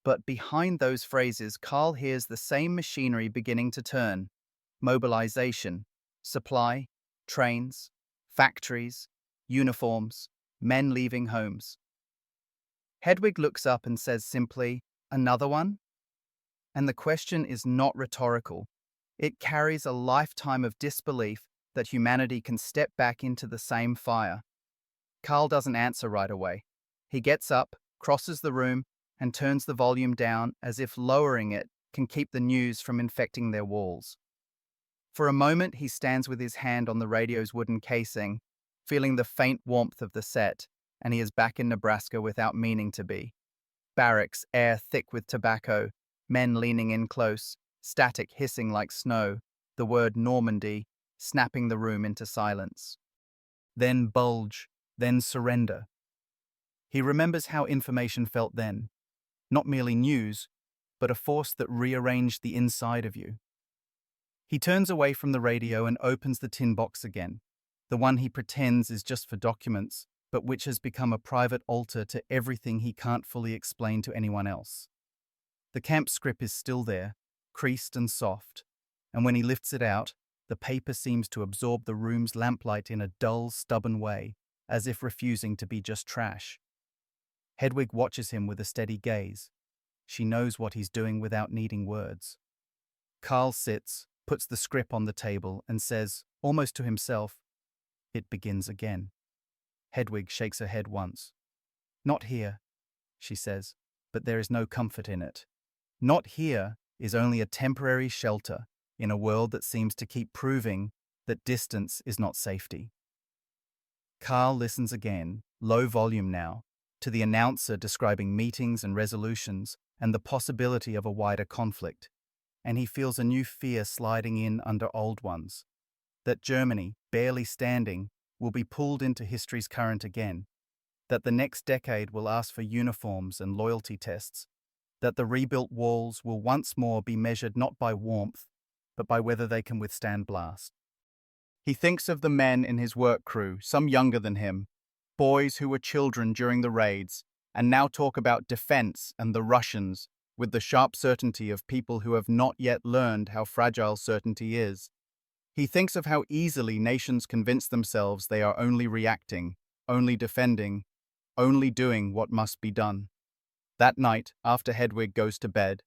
But behind those phrases, Carl hears the same machinery beginning to turn. Mobilization, supply, trains, factories, uniforms, men leaving homes. Hedwig looks up and says simply, "Another one?" And the question is not rhetorical. It carries a lifetime of disbelief that humanity can step back into the same fire. Carl doesn't answer right away. He gets up, crosses the room, and turns the volume down as if lowering it can keep the news from infecting their walls. For a moment, he stands with his hand on the radio's wooden casing, feeling the faint warmth of the set, and he is back in Nebraska without meaning to be. Barracks, air thick with tobacco, men leaning in close, static hissing like snow, the word Normandy snapping the room into silence. Then bulge, then surrender. He remembers how information felt then, not merely news, but a force that rearranged the inside of you. He turns away from the radio and opens the tin box again, the one he pretends is just for documents, but which has become a private altar to everything he can't fully explain to anyone else. The camp scrip is still there, creased and soft, and when he lifts it out, the paper seems to absorb the room's lamplight in a dull, stubborn way, as if refusing to be just trash. Hedwig watches him with a steady gaze. She knows what he's doing without needing words. Carl sits, puts the scrip on the table, and says, almost to himself, "It begins again." Hedwig shakes her head once. "Not here," she says, "but there is no comfort in it. Not here is only a temporary shelter in a world that seems to keep proving that distance is not safety." Carl listens again, low volume now, to the announcer describing meetings and resolutions and the possibility of a wider conflict, and he feels a new fear sliding in under old ones. That Germany, barely standing, will be pulled into history's current again. That the next decade will ask for uniforms and loyalty tests. That the rebuilt walls will once more be measured not by warmth, but by whether they can withstand blast. He thinks of the men in his work crew, some younger than him, boys who were children during the raids, and now talk about defense and the Russians with the sharp certainty of people who have not yet learned how fragile certainty is. He thinks of how easily nations convince themselves they are only reacting, only defending, only doing what must be done. That night, after Hedwig goes to bed,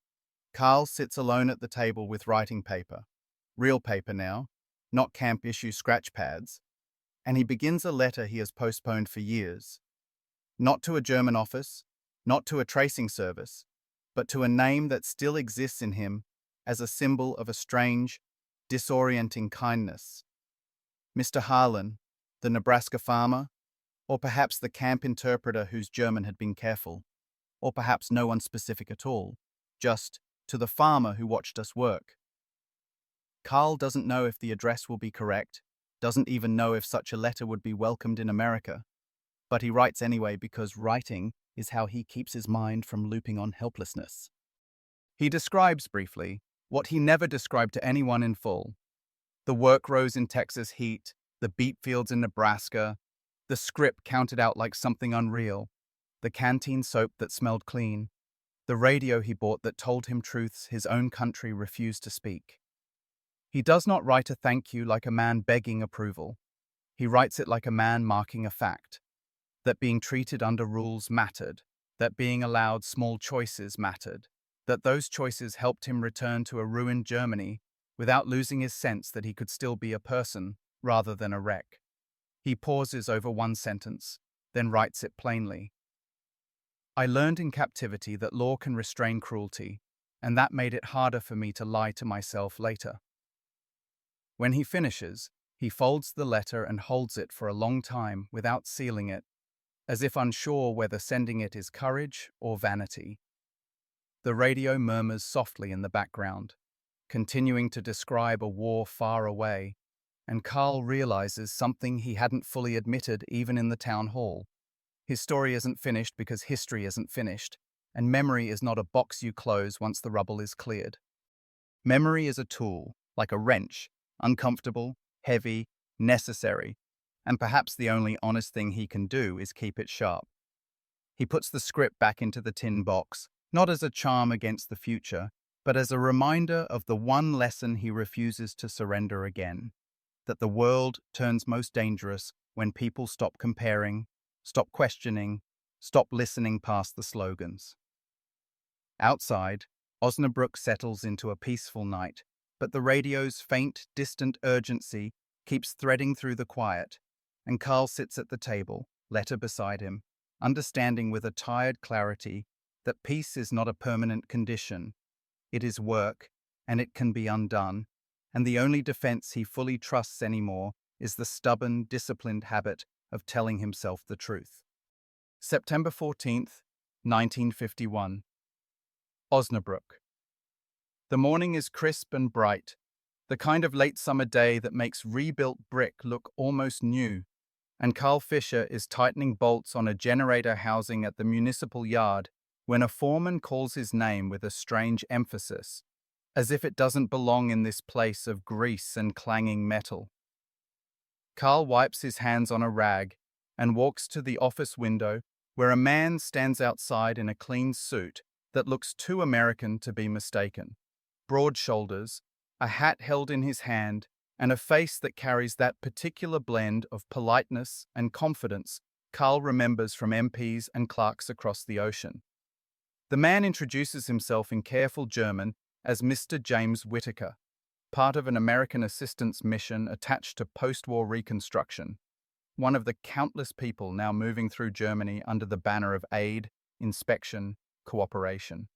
Carl sits alone at the table with writing paper, real paper now, not camp-issue scratch pads, and he begins a letter he has postponed for years. Not to a German office, not to a tracing service, but to a name that still exists in him as a symbol of a strange, disorienting kindness. Mr. Harlan, the Nebraska farmer, or perhaps the camp interpreter whose German had been careful, or perhaps no one specific at all, just to the farmer who watched us work. Carl doesn't know if the address will be correct, doesn't even know if such a letter would be welcomed in America, but he writes anyway because writing is how he keeps his mind from looping on helplessness. He describes briefly what he never described to anyone in full: the work rows in Texas heat, the beet fields in Nebraska, the scrip counted out like something unreal, the canteen soap that smelled clean, the radio he bought that told him truths his own country refused to speak. He does not write a thank you like a man begging approval. He writes it like a man marking a fact, that being treated under rules mattered, that being allowed small choices mattered, that those choices helped him return to a ruined Germany without losing his sense that he could still be a person rather than a wreck. He pauses over one sentence, then writes it plainly. "I learned in captivity that law can restrain cruelty, and that made it harder for me to lie to myself later." When he finishes, he folds the letter and holds it for a long time without sealing it, as if unsure whether sending it is courage or vanity. The radio murmurs softly in the background, continuing to describe a war far away, and Carl realizes something he hadn't fully admitted even in the town hall. His story isn't finished because history isn't finished, and memory is not a box you close once the rubble is cleared. Memory is a tool, like a wrench, uncomfortable, heavy, necessary, and perhaps the only honest thing he can do is keep it sharp. He puts the script back into the tin box, not as a charm against the future, but as a reminder of the one lesson he refuses to surrender again: that the world turns most dangerous when people stop comparing, stop questioning, stop listening past the slogans. Outside, Osnabrück settles into a peaceful night, but the radio's faint, distant urgency keeps threading through the quiet, and Carl sits at the table, letter beside him, understanding with a tired clarity that peace is not a permanent condition. It is work, and it can be undone, and the only defense he fully trusts anymore is the stubborn, disciplined habit of telling himself the truth. September 14th, 1951. Osnabrück. The morning is crisp and bright, The kind of late summer day that makes rebuilt brick look almost new. And Carl Fisher is tightening bolts on a generator housing at the municipal yard when a foreman calls his name with a strange emphasis, as if it doesn't belong in this place of grease and clanging metal. Carl wipes his hands on a rag and walks to the office window where a man stands outside in a clean suit that looks too American to be mistaken. Broad shoulders, a hat held in his hand, and a face that carries that particular blend of politeness and confidence Carl remembers from MPs and clerks across the ocean. The man introduces himself in careful German as Mr. James Whittaker, part of an American assistance mission attached to post-war reconstruction, one of the countless people now moving through Germany under the banner of aid, inspection, cooperation.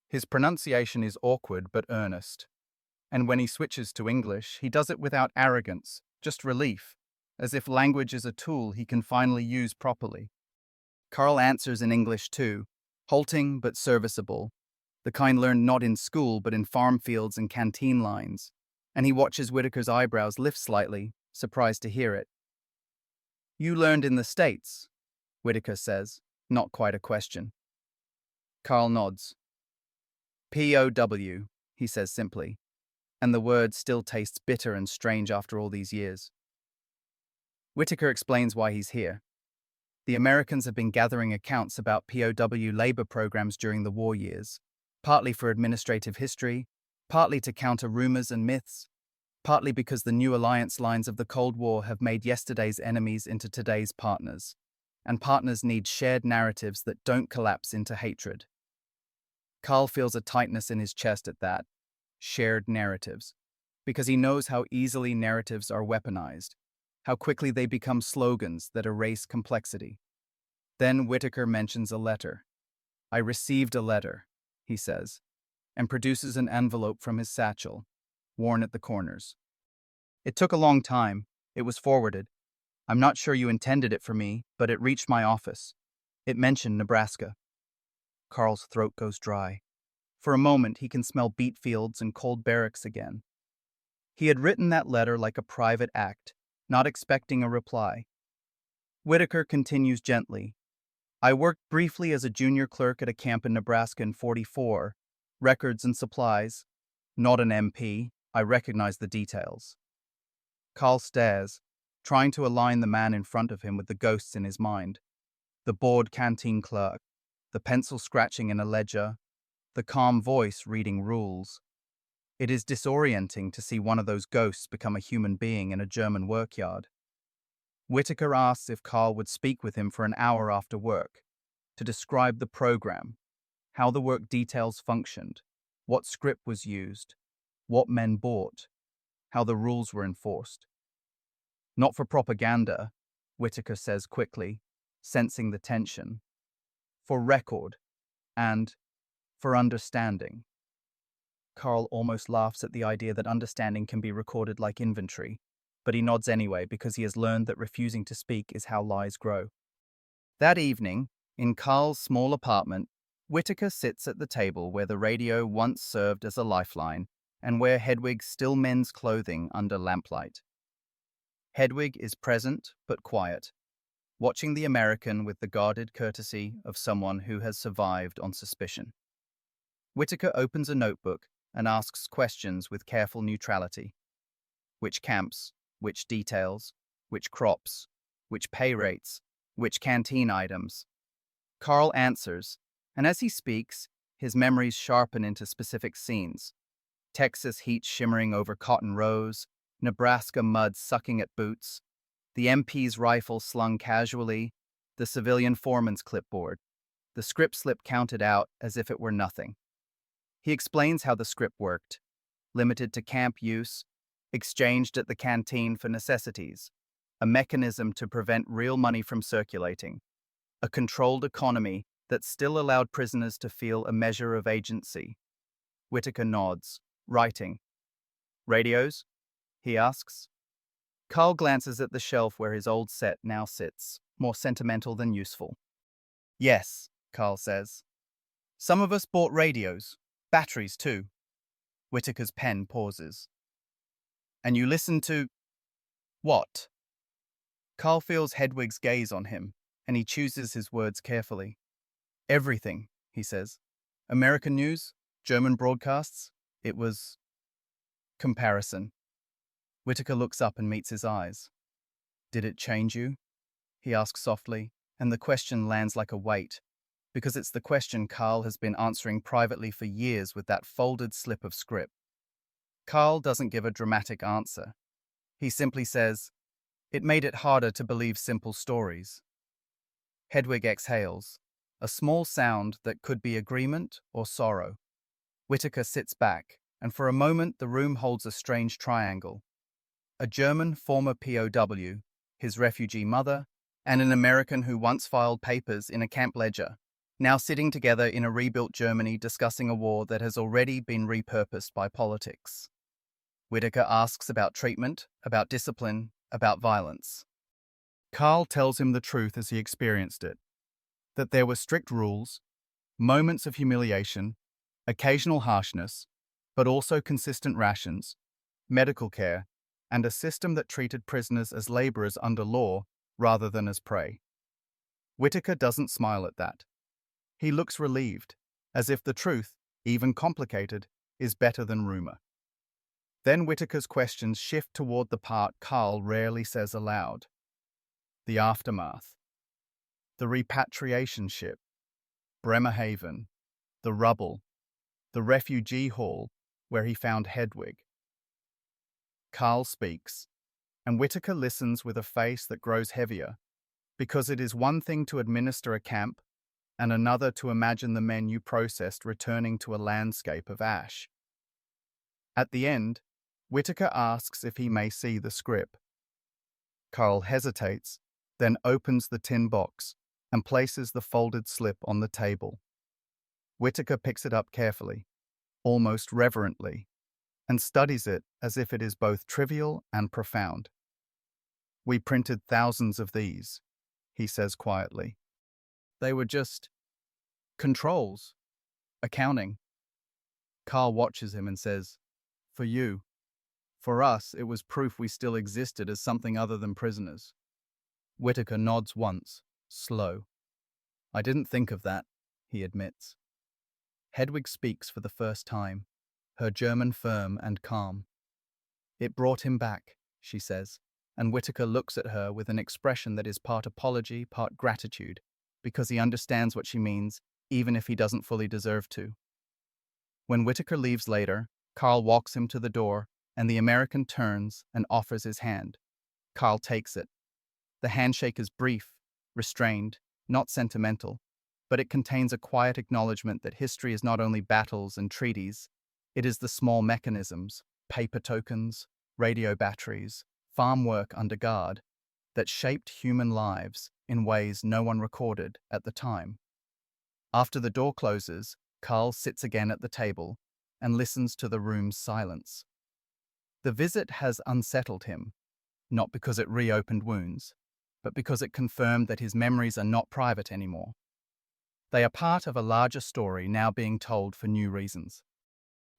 His pronunciation is awkward but earnest, and when he switches to English, he does it without arrogance, just relief, as if language is a tool he can finally use properly. Carl answers in English too, halting but serviceable, the kind learned not in school but in farm fields and canteen lines, and he watches Whittaker's eyebrows lift slightly, surprised to hear it. "You learned in the States," Whittaker says, not quite a question. Carl nods. "POW," he says simply, and the word still tastes bitter and strange after all these years. Whittaker explains why he's here. The Americans have been gathering accounts about POW labor programs during the war years, partly for administrative history, partly to counter rumors and myths, partly because the new alliance lines of the Cold War have made yesterday's enemies into today's partners, and partners need shared narratives that don't collapse into hatred. Carl feels a tightness in his chest at that, shared narratives, because he knows how easily narratives are weaponized, how quickly they become slogans that erase complexity. Then Whittaker mentions a letter. "I received a letter," he says, and produces an envelope from his satchel, worn at the corners. "It took a long time. It was forwarded. I'm not sure you intended it for me, but it reached my office. It mentioned Nebraska." Carl's throat goes dry. For a moment, he can smell beet fields and cold barracks again. He had written that letter like a private act, not expecting a reply. Whittaker continues gently. "I worked briefly as a junior clerk at a camp in Nebraska in '44. Records and supplies. Not an MP. I recognize the details." Carl stares, trying to align the man in front of him with the ghosts in his mind. The bored canteen clerk, the pencil scratching in a ledger, the calm voice reading rules. It is disorienting to see one of those ghosts become a human being in a German workyard. Whittaker asks if Carl would speak with him for an hour after work, to describe the program, how the work details functioned, what scrip was used, what men bought, how the rules were enforced. "Not for propaganda," Whittaker says quickly, sensing the tension. "For record, and for understanding." Carl almost laughs at the idea that understanding can be recorded like inventory, but he nods anyway because he has learned that refusing to speak is how lies grow. That evening, in Carl's small apartment, Whittaker sits at the table where the radio once served as a lifeline and where Hedwig still mends clothing under lamplight. Hedwig is present but quiet, watching the American with the guarded courtesy of someone who has survived on suspicion. Whittaker opens a notebook and asks questions with careful neutrality. Which camps, which details, which crops, which pay rates, which canteen items. Carl answers, and as he speaks, his memories sharpen into specific scenes. Texas heat shimmering over cotton rows, Nebraska mud sucking at boots, the MP's rifle slung casually, the civilian foreman's clipboard, the scrip slip counted out as if it were nothing. He explains how the scrip worked, limited to camp use, exchanged at the canteen for necessities, a mechanism to prevent real money from circulating, a controlled economy that still allowed prisoners to feel a measure of agency. Whittaker nods, writing. "Radios?" he asks. Carl glances at the shelf where his old set now sits, more sentimental than useful. "Yes," Carl says. "Some of us bought radios. Batteries, too." Whittaker's pen pauses. And you listen to what? Carl feels Hedwig's gaze on him, and he chooses his words carefully. Everything, he says. American news, German broadcasts. It was comparison. Whitaker looks up and meets his eyes. Did it change you? He asks softly, and the question lands like a weight, because it's the question Carl has been answering privately for years with that folded slip of scrip. Carl doesn't give a dramatic answer. He simply says, "It made it harder to believe simple stories." Hedwig exhales, a small sound that could be agreement or sorrow. Whitaker sits back, and for a moment the room holds a strange triangle. A German former POW, his refugee mother, and an American who once filed papers in a camp ledger, now sitting together in a rebuilt Germany discussing a war that has already been repurposed by politics. Whitaker asks about treatment, about discipline, about violence. Carl tells him the truth as he experienced it, that there were strict rules, moments of humiliation, occasional harshness, but also consistent rations, medical care, and a system that treated prisoners as laborers under law rather than as prey. Whitaker doesn't smile at that. He looks relieved, as if the truth, even complicated, is better than rumor. Then Whitaker's questions shift toward the part Carl rarely says aloud. The aftermath. The repatriation ship. Bremerhaven. The rubble. The refugee hall where he found Hedwig. Carl speaks, and Whitaker listens with a face that grows heavier, because it is one thing to administer a camp and another to imagine the men you processed returning to a landscape of ash. At the end, Whitaker asks if he may see the scrip. Carl hesitates, then opens the tin box and places the folded slip on the table. Whitaker picks it up carefully, almost reverently, and studies it as if it is both trivial and profound. We printed thousands of these, he says quietly. They were just controls, accounting. Carl watches him and says, "For you. For us, it was proof we still existed as something other than prisoners." Whitaker nods once, slow. "I didn't think of that," he admits. Hedwig speaks for the first time, her German firm and calm. "It brought him back," she says, and Whitaker looks at her with an expression that is part apology, part gratitude, because he understands what she means, even if he doesn't fully deserve to. When Whitaker leaves later, Carl walks him to the door, and the American turns and offers his hand. Carl takes it. The handshake is brief, restrained, not sentimental, but it contains a quiet acknowledgement that history is not only battles and treaties, it is the small mechanisms, paper tokens, radio batteries, farm work under guard, that shaped human lives in ways no one recorded at the time. After the door closes, Carl sits again at the table and listens to the room's silence. The visit has unsettled him, not because it reopened wounds, but because it confirmed that his memories are not private anymore. They are part of a larger story now being told for new reasons.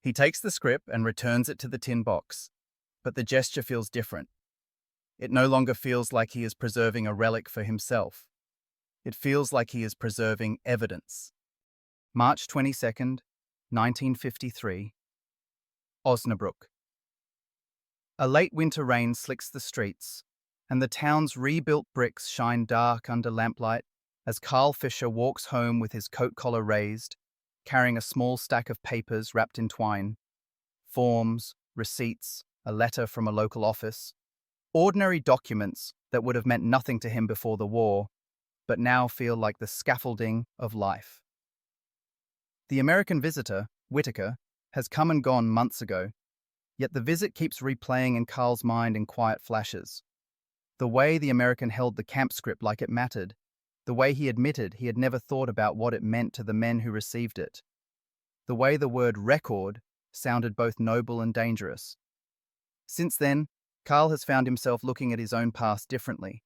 He takes the scrip and returns it to the tin box, but the gesture feels different. It no longer feels like he is preserving a relic for himself. It feels like he is preserving evidence. March 22nd, 1953. Osnabrück. A late winter rain slicks the streets, and the town's rebuilt bricks shine dark under lamplight as Carl Fischer walks home with his coat collar raised, carrying a small stack of papers wrapped in twine. Forms, receipts, a letter from a local office. Ordinary documents that would have meant nothing to him before the war, but now feel like the scaffolding of life. The American visitor, Whitaker, has come and gone months ago, yet the visit keeps replaying in Carl's mind in quiet flashes. The way the American held the camp script like it mattered, the way he admitted he had never thought about what it meant to the men who received it, the way the word record sounded both noble and dangerous. Since then, Carl has found himself looking at his own past differently.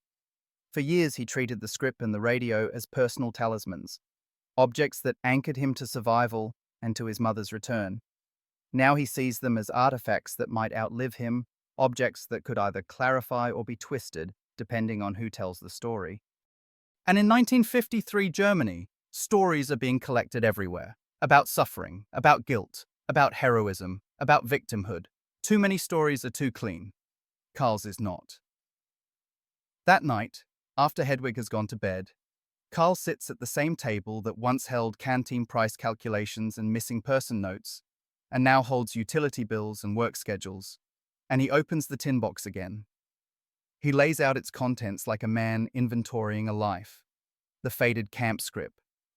For years he treated the script and the radio as personal talismans, objects that anchored him to survival and to his mother's return. Now he sees them as artifacts that might outlive him objects that could either clarify or be twisted, depending on who tells the story. And in 1953 Germany, stories are being collected everywhere about suffering, about guilt, about heroism, about victimhood. Too many stories are too clean. Carl's is not. That night, after Hedwig has gone to bed, Carl sits at the same table that once held canteen price calculations and missing person notes, and now holds utility bills and work schedules, and he opens the tin box again. He lays out its contents like a man inventorying a life. The faded camp scrip,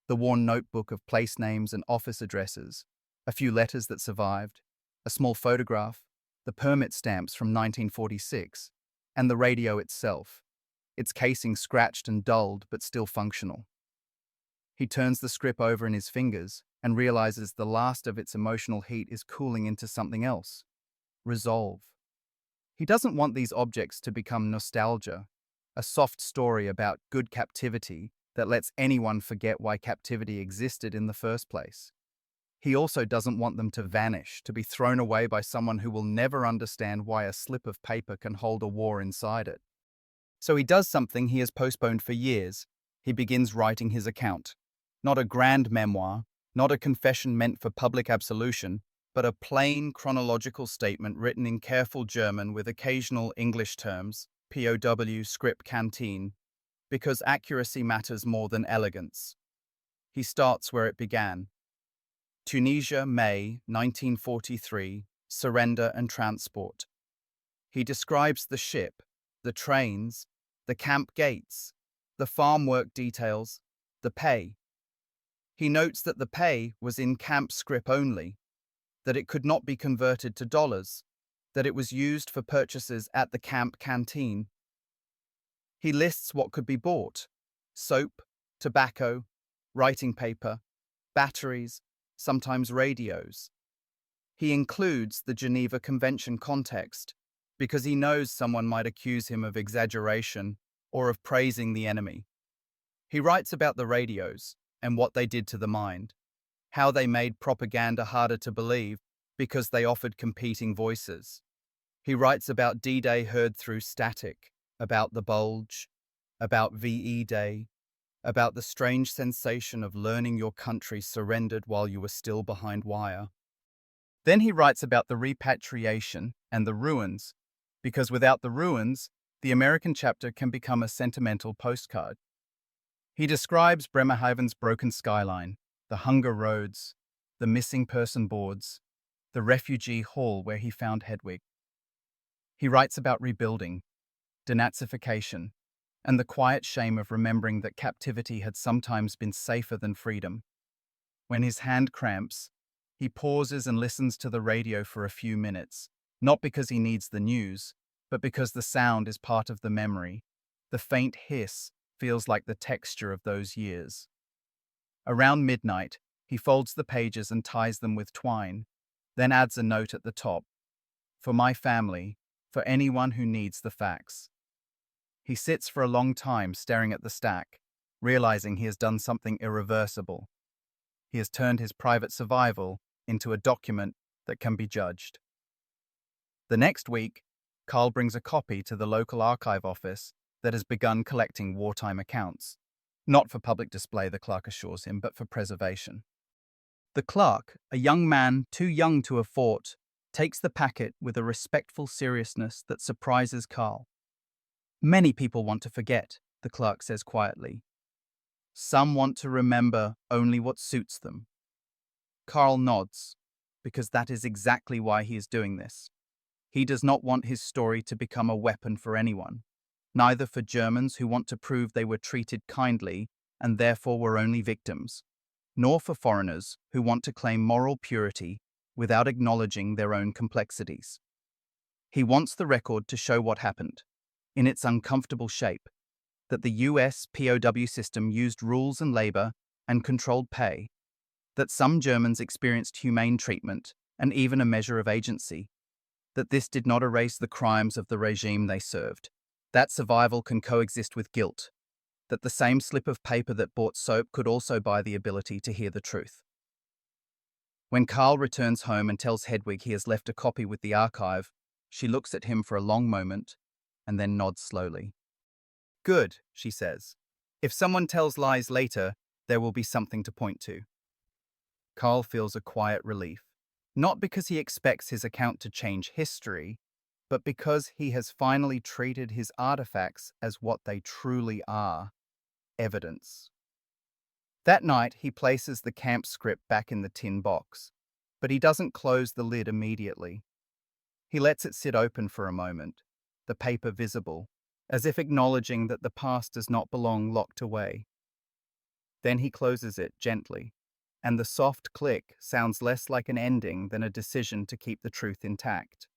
the worn notebook of place names and office addresses, a few letters that survived, a small photograph, the permit stamps from 1946, and the radio itself, its casing scratched and dulled but still functional. He turns the scrip over in his fingers and realizes the last of its emotional heat is cooling into something else: resolve. He doesn't want these objects to become nostalgia, a soft story about good captivity that lets anyone forget why captivity existed in the first place. He also doesn't want them to vanish, to be thrown away by someone who will never understand why a slip of paper can hold a war inside it. So he does something he has postponed for years. He begins writing his account. Not a grand memoir, not a confession meant for public absolution, but a plain chronological statement written in careful German with occasional English terms, POW, scrip, canteen, because accuracy matters more than elegance. He starts where it began. Tunisia, May 1943, surrender and transport. He describes the ship, the trains, the camp gates, the farm work details, the pay. He notes that the pay was in camp scrip only, that it could not be converted to dollars, that it was used for purchases at the camp canteen. He lists what could be bought: soap, tobacco, writing paper, batteries, sometimes radios. He includes the Geneva Convention context because he knows someone might accuse him of exaggeration or of praising the enemy. He writes about the radios and what they did to the mind, how they made propaganda harder to believe because they offered competing voices. He writes about D-Day heard through static, about the bulge, about VE Day, about the strange sensation of learning your country surrendered while you were still behind wire. Then he writes about the repatriation and the ruins, because without the ruins, the American chapter can become a sentimental postcard. He describes Bremerhaven's broken skyline, the hunger roads, the missing person boards, the refugee hall where he found Hedwig. He writes about rebuilding, denazification, and the quiet shame of remembering that captivity had sometimes been safer than freedom. When his hand cramps, he pauses and listens to the radio for a few minutes, not because he needs the news, but because the sound is part of the memory. The faint hiss feels like the texture of those years. Around midnight, he folds the pages and ties them with twine, then adds a note at the top: "For my family, for anyone who needs the facts." He sits for a long time staring at the stack, realizing he has done something irreversible. He has turned his private survival into a document that can be judged. The next week, Carl brings a copy to the local archive office that has begun collecting wartime accounts. Not for public display, the clerk assures him, but for preservation. The clerk, a young man too young to have fought, takes the packet with a respectful seriousness that surprises Carl. "Many people want to forget," the clerk says quietly. "Some want to remember only what suits them." Carl nods, because that is exactly why he is doing this. He does not want his story to become a weapon for anyone, neither for Germans who want to prove they were treated kindly and therefore were only victims, nor for foreigners who want to claim moral purity without acknowledging their own complexities. He wants the record to show what happened, in its uncomfortable shape, that the US POW system used rules and labor and controlled pay, that some Germans experienced humane treatment and even a measure of agency, that this did not erase the crimes of the regime they served, that survival can coexist with guilt, that the same slip of paper that bought soap could also buy the ability to hear the truth. When Carl returns home and tells Hedwig he has left a copy with the archive, She looks at him for a long moment and then nods slowly. Good, she says. If someone tells lies later, there will be something to point to. Carl feels a quiet relief, not because he expects his account to change history, but because he has finally treated his artifacts as what they truly are: evidence. That night, he places the camp scrip back in the tin box, but he doesn't close the lid immediately. He lets it sit open for a moment, the paper visible, as if acknowledging that the past does not belong locked away. Then he closes it gently, and the soft click sounds less like an ending than a decision to keep the truth intact.